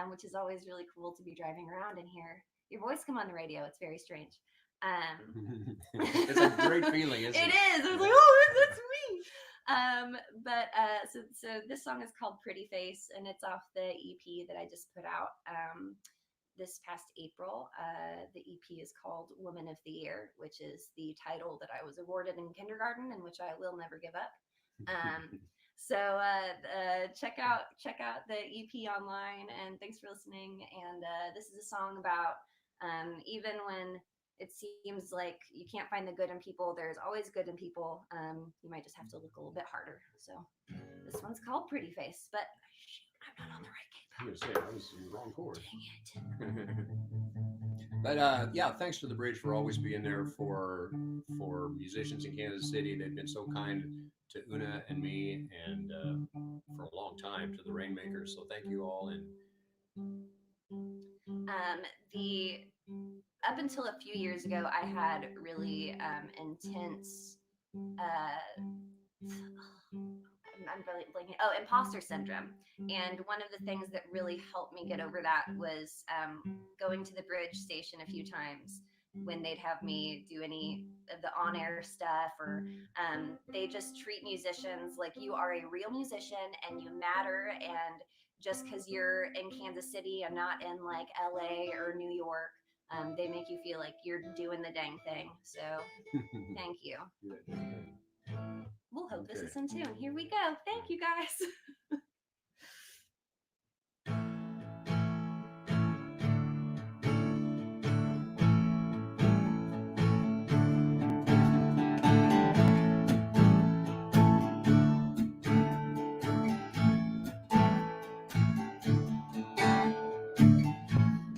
which is always really cool to be driving around and hear your voice come on the radio. It's very strange. It's a great feeling, isn't it? It is. I was like, oh, that's me. So this song is called Pretty Face, and it's off the EP that I just put out this past April. The EP is called Woman of the Year, which is the title that I was awarded in kindergarten and which I will never give up. So check out the EP online, and thanks for listening. And this is a song about even when it seems like you can't find the good in people. There's always good in people. You might just have to look a little bit harder. So this one's called Pretty Face, but shoot, I'm not on the right case. I'm gonna say I was in the wrong chord. But yeah, thanks to the Bridge for always being there for musicians in Kansas City. They've been so kind to Una and me, and for a long time to the Rainmakers. So thank you all. And up until a few years ago, I had really intense. I'm really blanking. Oh, imposter syndrome. And one of the things that really helped me get over that was going to the Bridge station a few times when they'd have me do any of the on-air stuff, or they just treat musicians like you are a real musician and you matter. And just because you're in Kansas City and not in like LA or New York, they make you feel like you're doing the dang thing. So thank you. We'll hope this is in tune. Here we go. Thank you, guys.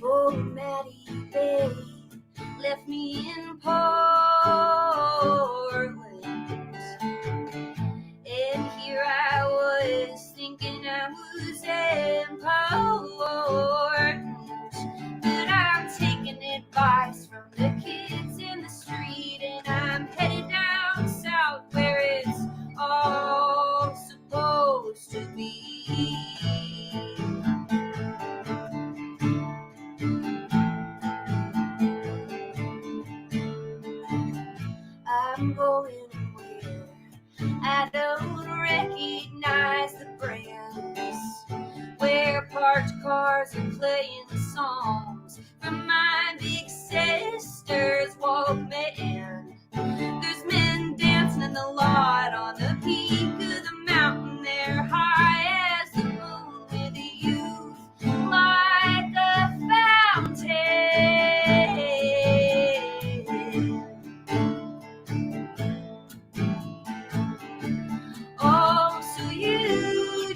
Oh, Maddie, babe, left me in Portland. And here I was thinking I was important, but I'm taking advice from the kids in the street, and I'm headed down south where it's all supposed to be. I'm going where I don't recognize the brands, where parked cars are playing songs from my big sister's Walkman. There's men dancing in the lot on the peak of the mountain. They're high as the moon with youth like a fountain. Oh, so Eugene,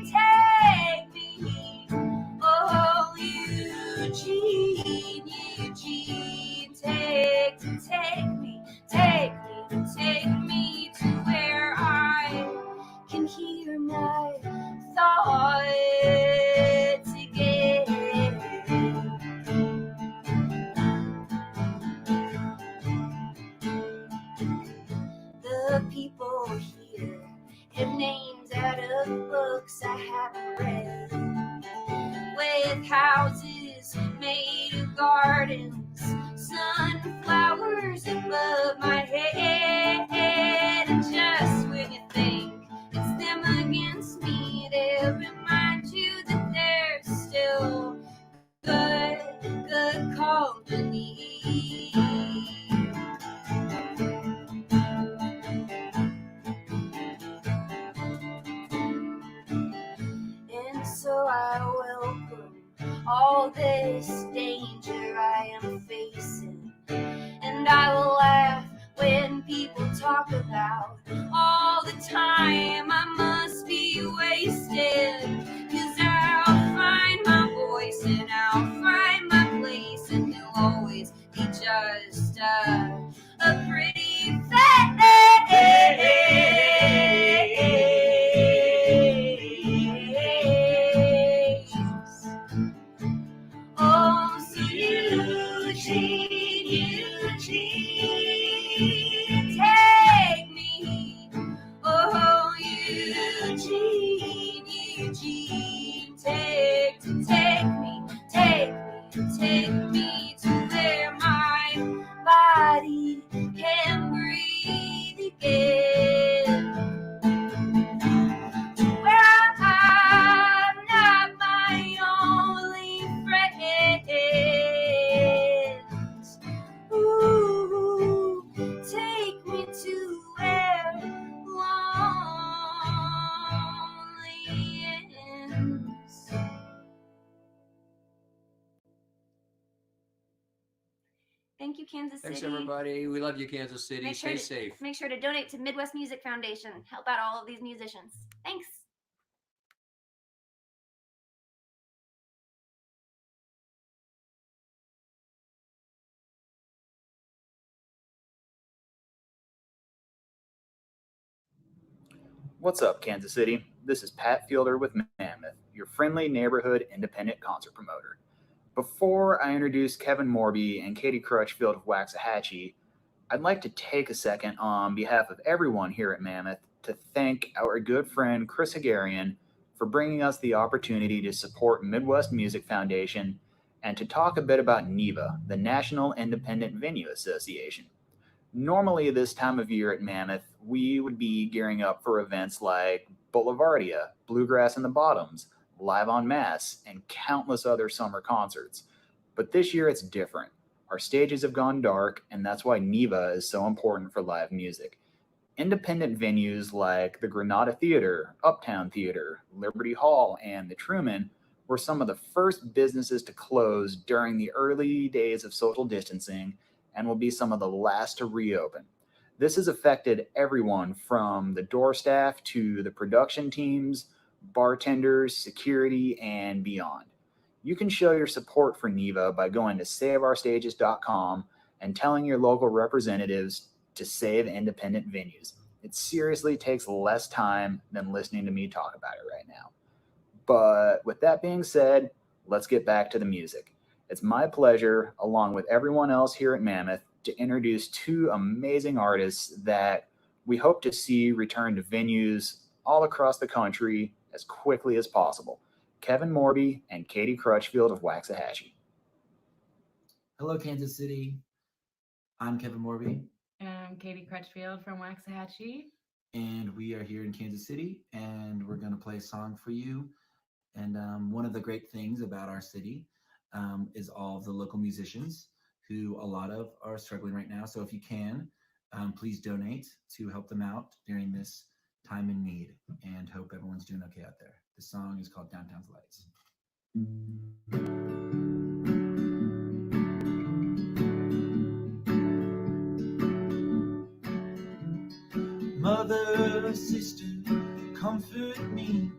take me. Oh, Eugene, take me to where I can hear my thoughts again. The people here have names out of books I haven't read, with houses made of gardens, sunflowers above my head. And just when you think it's them against me, they'll remind you that they're still good company. And so I welcome all this danger I am facing, and I will laugh when people talk about all the time I must be wasted, 'cause I'll find my voice and I'll find my place, and he'll always be just a pretty face. Oh, so Eugene, take me. Oh, Eugene, take me to where my body can breathe again. To where I'm not my only friend. Ooh, take me to where lonely ends. Thank you, Kansas Thanks, City. everybody. We love you, Kansas City. Stay safe. Make sure to donate to Midwest Music Foundation. Help out all of these musicians. Thanks. What's up, Kansas City? This is Pat Fielder with Mammoth, your friendly neighborhood independent concert promoter. Before I introduce Kevin Morby and Katie Crutchfield of Waxahatchee, I'd like to take a second on behalf of everyone here at Mammoth to thank our good friend Chris Hagarian for bringing us the opportunity to support Midwest Music Foundation and to talk a bit about NIVA, the National Independent Venue Association. Normally this time of year at Mammoth, we would be gearing up for events like Boulevardia, Bluegrass in the Bottoms, Live on Mass, and countless other summer concerts. But this year it's different. Our stages have gone dark, and that's why NIVA is so important for live music. Independent venues like the Granada Theater, Uptown Theater, Liberty Hall, and the Truman were some of the first businesses to close during the early days of social distancing and will be some of the last to reopen. This has affected everyone from the door staff to the production teams, bartenders, security, and beyond. You can show your support for NIVA by going to saveourstages.com and telling your local representatives to save independent venues. It seriously takes less time than listening to me talk about it right now. But with that being said, let's get back to the music. It's my pleasure, along with everyone else here at Mammoth, to introduce two amazing artists that we hope to see return to venues all across the country as quickly as possible. Kevin Morby and Katie Crutchfield of Waxahatchee. Hello, Kansas City. I'm Kevin Morby. And I'm Katie Crutchfield from Waxahatchee. And we are here in Kansas City, and we're going to play a song for you. And one of the great things about our city is all of the local musicians, who a lot of are struggling right now. So if you can, please donate to help them out during this time in need, and hope everyone's doing okay out there. The song is called Downtown's Lights. Mother, sister, comfort me.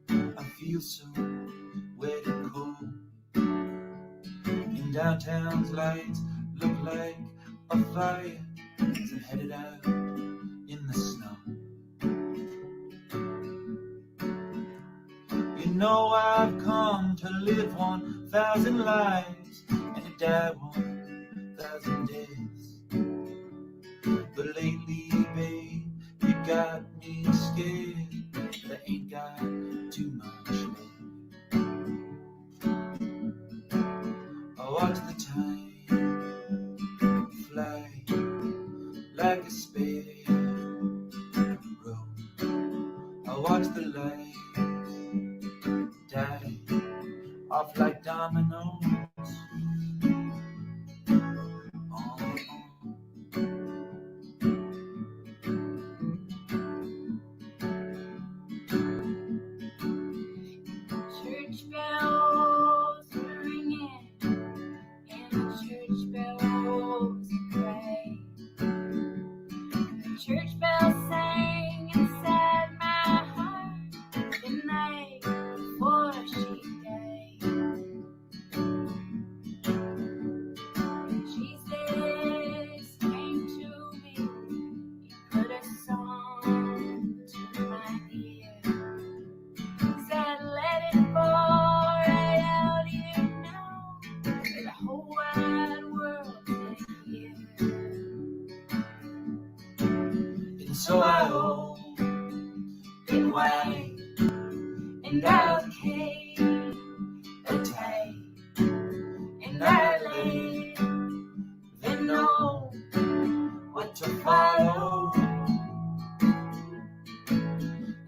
I feel so wet and cold. And downtown's lights look like a fire as I'm headed out in the snow. You know I've come to live 1,000 lives and to die 1,000 days. But lately, babe, you got me scared that I ain't got too much left. I watch the time fly like a sparrow. I watch the light die off like dominoes. Church bells are ringing and the church bells cry. The church bells sang inside my heart the night before she died. When Jesus came to me, he put a song to my ear. Said, let it fall right out here now, for the whole wide world to hear. And so I open wide And I'll take a tight, and I let then know what to follow.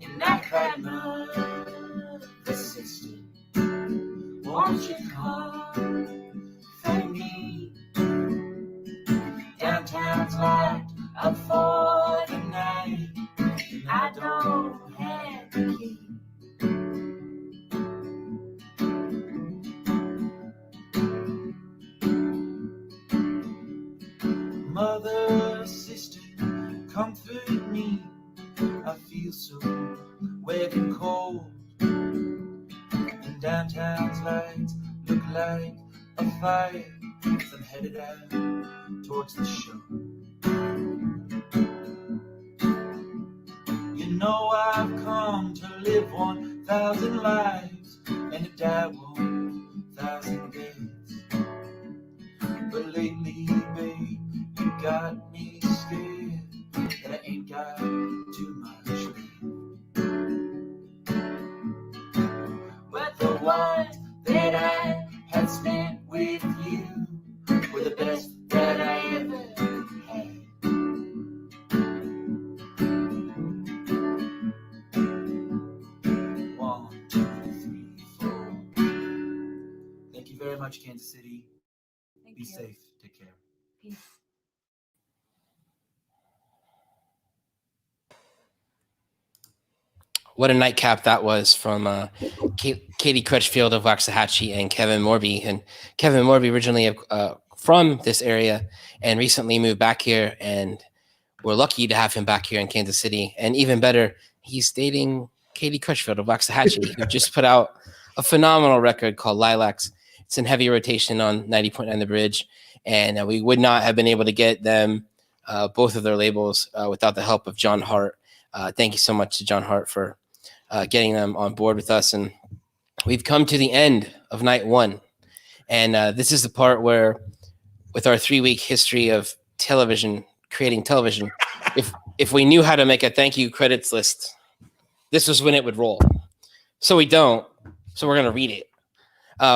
And I cried, mother, sister, won't you come for me? Downtown's locked up for the night, and I don't have the key. feel so wet and cold. And downtown's lights look like a fire as I'm headed out towards the show. You know I've come to live 1,000 lives and to die 1,000 days. But lately, babe, you got me scared that I ain't got too much left. But the ones that I had spent with you were the best that I ever had. One, two, three, four. Thank you very much, Kansas City. Be safe. Take care. Peace. What a nightcap that was from Katie Crutchfield of Waxahatchee and Kevin Morby. And Kevin Morby originally from this area and recently moved back here. And we're lucky to have him back here in Kansas City. And even better, he's dating Katie Crutchfield of Waxahatchee, who just put out a phenomenal record called Lilacs. It's in heavy rotation on 90.9 The Bridge. And we would not have been able to get them, both of their labels, without the help of John Hart. Thank you so much to John Hart for getting them on board with us. And we've come to the end of night one. And this is the part where, with our 3-week history of television, creating television, if we knew how to make a thank you credits list, this was when it would roll. So we don't. So we're going to read it.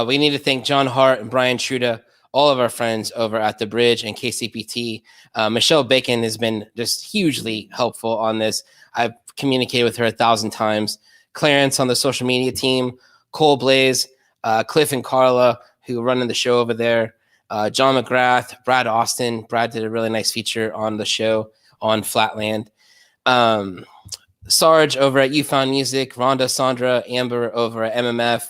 We need to thank John Hart and Brian Truda, all of our friends over at The Bridge and KCPT. Michelle Bacon has been just hugely helpful on this. I've communicated with her 1,000 times. Clarence on the social media team, Cole Blaze, Cliff and Carla, who are running the show over there, John McGrath, Brad Austin. Brad did a really nice feature on the show on Flatland. Sarge over at You Found Music, Rhonda, Sandra, Amber over at MMF,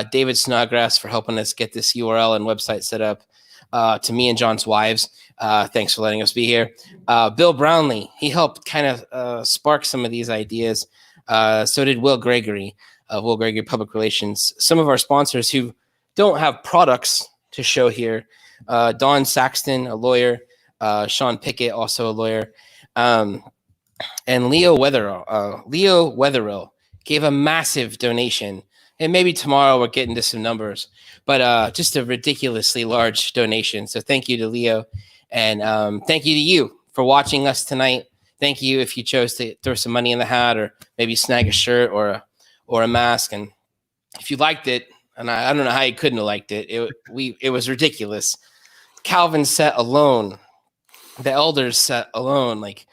David Snodgrass for helping us get this URL and website set up, to me and John's wives. Thanks for letting us be here. Bill Brownlee, he helped kind of spark some of these ideas. So did Will Gregory of Will Gregory Public Relations. Some of our sponsors who don't have products to show here. Don Saxton, a lawyer. Sean Pickett, also a lawyer. And Leo Wetherill gave a massive donation. And maybe tomorrow we'll get into some numbers. But just a ridiculously large donation. So thank you to Leo. And thank you to you for watching us tonight. Thank you if you chose to throw some money in the hat or maybe snag a shirt or a mask. And if you liked it, and I don't know how you couldn't have liked it, it was ridiculous. Calvin's set alone, the Elders set alone, like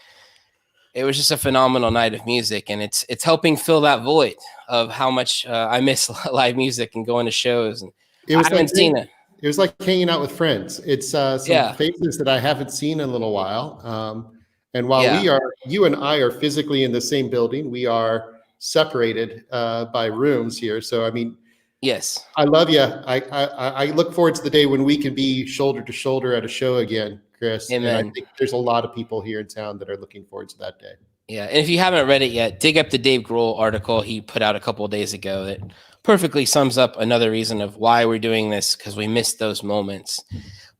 it was just a phenomenal night of music, and it's helping fill that void of how much I miss live music and going to shows. And I haven't seen it. It was like hanging out with friends. It's some faces that I haven't seen in a little while. And while you and I are physically in the same building, we are separated by rooms here. So, I mean, yes, I love you. I look forward to the day when we can be shoulder to shoulder at a show again, Chris. Amen. And I think there's a lot of people here in town that are looking forward to that day. Yeah, and if you haven't read it yet, dig up the Dave Grohl article he put out a couple of days ago that perfectly sums up another reason of why we're doing this, because we missed those moments.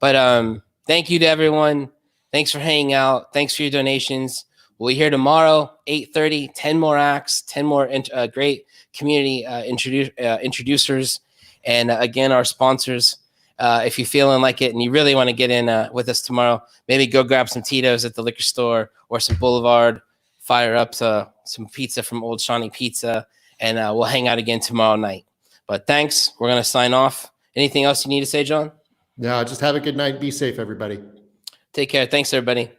But thank you to everyone. Thanks for hanging out. Thanks for your donations. We'll be here tomorrow, 8:30, 10 more acts, 10 more great community introducers. And again, our sponsors. If you're feeling like it and you really want to get in with us tomorrow, maybe go grab some Tito's at the liquor store or some Boulevard, fire up some pizza from Old Shawnee Pizza, and we'll hang out again tomorrow night. But thanks. We're going to sign off. Anything else you need to say, John? No, just have a good night. Be safe, everybody. Take care. Thanks, everybody.